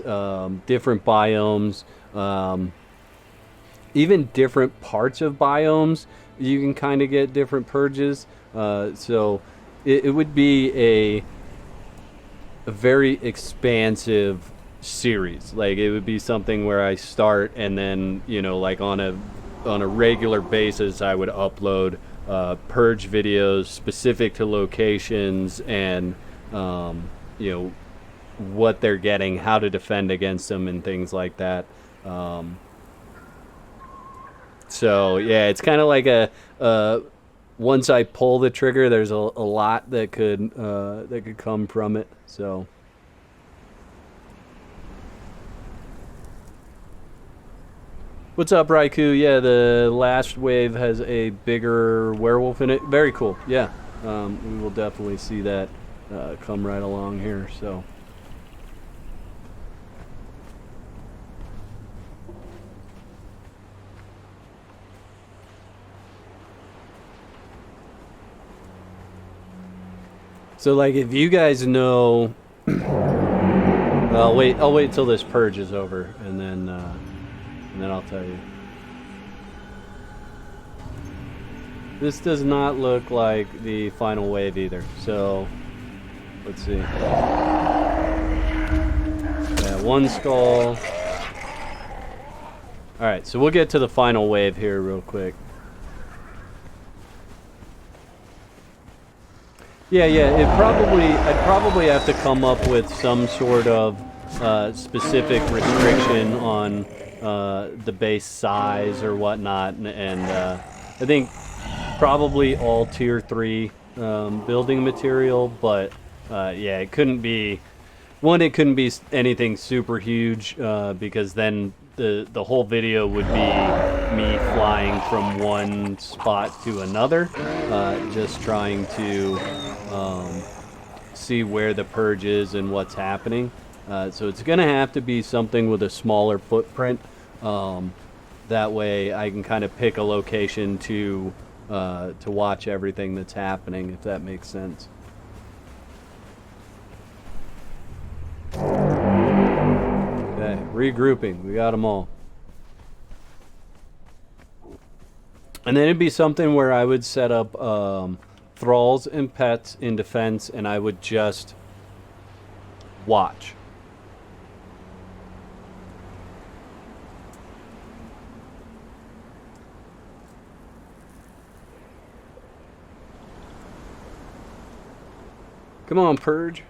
different biomes, even different parts of biomes. You can kind of get different purges. So it would be a very expansive series. Like it would be something where I start and then, you know, like on a regular basis I would upload purge videos specific to locations and you know, what they're getting, how to defend against them and things like that. So yeah, it's kind of like a once I pull the trigger, there's a lot that could come from it. So what's up, Raikou? Yeah, the last wave has a bigger werewolf in it. Very cool. Yeah, we will definitely see that come right along here. So. So, like, if you guys know, I'll wait till this purge is over, and then I'll tell you. This does not look like the final wave either. So, let's see. Yeah, 1 skull. All right, so we'll get to the final wave here real quick. Yeah, I'd probably have to come up with some sort of specific restriction on the base size or whatnot, and I think probably all tier 3 building material, but yeah, it couldn't be anything super huge because then the whole video would be me flying from one spot to another, just trying to see where the purge is and what's happening. So it's gonna have to be something with a smaller footprint. That way I can kind of pick a location to watch everything that's happening, if that makes sense. Okay, regrouping. We got them all. And then it'd be something where I would set up thralls and pets in defense, and I would just watch. Come on, Purge.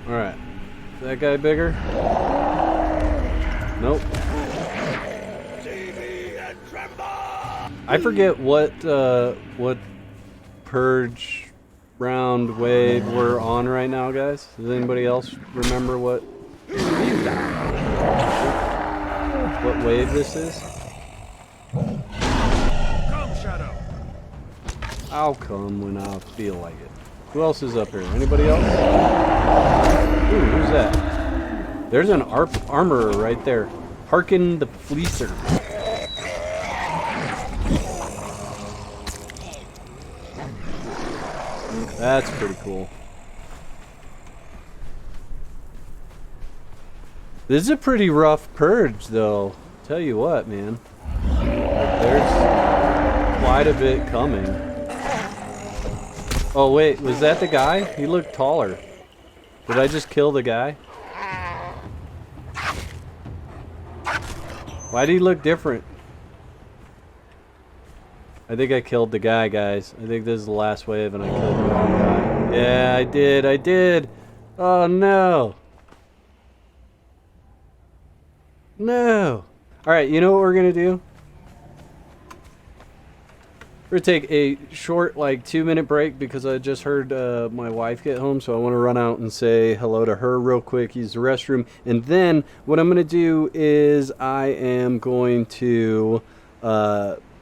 Alright. Is that guy bigger? Nope. I forget what Purge round wave we're on right now, guys. Does anybody else remember what wave this is? Come, Shadow. I'll come when I feel like it. Who else is up here? Anybody else? Ooh, who's that? There's an armorer right there. Harkin the Fleecer. That's pretty cool. This is a pretty rough purge, though. Tell you what, man. There's quite a bit coming. Oh, wait. Was that the guy? He looked taller. Did I just kill the guy? Why did he look different? I think I killed the guy, guys. I think this is the last wave and I killed the wrong guy. Yeah, I did. Oh, no. No. Alright, you know what we're gonna do? We're gonna take a short, like, 2-minute break because I just heard my wife get home, so I want to run out and say hello to her real quick, use the restroom, and then what I'm gonna do is I am going to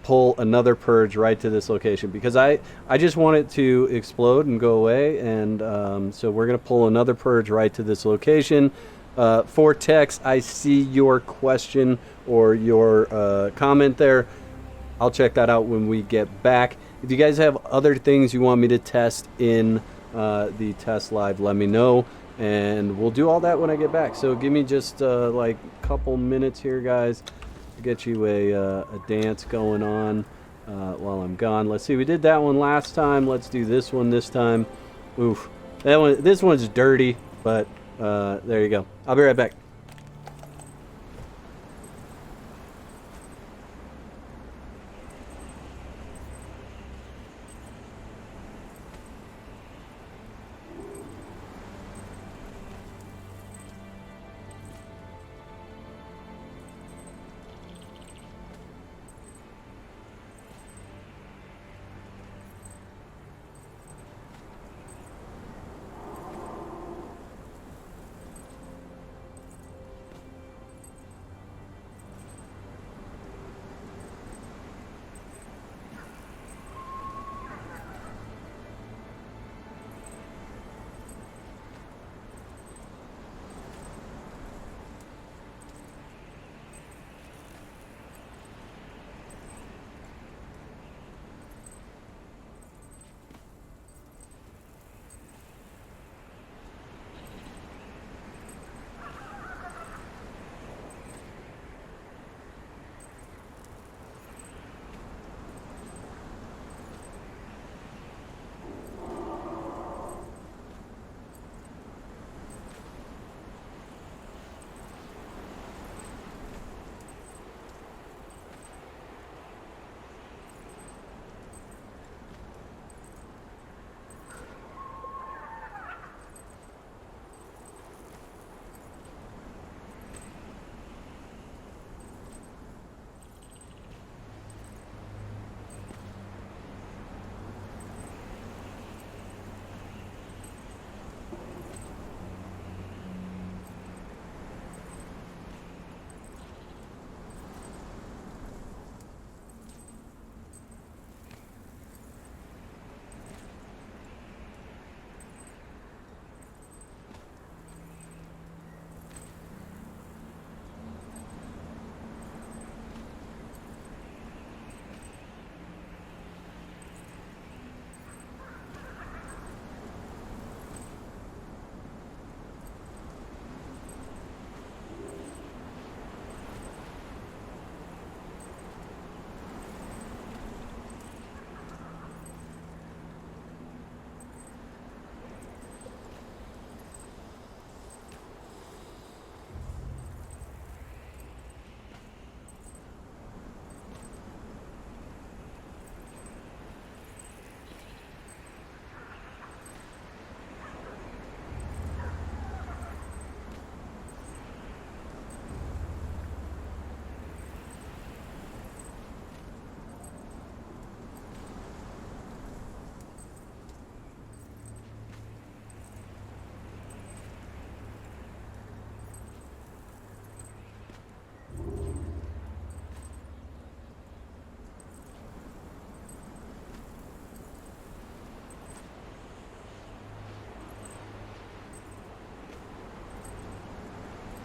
pull another purge right to this location because I just want it to explode and go away, and so we're gonna pull another purge right to this location. For text, I see your question or your comment there. I'll check that out when we get back. If you guys have other things you want me to test in the test live, let me know, and we'll do all that when I get back. So give me just like a couple minutes here, guys, to get you a dance going on while I'm gone. Let's see, we did that one last time. Let's do this one this time. Oof, this one's dirty, but there you go. I'll be right back.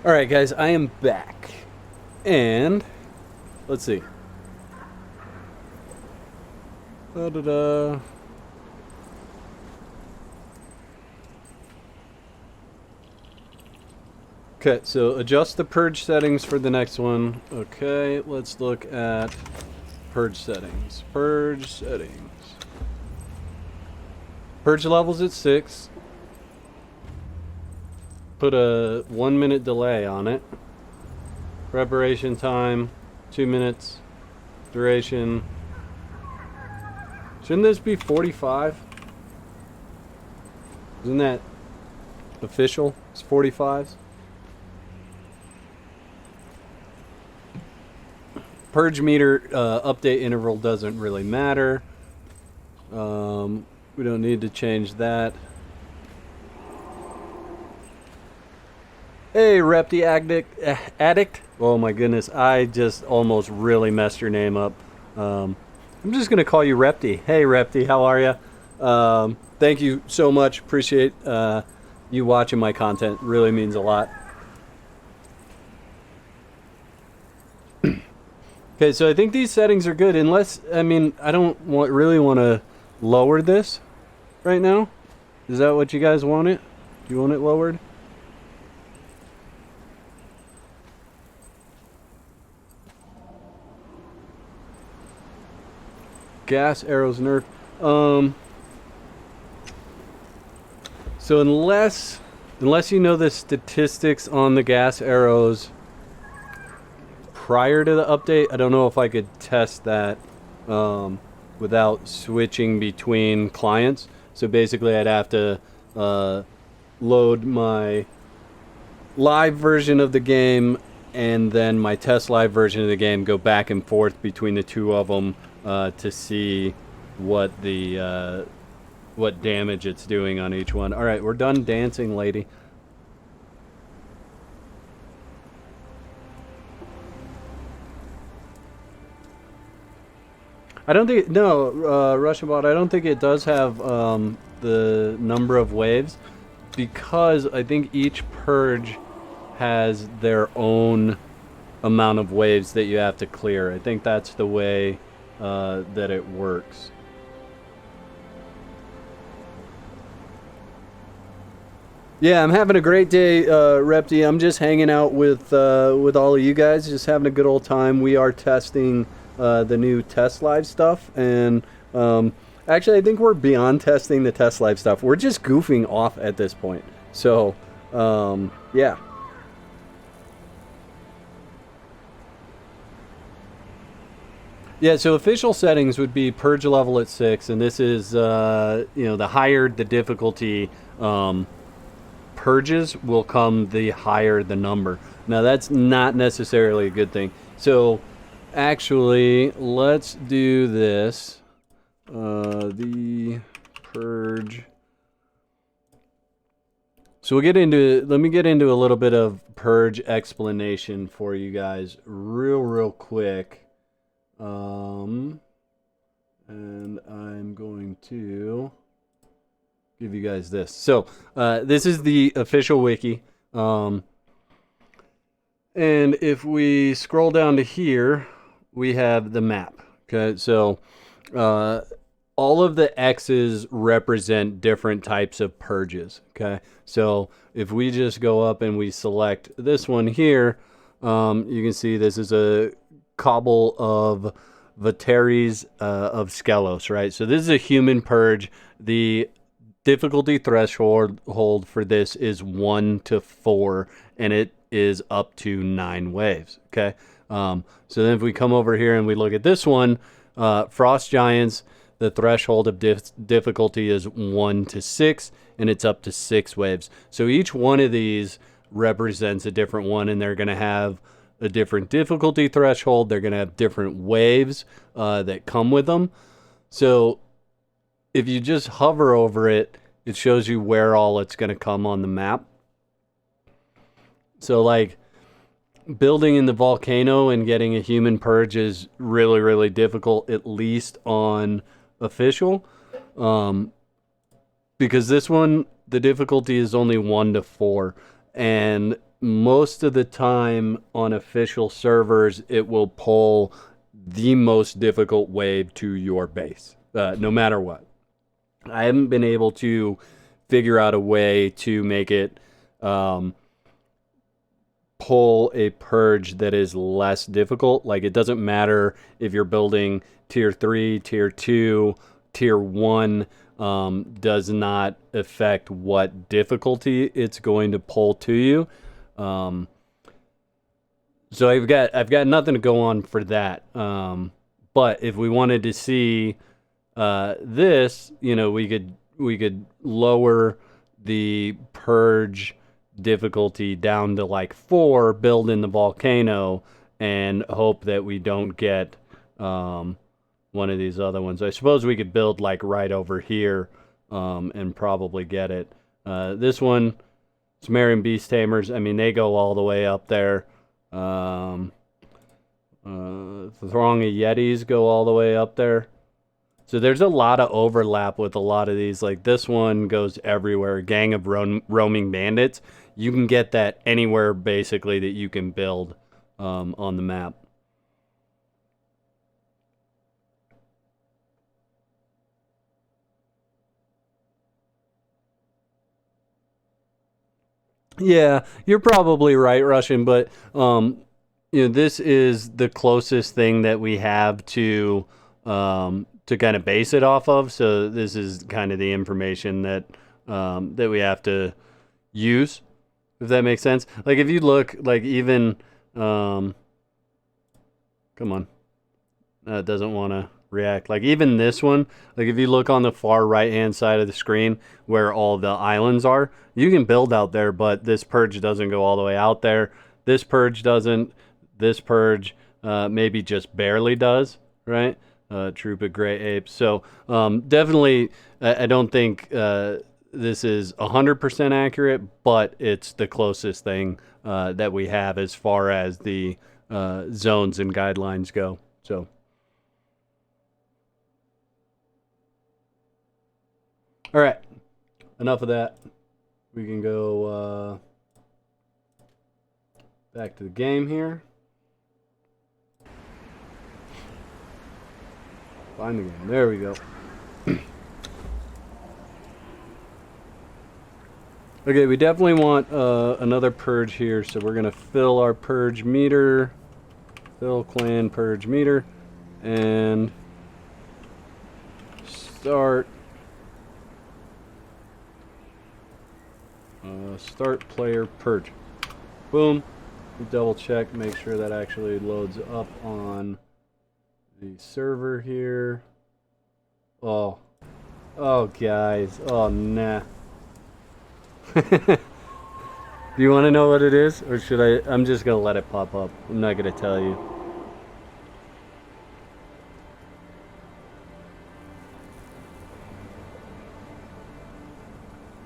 Alright, guys, I am back. And let's see. Da-da-da. Okay, so adjust the purge settings for the next one. Okay, let's look at purge settings. Purge settings. Purge levels at 6. Put a 1-minute delay on it. Preparation time, 2 minutes. Duration, Shouldn't this be 45? Isn't that official? It's 45s. Purge meter update interval doesn't really matter. We don't need to change that. Hey, Repti Addict. Oh my goodness, I just almost really messed your name up. I'm just going to call you Repti. Hey, Repti, how are you? Thank you so much. Appreciate you watching my content. Really means a lot. Okay, so I think these settings are good, unless, I mean, I don't really want to lower this right now. Is that what you guys want it? Do you want it lowered? Gas arrows nerf. So unless you know the statistics on the gas arrows prior to the update, I don't know if I could test that without switching between clients. So basically I'd have to load my live version of the game and then my test live version of the game, go back and forth between the two of them to see what the what damage it's doing on each one. All right, we're done dancing, lady. I don't think, no, Russian bot, I don't think it does have the number of waves, because I think each purge has their own amount of waves that you have to clear. I think that's the way that it works. Yeah, I'm having a great day, Repti. I'm just hanging out with all of you guys, just having a good old time. We are testing the new Testlive stuff, and actually I think we're beyond testing the Testlive stuff. We're just goofing off at this point. So, yeah. Yeah, so official settings would be purge level at 6, and this is, you know, the higher the difficulty purges will come, the higher the number. Now, that's not necessarily a good thing. So, actually, let's do this. The purge. So let me get into a little bit of purge explanation for you guys real quick. And I'm going to give you guys this. So, this is the official wiki. And if we scroll down to here, we have the map. Okay, so all of the X's represent different types of purges. Okay, so if we just go up and we select this one here, you can see this is a cobble of Vateries of Skelos, right? So this is a human purge. The difficulty threshold for this is 1 to 4, and it is up to 9 waves. Okay, so then if we come over here and we look at this one, Frost Giants, the threshold of difficulty is 1 to 6, and it's up to 6 waves. So each one of these represents a different one, and they're going to have a different difficulty threshold. They're going to have different waves that come with them. So if you just hover over it, it shows you where all it's going to come on the map. So like building in the volcano and getting a human purge is really difficult, at least on official. Because this one, the difficulty is only 1 to 4. And most of the time on official servers, it will pull the most difficult wave to your base, no matter what. I haven't been able to figure out a way to make it pull a purge that is less difficult. Like, it doesn't matter if you're building tier 3, tier 2, tier 1, does not affect what difficulty it's going to pull to you. So I've got nothing to go on for that. But if we wanted to see This, you know, we could lower the purge difficulty down to like 4, build in the volcano, and hope that we don't get one of these other ones. I suppose we could build like right over here and probably get it. This one, Sumerian Beast Tamers, I mean, they go all the way up there. The Throng of Yetis go all the way up there. So there's a lot of overlap with a lot of these. Like this one goes everywhere. Gang of Roaming Bandits. You can get that anywhere basically that you can build on the map. Yeah, you're probably right, Russian, but you know, this is the closest thing that we have to kind of base it off of. So this is kind of the information that that we have to use, if that makes sense. Like if you look, like even come on, it doesn't want to react. Like even this one, like if you look on the far right hand side of the screen where all the islands are, you can build out there, but this purge doesn't go all the way out there. This purge doesn't. This purge maybe just barely does, right? Troop of Gray Apes. So definitely, I don't think this is 100% accurate, but it's the closest thing that we have as far as the zones and guidelines go. So. All right, enough of that. We can go back to the game here. Find the game. There we go. Okay, we definitely want another purge here, so we're going to fill our purge meter. Fill clan purge meter. And start. Start player purge. Boom. We double check, make sure that actually loads up on the server here. Oh. Oh, guys. Oh, nah. Do you want to know what it is? Or should I? I'm just going to let it pop up. I'm not going to tell you.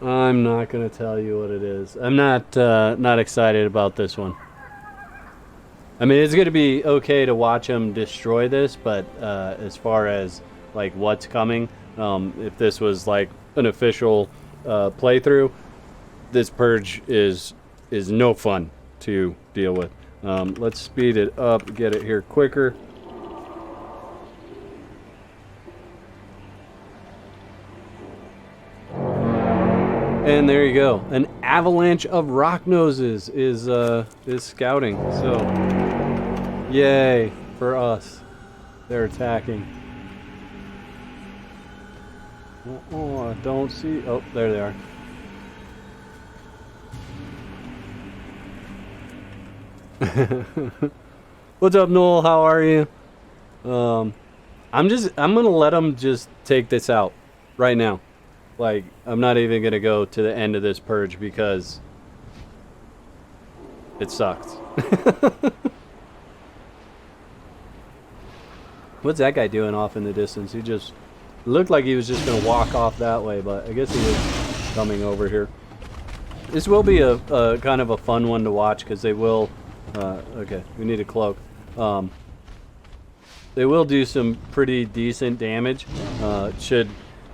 I'm not going to tell you what it is. I'm not excited about this one. I mean, it's going to be okay to watch them destroy this, but as far as like what's coming, if this was like an official playthrough, this purge is no fun to deal with. Let's speed it up, get it here quicker. And there you go. An avalanche of rock noses is scouting. So, yay for us. They're attacking. Oh, I don't see. Oh, there they are. What's up, Noel? How are you? I'm gonna let them just take this out right now. Like, I'm not even gonna go to the end of this purge because it sucks. What's that guy doing off in the distance? He just looked like he was just gonna walk off that way, but I guess he was coming over here. This will be a kind of a fun one to watch because they will. Okay, we need a cloak. They will do some pretty decent damage.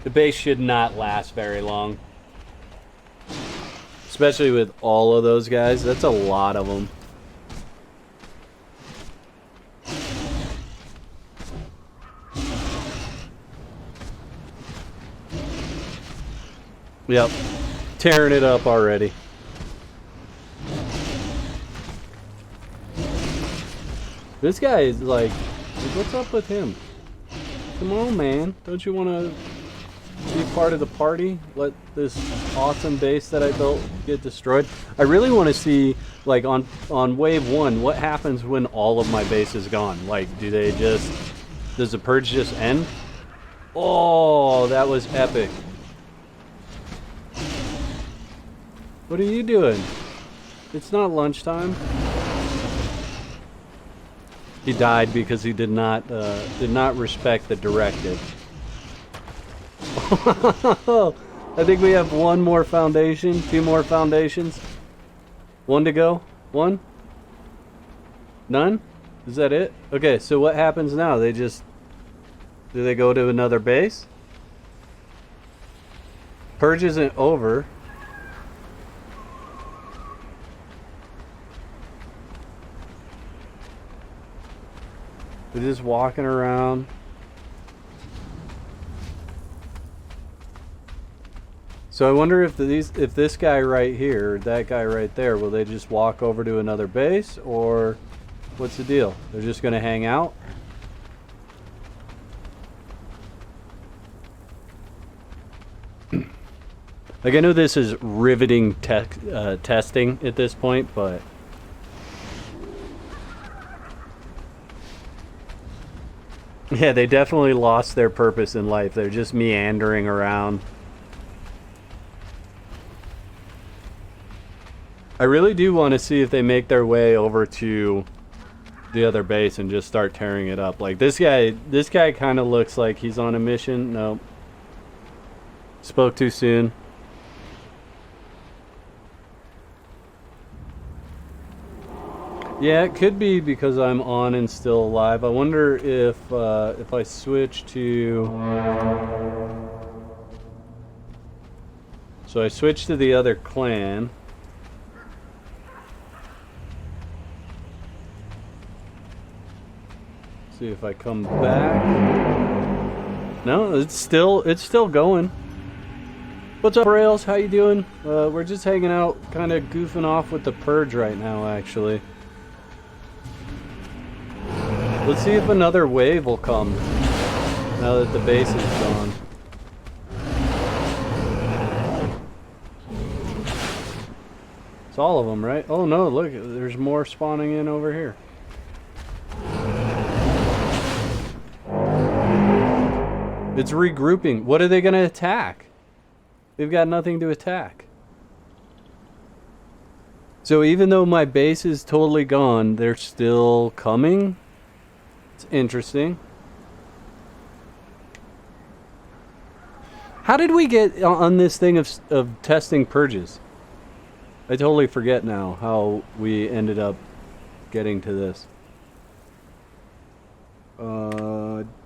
The base should not last very long. Especially with all of those guys. That's a lot of them. Yep. Tearing it up already. This guy is like, what's up with him? Come on, man. Don't you want to be part of the party? Let this awesome base that I built get destroyed? I really want to see, like, on wave 1, what happens when all of my base is gone? Like, does the purge just end? Oh, that was epic. What are you doing? It's not lunchtime. He died because he did not respect the directive. I think we have one more foundation, 2 more foundations. 1 to go. 1? None? Is that it? Okay, so what happens now? Do they go to another base? Purge isn't over. They're just walking around. So I wonder if this guy right here, or that guy right there, will they just walk over to another base, or what's the deal? They're just going to hang out? Like, I know this is riveting testing at this point, but yeah, they definitely lost their purpose in life. They're just meandering around. I really do want to see if they make their way over to the other base and just start tearing it up. Like, this guy kind of looks like he's on a mission. Nope. Spoke too soon. Yeah, it could be because I'm on and still alive. I wonder if I switch to... So I switch to the other clan. See if I come back. No, it's still going. What's up, Rails? How you doing? We're just hanging out, kind of goofing off with the Purge right now, actually. Let's see if another wave will come now that the base is gone. It's all of them, right? Oh no, look, there's more spawning in over here. It's regrouping. What are they going to attack? They've got nothing to attack. So even though my base is totally gone, they're still coming? It's interesting. How did we get on this thing of testing purges? I totally forget now how we ended up getting to this.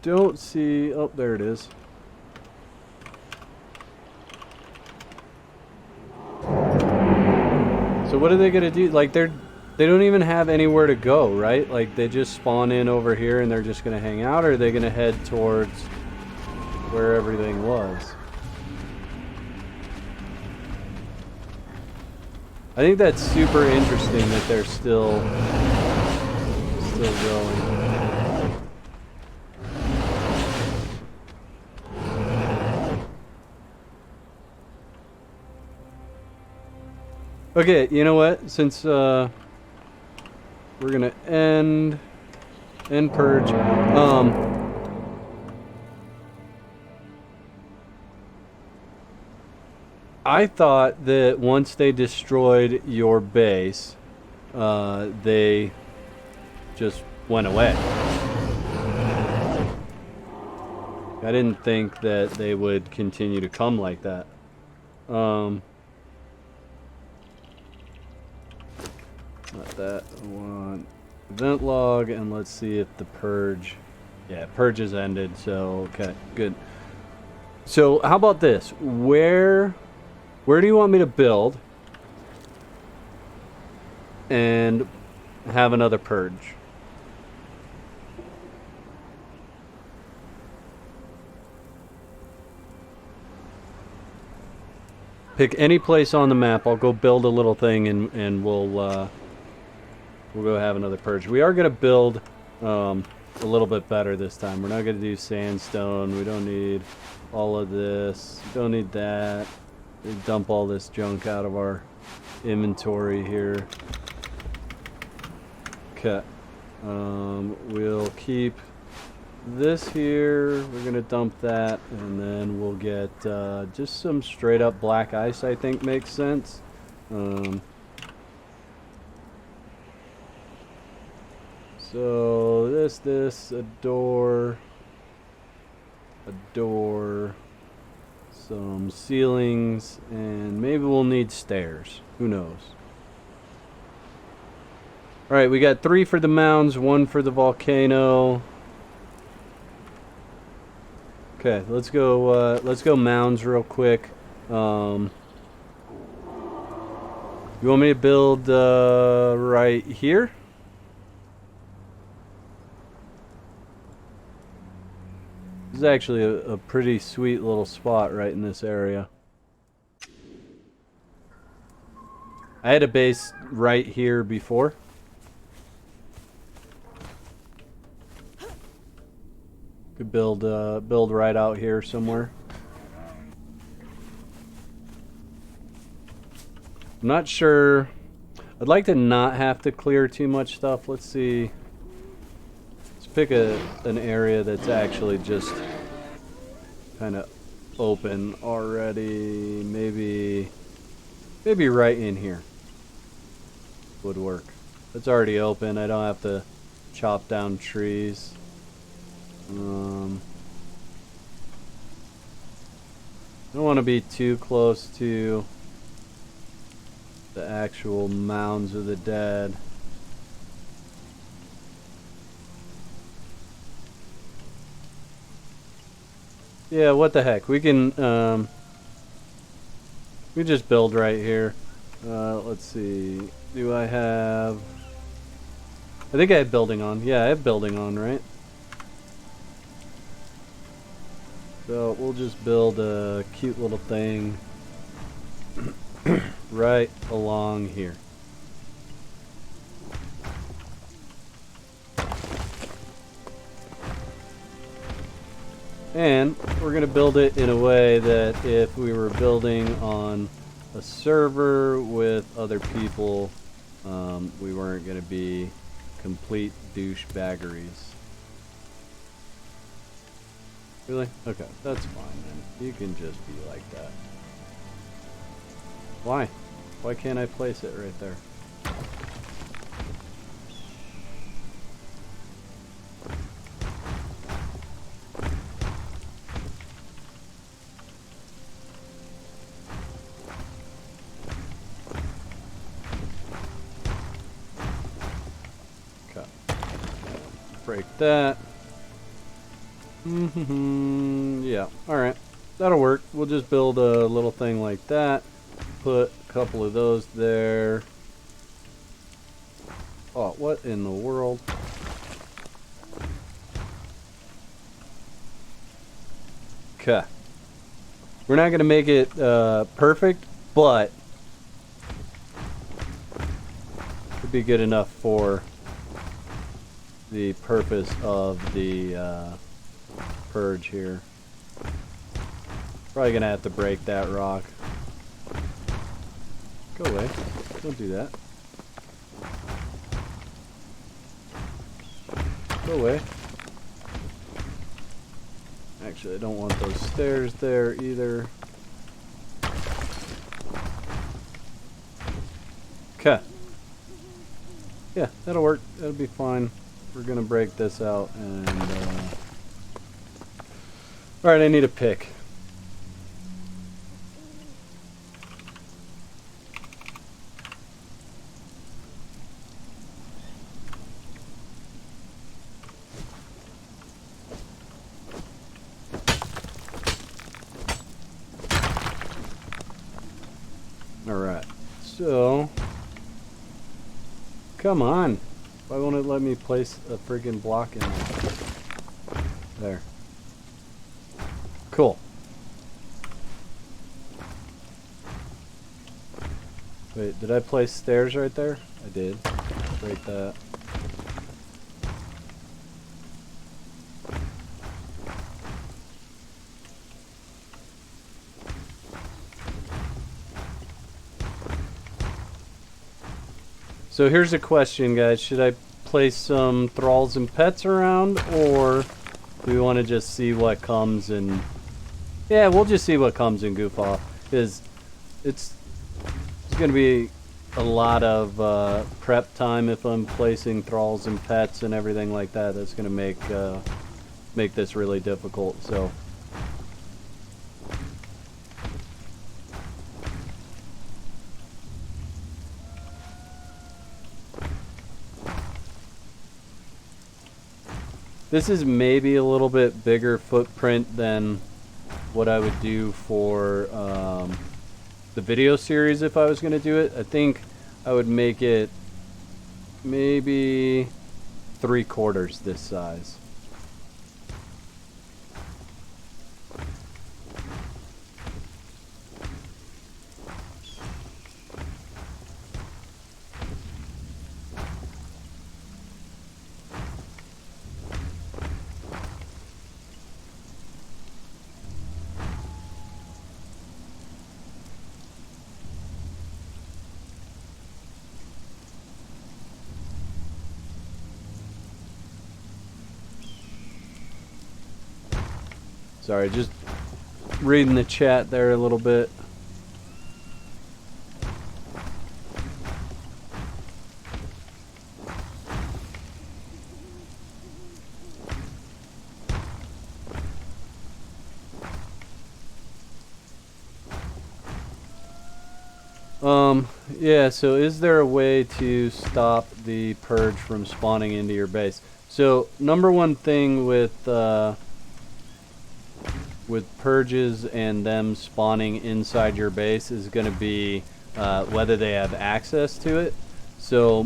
Don't see... Oh, there it is. So what are they gonna do? Like, they don't even have anywhere to go, right? Like, they just spawn in over here and they're just gonna hang out, or are they gonna head towards where everything was? I think that's super interesting that they're still going. Okay, you know what? Since we're gonna end Purge. I thought that once they destroyed your base, they just went away. I didn't think that they would continue to come like that. Not that. I want event log, and let's see if the purge... Yeah, purge has ended, so okay, good. So how about this? Where do you want me to build and have another purge? Pick any place on the map. I'll go build a little thing, and we'll go have another purge. We are going to build a little bit better this time. We're not going to do sandstone. We don't need all of this. Don't need that. We dump all this junk out of our inventory here. Okay. We'll keep this here, we're gonna dump that, and then we'll get just some straight up black ice. I think makes sense. So this, a door, some ceilings, and maybe we'll need stairs. Who knows? All right, we got 3 for the mounds, 1 for the volcano. Okay, let's go mounds real quick. You want me to build right here? This is actually a pretty sweet little spot right in this area. I had a base right here before. Could build right out here somewhere. I'm not sure. I'd like to not have to clear too much stuff. Let's see. Let's pick an area that's actually just kind of open already. Maybe right in here would work. It's already open. I don't have to chop down trees. Don't want to be too close to the actual mounds of the dead. Yeah, what the heck? We can we just build right here. Let's see. Do I have... I think I have building on. Yeah, I have building on, right? So we'll just build a cute little thing right along here. And we're going to build it in a way that if we were building on a server with other people, we weren't going to be complete douchebaggeries. Really? Okay, that's fine then. You can just be like that. Why? Why can't I place it right there? Okay. Break that. Yeah, alright. That'll work. We'll just build a little thing like that. Put a couple of those there. Oh, what in the world? Okay. We're not going to make it perfect, but it'd be good enough for the purpose of the purge here. Probably gonna have to break that rock. Go away. Don't do that. Go away. Actually, I don't want those stairs there either. Okay. Yeah, that'll work. That'll be fine. We're gonna break this out and alright, I need a pick. Alright, so come on. Why won't it let me place a friggin' block in there? There. Cool. Wait, did I place stairs right there? I did. Break that. So here's a question, guys. Should I place some thralls and pets around, or Do we want to just see what comes and... Yeah, we'll just see what comes and goof off. Because it's going to be a lot of prep time if I'm placing thralls and pets and everything like that. That's going to make this really difficult, so... This is maybe a little bit bigger footprint than what I would do for the video series if I was going to do it. I think I would make it maybe 3/4 this size. Sorry, just reading the chat there a little bit. Yeah, so is there a way to stop the purge from spawning into your base? So, number one thing with purges and them spawning inside your base is going to be whether they have access to it. So,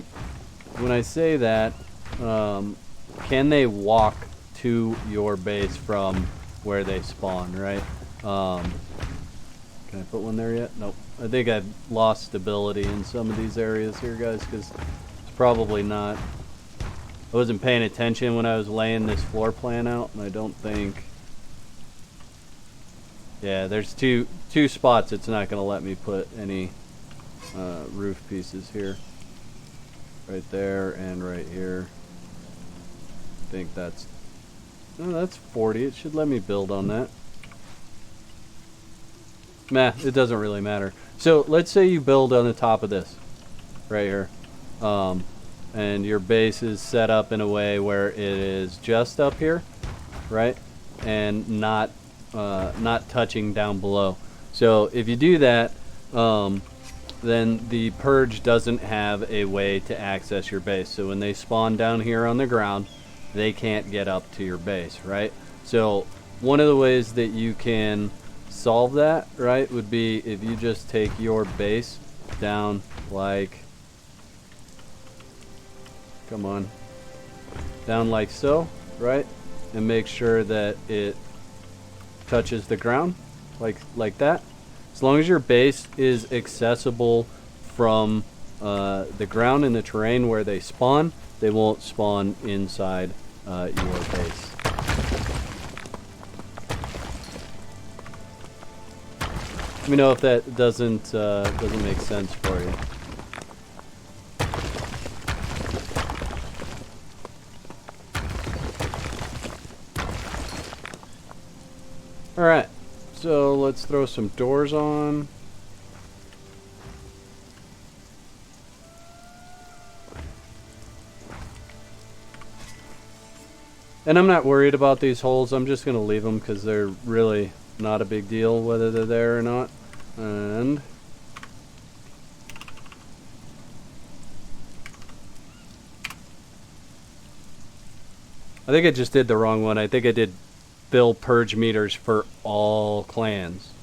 when I say that, can they walk to your base from where they spawn, right? Can I put one there yet? Nope. I think I've lost stability in some of these areas here, guys, because it's probably not... I wasn't paying attention when I was laying this floor plan out, and I don't think... Yeah, there's two spots it's not going to let me put any roof pieces here. Right there and right here. I think that's... No, that's 40. It should let me build on that. Nah, it doesn't really matter. So, let's say you build on the top of this. Right here. And your base is set up in a way where it is just up here. Right? And not touching down below. So, if you do that, then the purge doesn't have a way to access your base. So, when they spawn down here on the ground, they can't get up to your base, right? So, one of the ways that you can solve that, right, would be if you just take your base down like, come on, down like so, right, and make sure that it touches the ground like that. As long as your base is accessible from the ground and the terrain where they spawn, they won't spawn inside your base. Let me know if that doesn't make sense for you. All right, so let's throw some doors on. And I'm not worried about these holes. I'm just going to leave them because they're really not a big deal whether they're there or not. And I think I just did the wrong one. I think I did fill purge meters for all clans.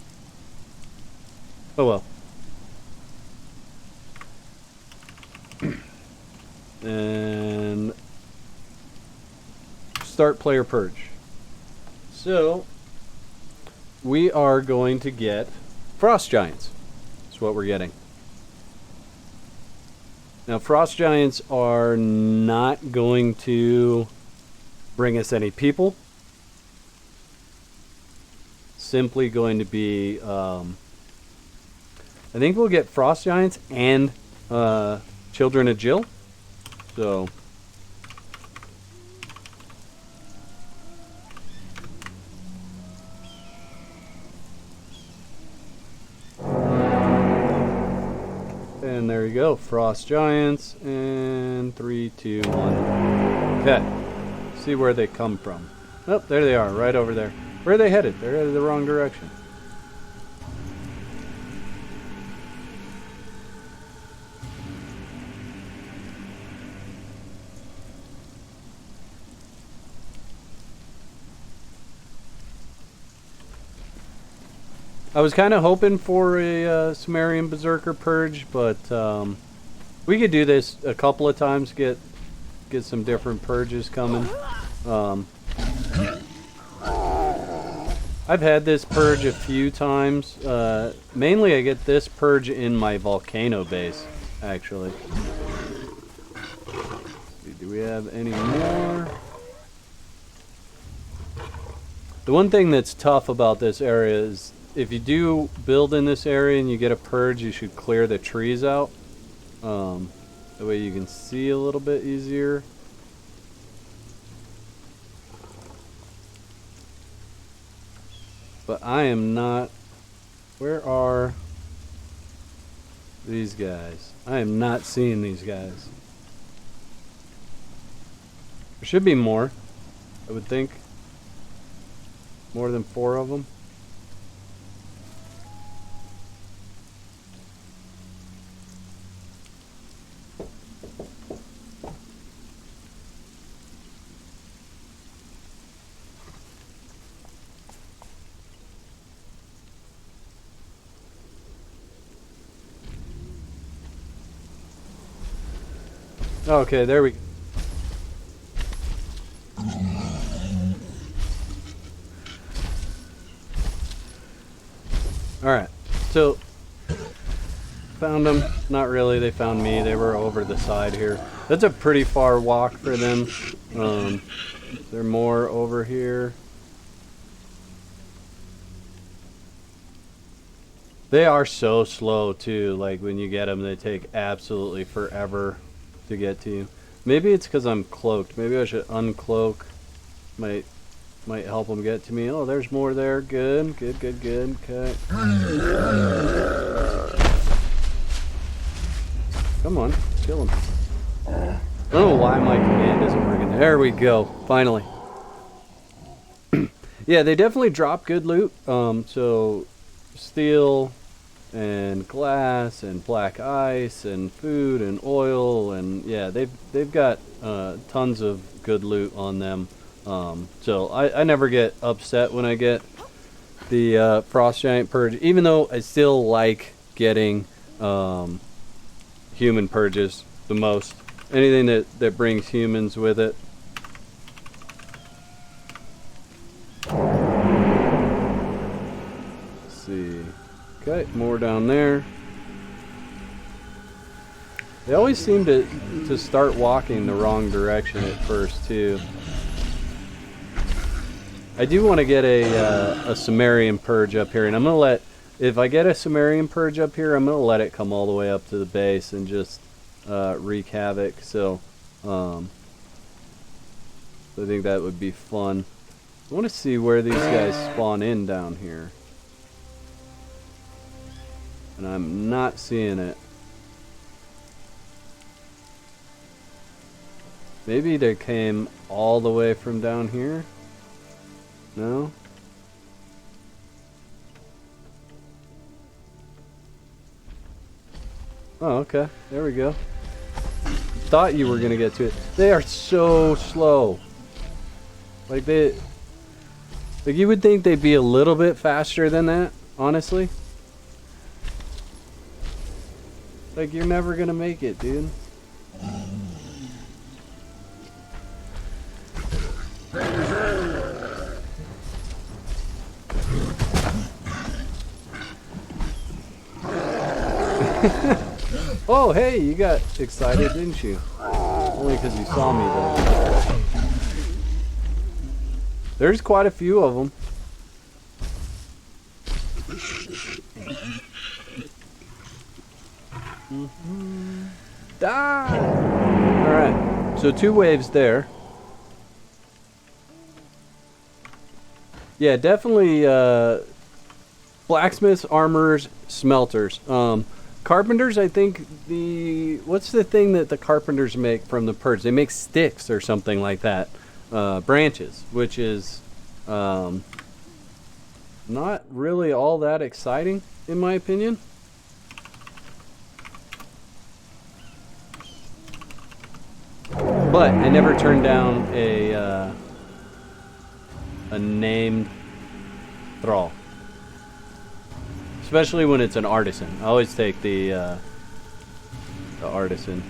Oh well. And start player purge. So we are going to get frost giants. That's what we're getting. Now frost giants are not going to bring us any people. Simply going to be I think we'll get frost giants and children of Jill. So And there you go. Frost Giants. And 3, 2, 1. Okay. See where they come from. Oh, there they are. Right over there. Where are they headed? They're headed the wrong direction. I was kind of hoping for a Sumerian Berserker Purge, but we could do this a couple of times, get some different purges coming. I've had this purge a few times. Mainly I get this purge in my volcano base, actually. Do we have any more? The one thing that's tough about this area is if you do build in this area and you get a purge, you should clear the trees out. That way you can see a little bit easier. But I am not... Where are these guys? I am not seeing these guys. There should be more, I would think. More than 4 of them. Okay, there we go. Alright, so found them. Not really, they found me. They were over the side here. That's a pretty far walk for them. They're more over here. They are so slow too. Like when you get them, they take absolutely forever to get to you. Maybe it's because I'm cloaked. Maybe I should uncloak. Might help them get to me. Oh, there's more there. Good. Okay. Come on, kill him. I don't know why my command isn't working. There we go. Finally. Yeah, they definitely drop good loot. So steel and glass and black ice and food and oil, and yeah, they've got tons of good loot on them. So I never get upset when I get the Frost Giant Purge, even though I still like getting human purges the most. Anything that brings humans with it. Let's see. Okay, more down there. They always seem to start walking the wrong direction at first too. I do want to get a Sumerian Purge up here, and I'm gonna if I get a Sumerian Purge up here, I'm gonna let it come all the way up to the base and just wreak havoc. So I think that would be fun. I want to see where these guys spawn in down here, and I'm not seeing it. Maybe they came all the way from down here. No? Oh, okay. There we go. Thought you were gonna get to it. They are so slow. Like you would think they'd be a little bit faster than that, honestly. Like, you're never gonna make it, dude. Oh, hey, you got excited, didn't you? Only because you saw me, though. There's quite a few of them. Die! Alright, so 2 waves there. Yeah, definitely blacksmiths, armorers, smelters. carpenters, I think what's the thing that the carpenters make from the purge? They make sticks or something like that, branches, which is not really all that exciting in my opinion. But I never turned down a named thrall. Especially when it's an artisan. I always take the artisan.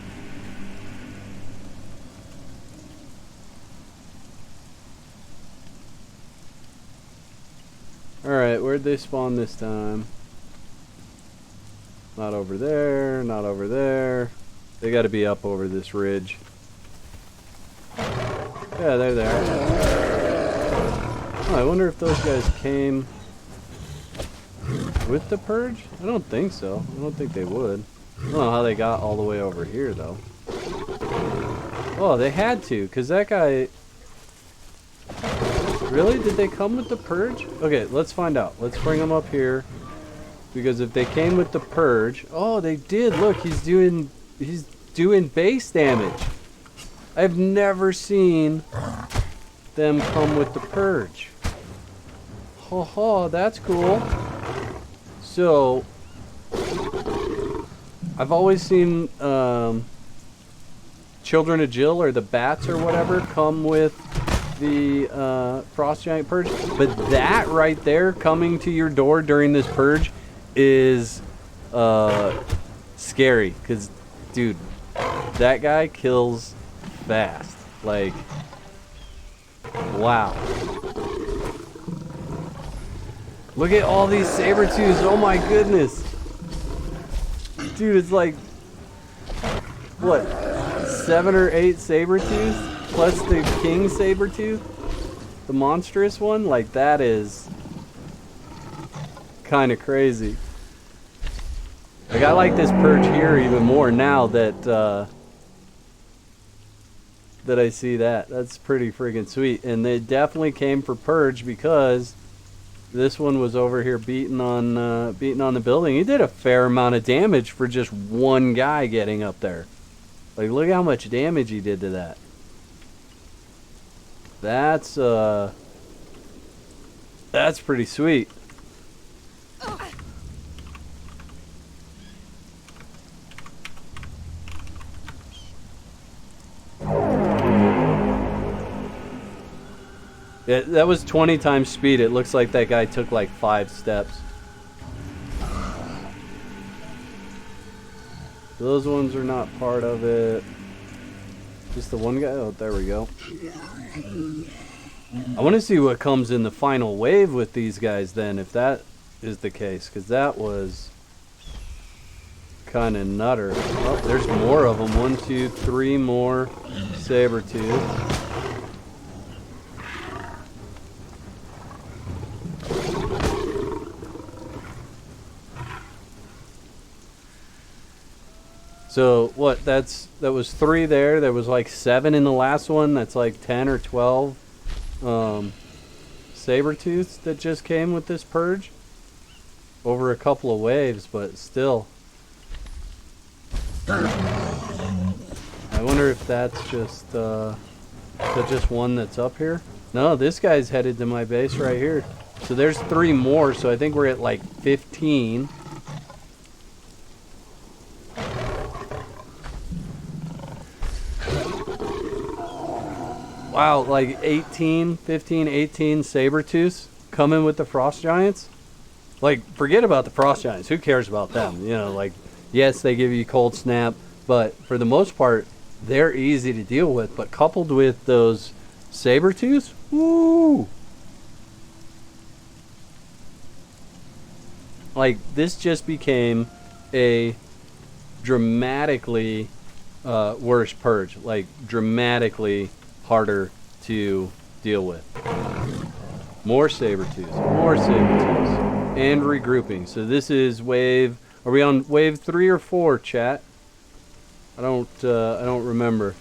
Alright, where'd they spawn this time? Not over there, not over there. They gotta be up over this ridge. Yeah, they're there. Oh, I wonder if those guys came with the purge? I don't think so. I don't think they would. I don't know how they got all the way over here, though. Oh, they had to, because that guy... Really? Did they come with the purge? Okay, let's find out. Let's bring them up here. Because if they came with the purge... Oh, they did. Look, he's doing base damage. I've never seen them come with the purge. Ho ho, that's cool. So, I've always seen Children of Jill or the bats or whatever come with the Frost Giant Purge. But that right there coming to your door during this purge is scary. Because, dude, that guy kills fast. Like, wow. Look at all these saber-tooths. Oh my goodness. Dude, it's like, what, 7 or 8 saber-tooths? Plus the king saber-tooth? The monstrous one? Like, that is kind of crazy. Like, I like this purge here even more now that that I see that. That's pretty friggin' sweet. And they definitely came for purge because this one was over here beating on the building. He did a fair amount of damage for just one guy getting up there. Like, look how much damage he did to that. That's pretty sweet. Yeah, that was 20 times speed. It looks like that guy took like 5 steps. Those ones are not part of it. Just the one guy? Oh, there we go. I want to see what comes in the final wave with these guys then, if that is the case. Because that was kind of nutter. Oh, there's more of them. 1, 2, 3 more saber-tooth. So what? That was 3 there. There was like 7 in the last one. That's like 10 or 12 saber-tooths that just came with this purge over a couple of waves, but still. I wonder if that's just one that's up here. No, this guy's headed to my base right here. So there's 3 more. So I think we're at like 15. Wow, like 15, 18 saber-tooths coming with the frost giants. Like, forget about the frost giants. Who cares about them? You know, like, yes, they give you cold snap, but for the most part, they're easy to deal with. But coupled with those saber-tooths, woo! Like, this just became a dramatically worse purge. Like, dramatically harder to deal with. More saber-tooths, and regrouping. So this is wave. Are we on wave 3 or 4, chat? I don't remember.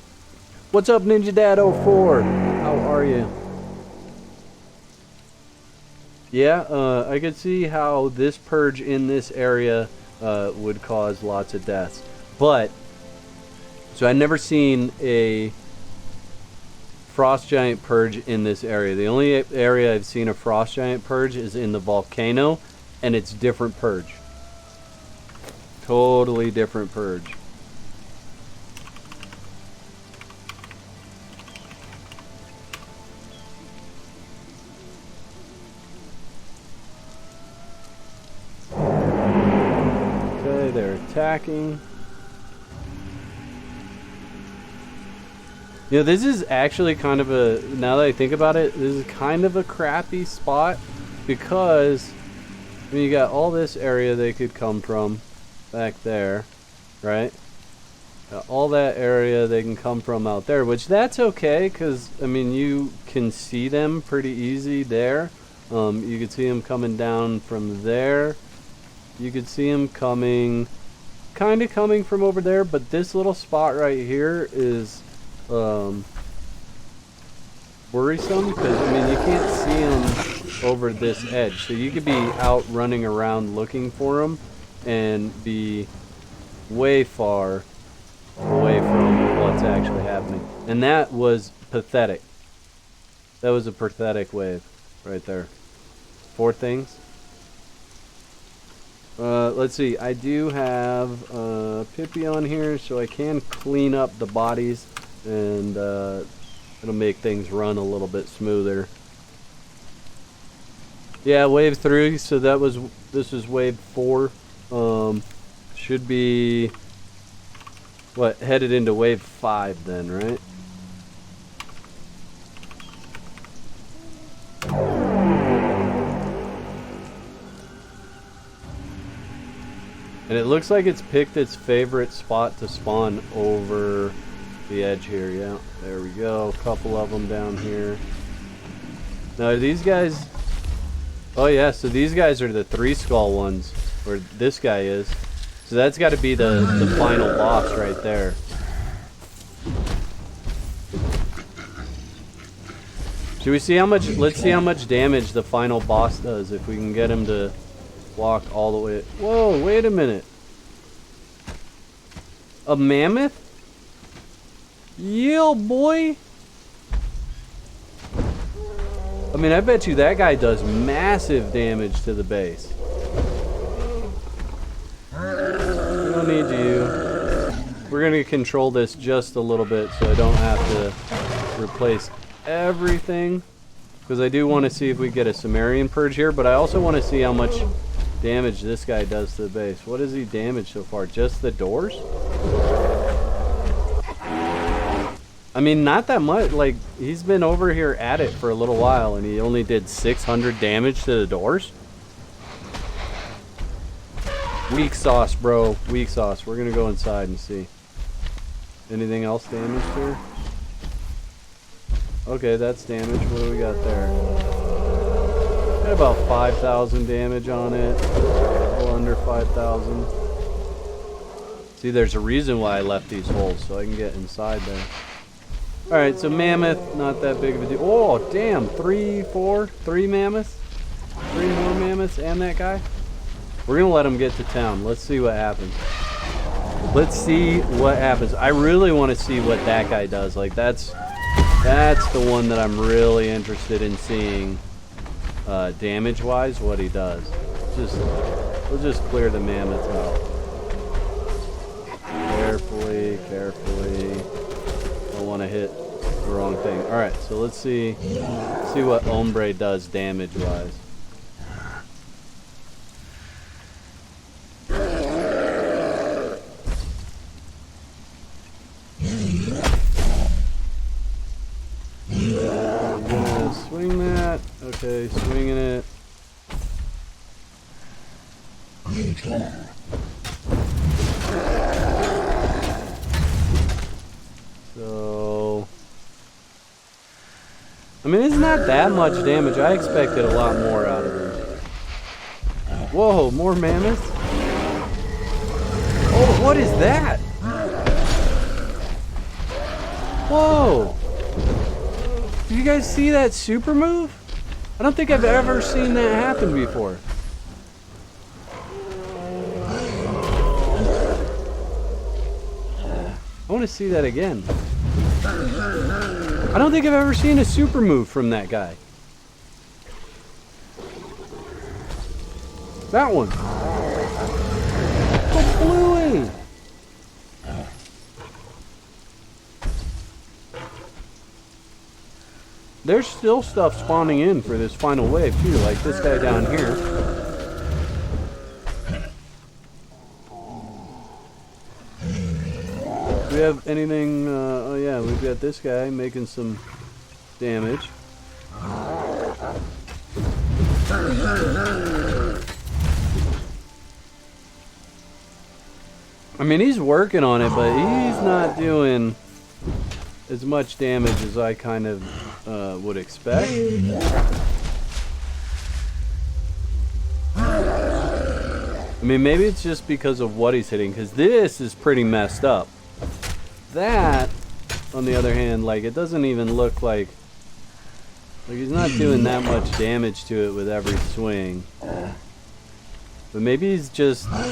What's up, Ninja Dad 04? How are you? Yeah, I could see how this purge in this area would cause lots of deaths. But, so I've never seen a frost giant purge in this area. The only area I've seen a frost giant purge is in the volcano, and it's different purge. Totally different purge. Okay, they're attacking. You know, this is actually kind of a, now that I think about it, this is kind of a crappy spot because, I mean, you got all this area they could come from back there, right? Got all that area they can come from out there, which that's okay because, I mean, you can see them pretty easy there. You could see them coming down from there. You could see them coming, kind of coming from over there, but this little spot right here is worrisome because, I mean, you can't see them over this edge, so you could be out running around looking for them and be way far away from what's actually happening. And that was pathetic. That was a pathetic wave right there. 4 things. Let's see, I do have Pippi on here, so I can clean up the bodies, and it'll make things run a little bit smoother. Yeah, wave 3, so this is wave 4. Should be, what, headed into wave 5 then, right? And it looks like it's picked its favorite spot to spawn over the edge here. Yeah, there we go. A couple of them down here. Now, are these guys... Oh, yeah, so these guys are the 3 skull ones. Or this guy is. So that's got to be the final boss right there. Should we see how much... Let's see how much damage the final boss does. If we can get him to... walk all the way. Whoa, wait a minute. A mammoth? Yeah, boy. I mean, I bet you that guy does massive damage to the base. We don't need you. We're going to control this just a little bit so I don't have to replace everything. Because I do want to see if we get a Sumerian purge here, but I also want to see how much damage this guy does to the base. What has he damaged so far? Just the doors? I mean, not that much. Like, he's been over here at it for a little while, and he only did 600 damage to the doors? Weak sauce, bro. Weak sauce. We're gonna go inside and see. Anything else damaged here? Okay, that's damage. What do we got there? Got about 5,000 damage on it. A little under 5,000. See, there's a reason why I left these holes, so I can get inside there. Alright, so mammoth, not that big of a deal. Oh, damn. 3 mammoths? 3 more mammoths and that guy? We're going to let him get to town. Let's see what happens. Let's see what happens. I really want to see what that guy does. Like, that's the one that I'm really interested in seeing. Damage-wise, what he does. We'll just clear the mammoths out. Carefully, carefully. Don't want to hit the wrong thing. Alright, so let's see what Ombre does damage-wise. Swing that. Okay, swinging it. So, I mean, it's not that much damage. I expected a lot more out of him. Whoa, more mammoths? Oh, what is that? Whoa! Did you guys see that super move? I don't think I've ever seen that happen before. want to see that again. I don't think I've ever seen a super move from that guy. That one. Oh, Bluey! There's still stuff spawning in for this final wave too, like this guy down here. Do we have anything? Oh yeah, we've got this guy making some damage. I mean, he's working on it, but he's not doing as much damage as I kind of would expect. I mean, maybe it's just because of what he's hitting, because this is pretty messed up. That, on the other hand, like, it doesn't even look like he's not doing that much damage to it with every swing. But maybe he's just, I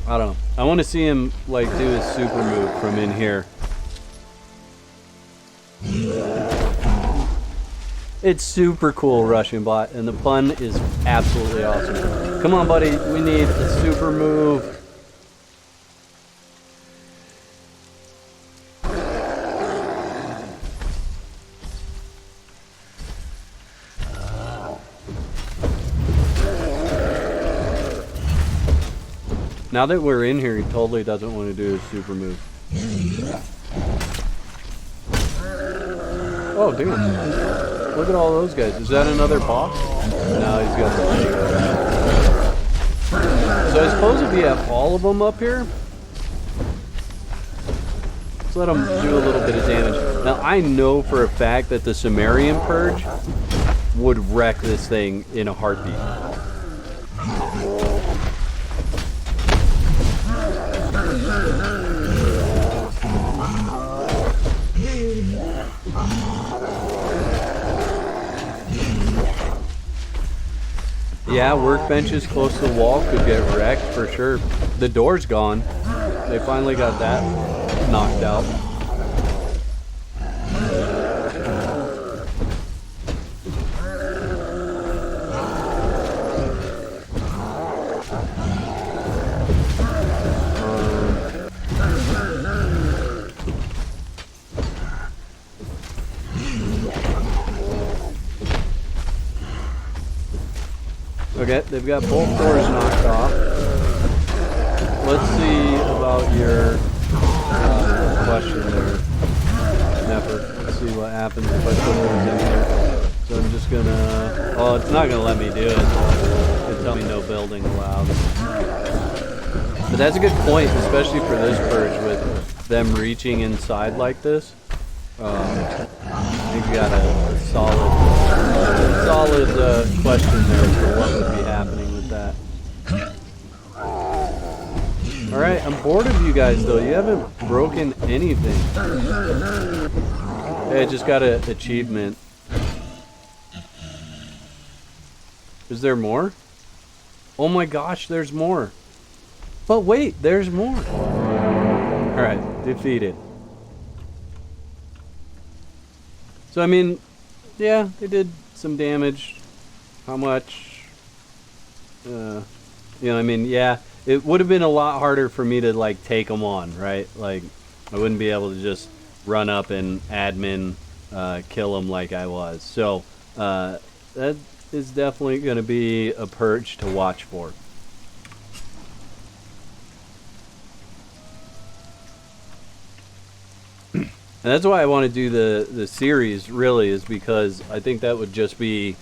don't know. I want to see him, like, do his super move from in here. It's super cool, Russian bot, and the pun is absolutely awesome. Come on, buddy, we need a super move. Now that we're in here, he totally doesn't want to do his super move. Oh, dude. Look at all those guys. Is that another boss? No, he's got the... So I suppose if you have all of them up here, let's let them do a little bit of damage. Now, I know for a fact that the Sumerian Purge would wreck this thing in a heartbeat. Yeah, workbenches close to the wall could get wrecked for sure. The door's gone. They finally got that knocked out. Okay, they've got both doors knocked off. Let's see about your question there, Nepper. Let's see what happens if I put those in here. So I'm just gonna... Oh, it's not gonna let me do it. It'll tell me no building allowed. But that's a good point, especially for this purge with them reaching inside like this. You've got a solid question there for what would be happening with that. Alright, I'm bored of you guys though. You haven't broken anything. Hey, I just got an achievement. Is there more? Oh my gosh, there's more. But wait, there's more. Alright, defeated. So, I mean, yeah, they did some damage. How much? You know, I mean, yeah, it would have been a lot harder for me to, like, take them on, right? Like, I wouldn't be able to just run up and admin kill them like I was. So, that is definitely going to be a purge to watch for. And that's why I want to do the series, really, is because I think that would just be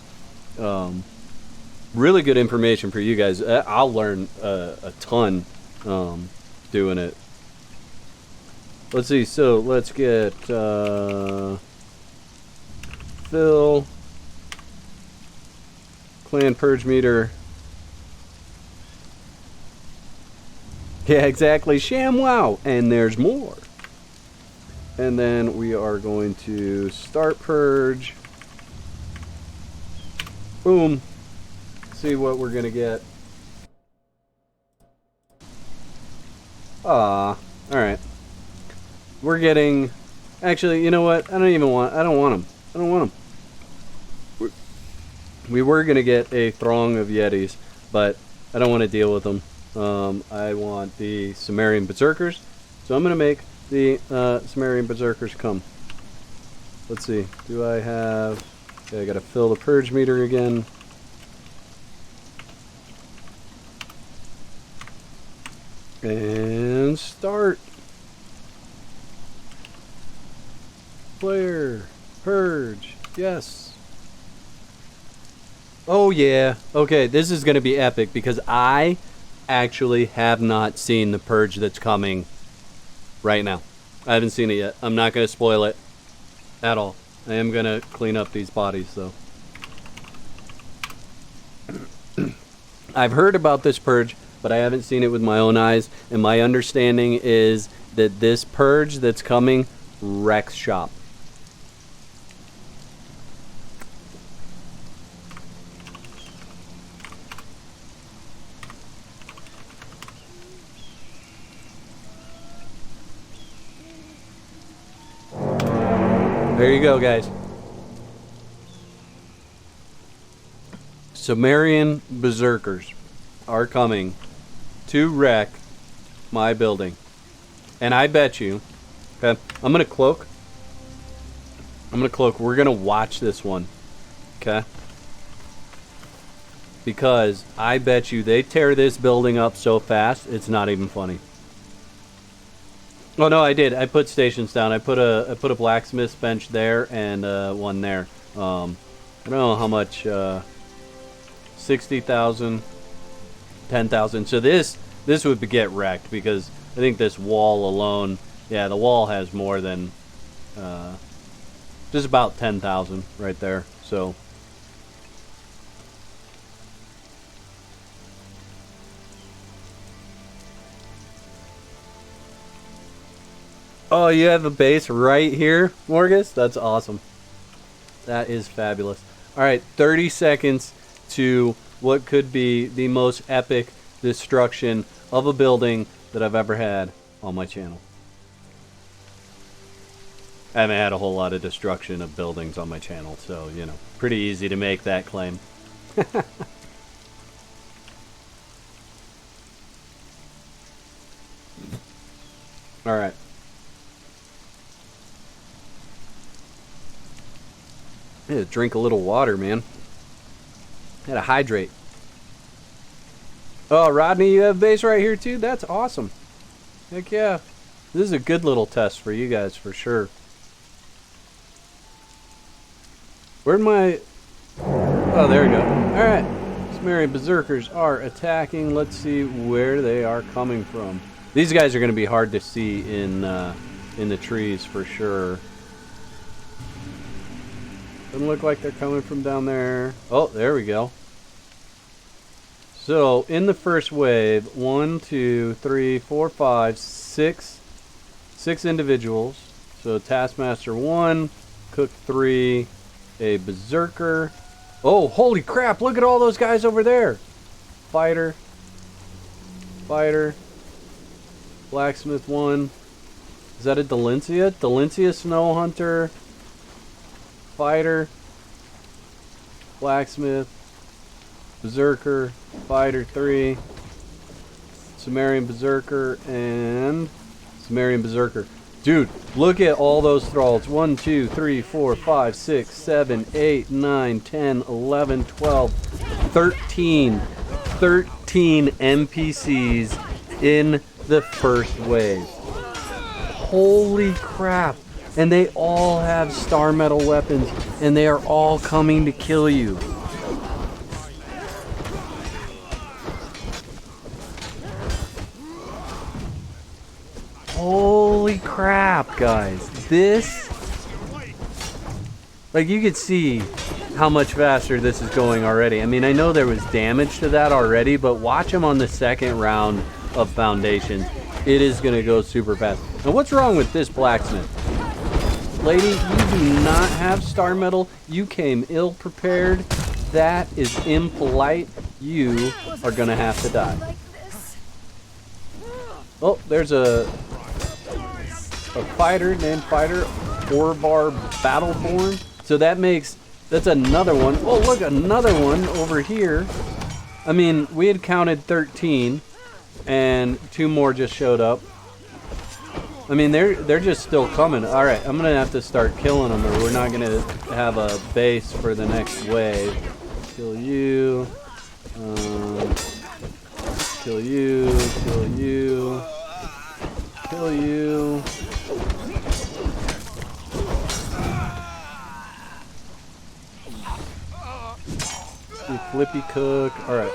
really good information for you guys. I'll learn a ton doing it. Let's see, so let's get Phil, Clan Purge Meter. Yeah, exactly, ShamWow, and there's more. And then we are going to start Purge. Boom. See what we're gonna get. Ah, alright. we're getting... Actually, you know what? I don't want them. I don't want them. We were going to get a throng of Yetis, but I don't want to deal with them. I want the Sumerian Berserkers, so I'm going to make the Sumerian Berserkers come. Let's see. Do I have... Okay, I got to fill the Purge meter again. And start. Player. Purge. Yes. Oh yeah. Okay, this is going to be epic because I actually have not seen the Purge that's coming right now. I haven't seen it yet. I'm not going to spoil it at all. I am going to clean up these bodies though. I've heard about this Purge, but I haven't seen it with my own eyes, and my understanding is that this Purge that's coming wrecks shop. There you go, guys. Sumerian Berserkers are coming to wreck my building. And I bet you, okay, I'm going to cloak. We're going to watch this one, okay? Because I bet you they tear this building up so fast, it's not even funny. Oh no, I did. I put stations down. I put a blacksmith's bench there and one there. I don't know how much. 60,000, 10,000. So this would get wrecked because I think this wall alone. Yeah, the wall has more than just about 10,000 right there. So. Oh, you have a base right here, Morgus? That's awesome. That is fabulous. All right, 30 seconds to what could be the most epic destruction of a building that I've ever had on my channel. I haven't had a whole lot of destruction of buildings on my channel, so, you know, pretty easy to make that claim. All right. I had to drink a little water, man. I had to hydrate. Oh, Rodney, you have base right here too? That's awesome. Heck yeah. This is a good little test for you guys for sure. Where'd my... Oh, there we go. Alright. Sumerian Berserkers are attacking. Let's see where they are coming from. These guys are going to be hard to see in the trees for sure. Doesn't look like they're coming from down there. Oh, there we go. So, in the first wave, 1, 2, 3, 4, 5, 6 individuals. So, Taskmaster 1, Cook 3, a Berserker. Oh, holy crap, look at all those guys over there. Fighter. Blacksmith 1. Is that a Delencia? Delencia Snow Hunter. Fighter, Blacksmith, Berserker, Fighter 3, Sumerian Berserker, and Sumerian Berserker. Dude, look at all those thralls. 1, 2, 3, 4, 5, 6, 7, 8, 9, 10, 11, 12, 13 NPCs in the first wave. Holy crap. And they all have star metal weapons, and they are all coming to kill you. Holy crap, guys. This... Like, you could see how much faster this is going already. I mean, I know there was damage to that already, but watch them on the second round of Foundations. It is going to go super fast. Now, what's wrong with this blacksmith? Lady, you do not have star metal. You came ill prepared. That is impolite. You are going to have to die. Oh, there's a... a fighter named Fighter Orbar Battleborn. So that's another one. Oh, look, another one over here. I mean, we had counted 13, and 2 more just showed up. I mean, they're just still coming. All right, I'm gonna have to start killing them, or we're not gonna have a base for the next wave. Kill you. Kill you. Kill you. Kill you. You flippy cook. All right.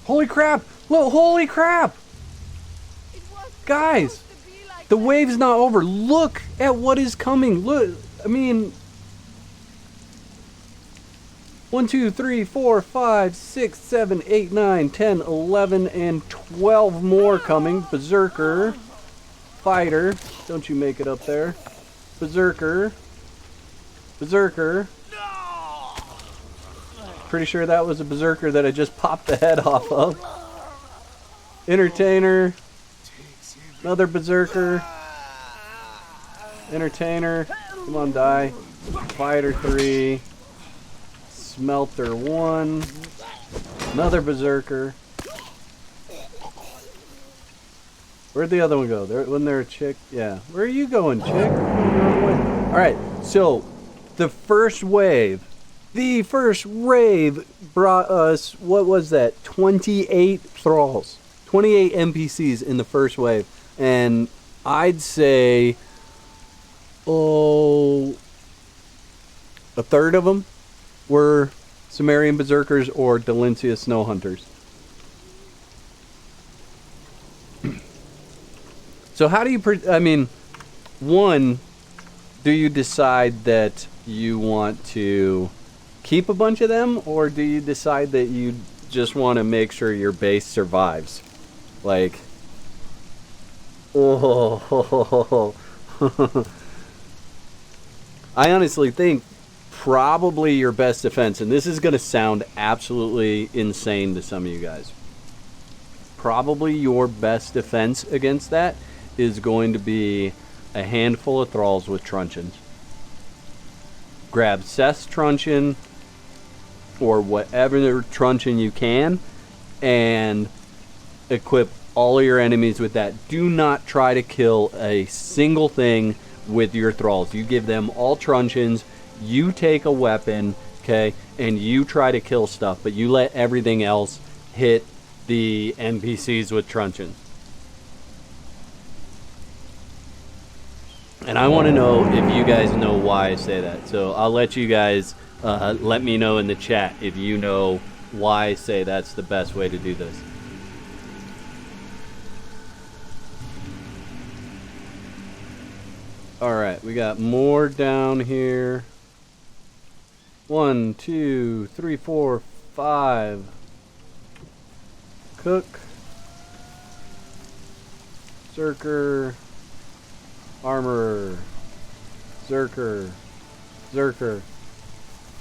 Holy crap! Look! Holy crap! Guys, the wave's not over. Look at what is coming. Look, I mean, 1, 2, 3, 4, 5, 6, 7, 8, 9, 10, 11, and 12 more coming. Berserker, fighter. Don't you make it up there. Berserker. Berserker. Pretty sure that was a berserker that I just popped the head off of. Entertainer. Another berserker. Entertainer. Come on, die. Fighter 3. Smelter 1. Another berserker. Where'd the other one go? Wasn't there a chick? Yeah. Where are you going, chick? Alright, so the first wave brought us, what was that? 28 thralls. 28 NPCs in the first wave. And I'd say, a third of them were Sumerian berserkers or Dalencia snow hunters. So how do you, one, do you decide that you want to keep a bunch of them, or do you decide that you just want to make sure your base survives? Like, oh, I honestly think probably your best defense, and this is going to sound absolutely insane to some of you guys, probably your best defense against that is going to be a handful of thralls with truncheons. Grab Seth's truncheon or whatever truncheon you can and equip all of your enemies with that. Do not try to kill a single thing with your thralls. You give them all truncheons, you take a weapon, okay, and you try to kill stuff, but you let everything else hit the NPCs with truncheons. And I want to know if you guys know why I say that. So I'll let you guys let me know in the chat if you know why I say that's the best way to do this. Alright, we got more down here. 1, 2, 3, 4, 5. Cook. Berserker. Armorer. Berserker. Berserker.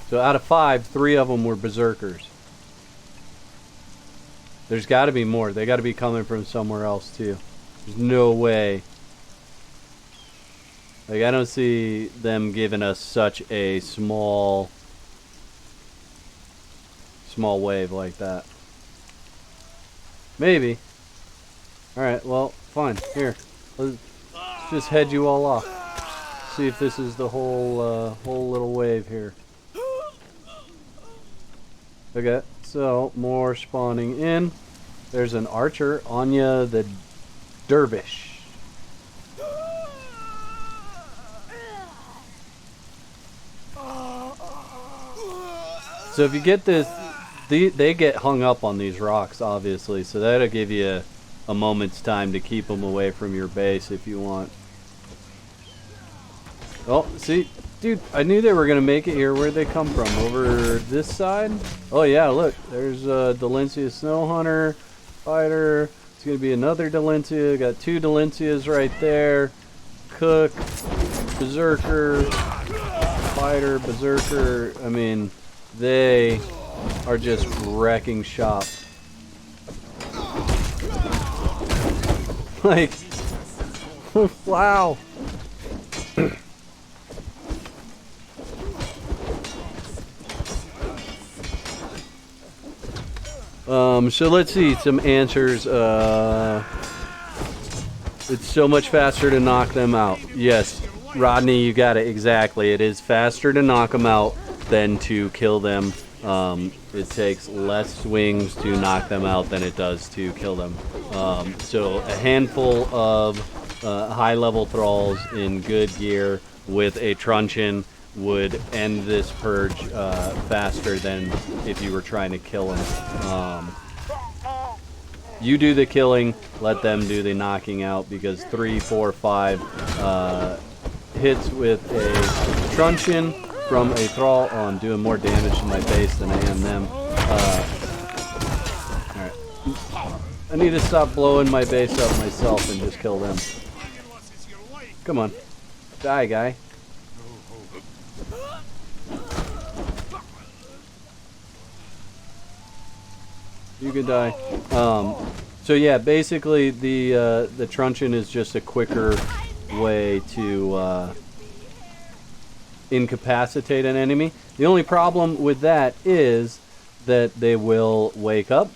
So out of 5, 3 of them were berserkers. There's got to be more. They got to be coming from somewhere else too. There's no way. Like, I don't see them giving us such a small wave like that. Maybe. Alright, well, fine. Here. Let's just head you all off. See if this is the whole little wave here. Okay, so more spawning in. There's an archer, Anya the Dervish. So if you get this, they get hung up on these rocks, obviously, so that'll give you a moment's time to keep them away from your base if you want. Oh, see, dude, I knew they were gonna make it here. Where'd they come from? Over this side? Oh yeah, look, there's Dalencia Snow Hunter, Fighter. It's gonna be another Dalencia. Got 2 Dalencias right there. Cook, Berserker, Fighter, Berserker. I mean, they are just wrecking shop. Like, Wow. So let's see some answers. It's so much faster to knock them out. Yes, Rodney, you got it exactly. It is faster to knock them out than to kill them. It takes less swings to knock them out than it does to kill them. So a handful of high-level thralls in good gear with a truncheon would end this purge faster than if you were trying to kill them. You do the killing, let them do the knocking out, because 3, 4, 5 hits with a truncheon from a thrall. Oh, I'm doing more damage to my base than I am them. Alright. I need to stop blowing my base up myself and just kill them. Come on. Die, guy. You can die. So yeah, basically the truncheon is just a quicker way to incapacitate an enemy. The only problem with that is that they will wake up,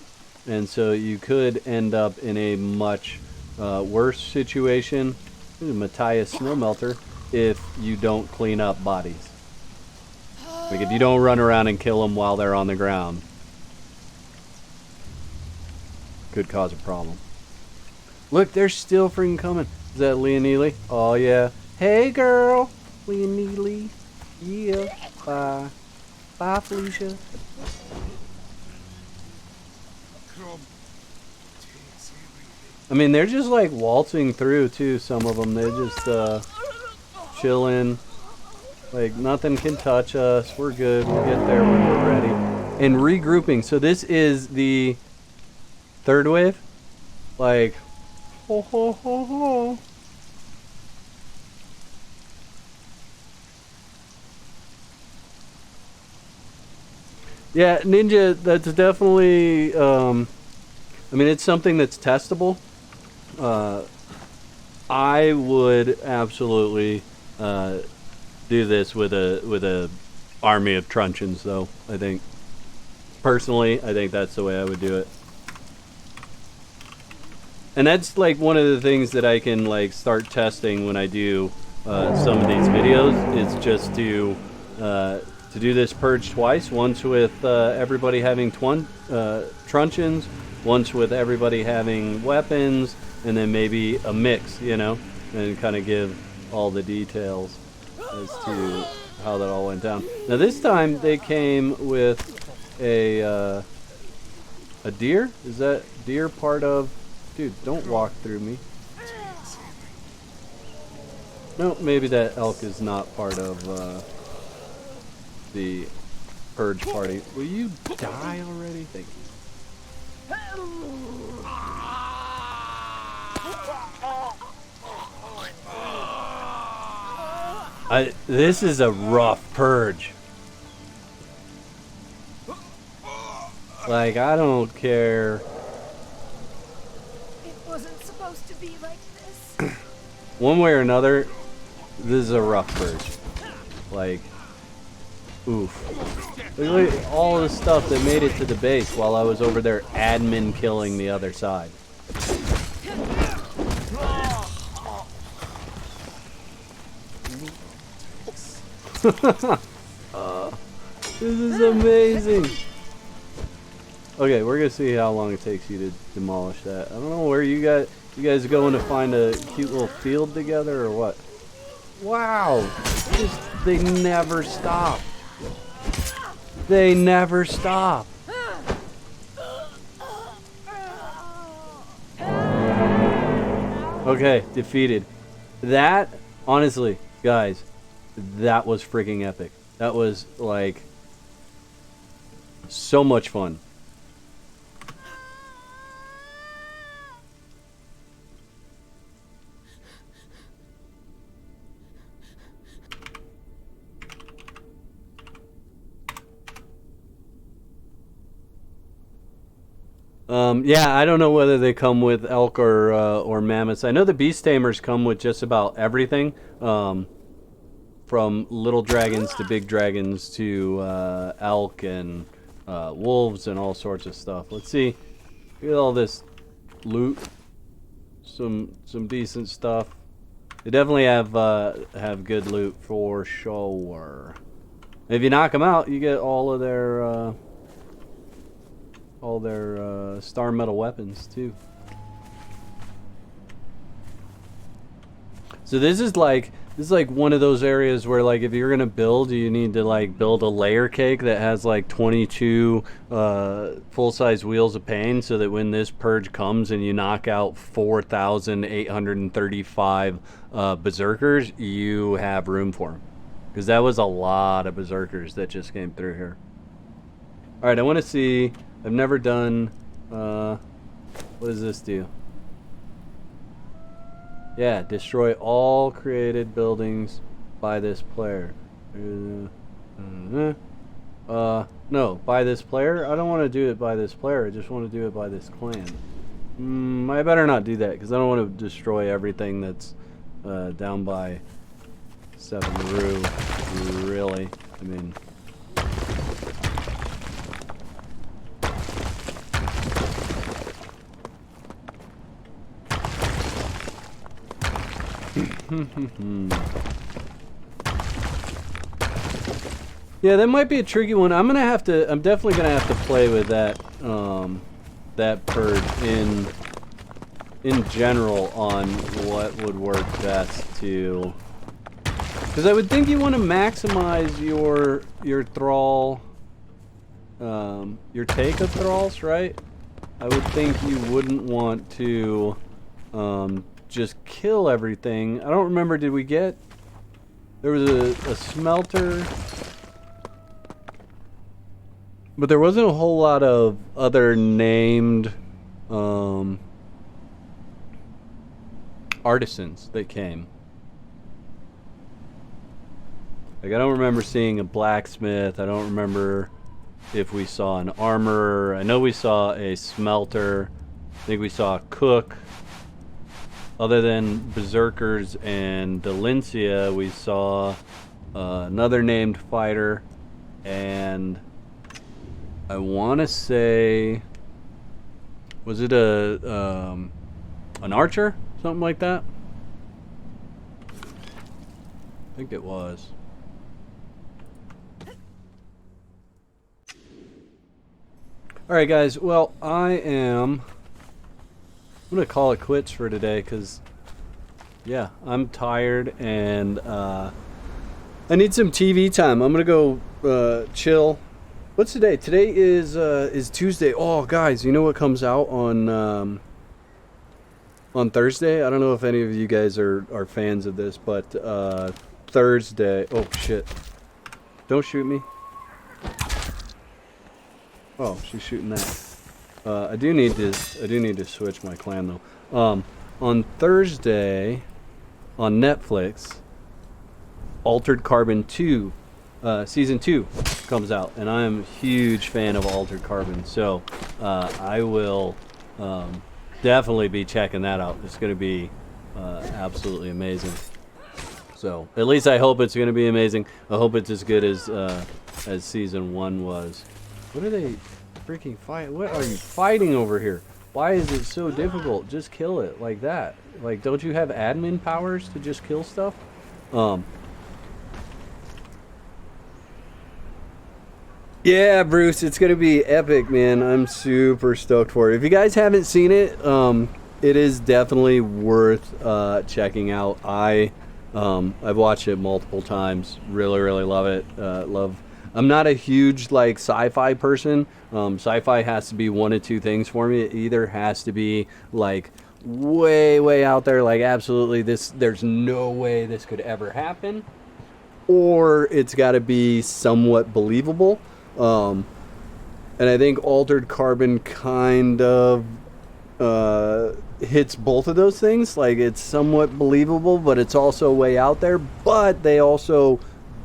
and so you could end up in a much worse situation. Matthias Snowmelter, if you don't clean up bodies. Like if you don't run around and kill them while they're on the ground. Could cause a problem. Look, they're still freaking coming. Is that Leonili? Oh, yeah. Hey, girl. Leonili. Yeah. Bye. Bye, Felicia. I mean, they're just like waltzing through, too, some of them. They're just chilling. Like, nothing can touch us. We're good. We'll get there when we're ready. And regrouping. So this is the third wave, like, ho ho ho ho. Yeah, Ninja, that's definitely, I mean, it's something that's testable. I would absolutely do this with a army of truncheons, though. I think, personally, I think that's the way I would do it. And that's like one of the things that I can like start testing when I do some of these videos. Is just to do this purge twice. Once with everybody having truncheons, once with everybody having weapons, and then maybe a mix, you know, and kind of give all the details as to how that all went down. Now this time they came with a deer. Is that deer part of? Dude, don't walk through me. No, maybe that elk is not part of the purge party. Will you die already? Thank you. This is a rough purge. Like, I don't care. Supposed to be like this. One way or another, this is a rough purge. Like, oof. Look at all the stuff that made it to the base while I was over there admin killing the other side. This is amazing. Okay, we're gonna see how long it takes you to demolish that. I don't know where you guys going to find a cute little field together or what? Wow, they never stop. They never stop. Okay, defeated. That, honestly, guys, that was freaking epic. That was like so much fun. Yeah, I don't know whether they come with elk or mammoths. I know the beast tamers come with just about everything, from little dragons to big dragons to elk and wolves and all sorts of stuff. Let's see. Look at all this loot. Some decent stuff. They definitely have good loot for sure. If you knock them out, you get all their star metal weapons too. So this is like one of those areas where, like, if you're gonna build, you need to like build a layer cake that has like 22 full-size wheels of pain, so that when this purge comes and you knock out 4,835 berserkers, you have room for them. Because that was a lot of berserkers that just came through here. All right, I want to see. I've never done. What does this do? Yeah, destroy all created buildings by this player. No, by this player? I don't want to do it by this player. I just want to do it by this clan. I better not do that, because I don't want to destroy everything that's down by 7 Rue, really. I mean... Yeah, that might be a tricky one. I'm definitely gonna have to play with that that purge in general on what would work best to, because I would think you want to maximize your thrall, your take of thralls, right? I would think you wouldn't want to just kill everything. I don't remember, did we get... There was a smelter... But there wasn't a whole lot of other named artisans that came. Like, I don't remember seeing a blacksmith. I don't remember if we saw an armorer. I know we saw a smelter. I think we saw a cook. Other than berserkers and Delincia, we saw another named fighter, and I want to say, was it an archer? Something like that? I think it was. Alright guys, well, I'm gonna call it quits for today, because yeah, I'm tired and I need some TV time. I'm gonna go chill. What's today? Today is Tuesday. Oh guys, you know what comes out on Thursday? I don't know if any of you guys are fans of this, but Thursday. Oh shit! Don't shoot me. Oh, she's shooting that. I do need to switch my clan though. On Thursday, on Netflix, Altered Carbon 2, Season 2 comes out, and I am a huge fan of Altered Carbon, so I will definitely be checking that out. It's going to be absolutely amazing. So at least I hope it's going to be amazing. I hope it's as good as Season 1 was. What are they freaking fighting? What are you fighting over here? Why is it so difficult? Just kill it like that. Like, don't you have admin powers to just kill stuff? Yeah, Bruce, it's gonna be epic, man. I'm super stoked for it. If you guys haven't seen it, it is definitely worth checking out. I've watched it multiple times. Really love it. I'm not a huge like sci-fi person. Sci-fi has to be one of two things for me. It either has to be like way out there, like absolutely there's no way this could ever happen, or it's got to be somewhat believable. And I think Altered Carbon kind of hits both of those things. Like, it's somewhat believable, but it's also way out there. But they also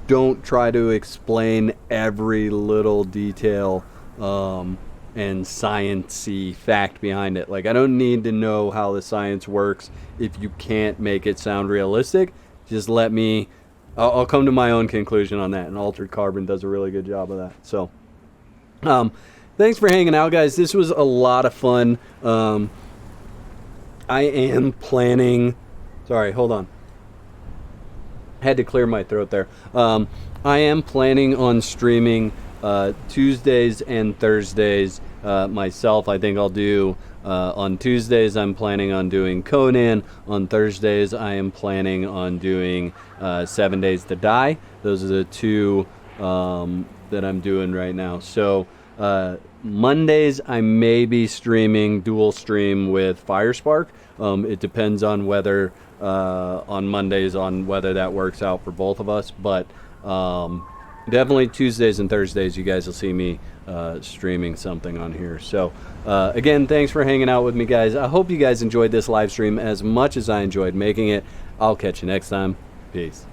don't try to explain every little detail, and and science-y fact behind it. Like, I don't need to know how the science works if you can't make it sound realistic. Just let me, I'll come to my own conclusion on that, and Altered Carbon does a really good job of that. So, thanks for hanging out, guys. This was a lot of fun. I am planning, sorry, hold on. Had to clear my throat there. I am planning on streaming Tuesdays and Thursdays myself. I think I'll do on Tuesdays I'm planning on doing Conan. On Thursdays I am planning on doing 7 Days to Die. Those are the two that I'm doing right now. So Mondays I may be streaming dual stream with Firespark. It depends on whether on Mondays on whether that works out for both of us, but definitely Tuesdays and Thursdays you guys will see me streaming something on here. So again, thanks for hanging out with me, guys. I hope you guys enjoyed this live stream as much as I enjoyed making it. I'll catch you next time. Peace.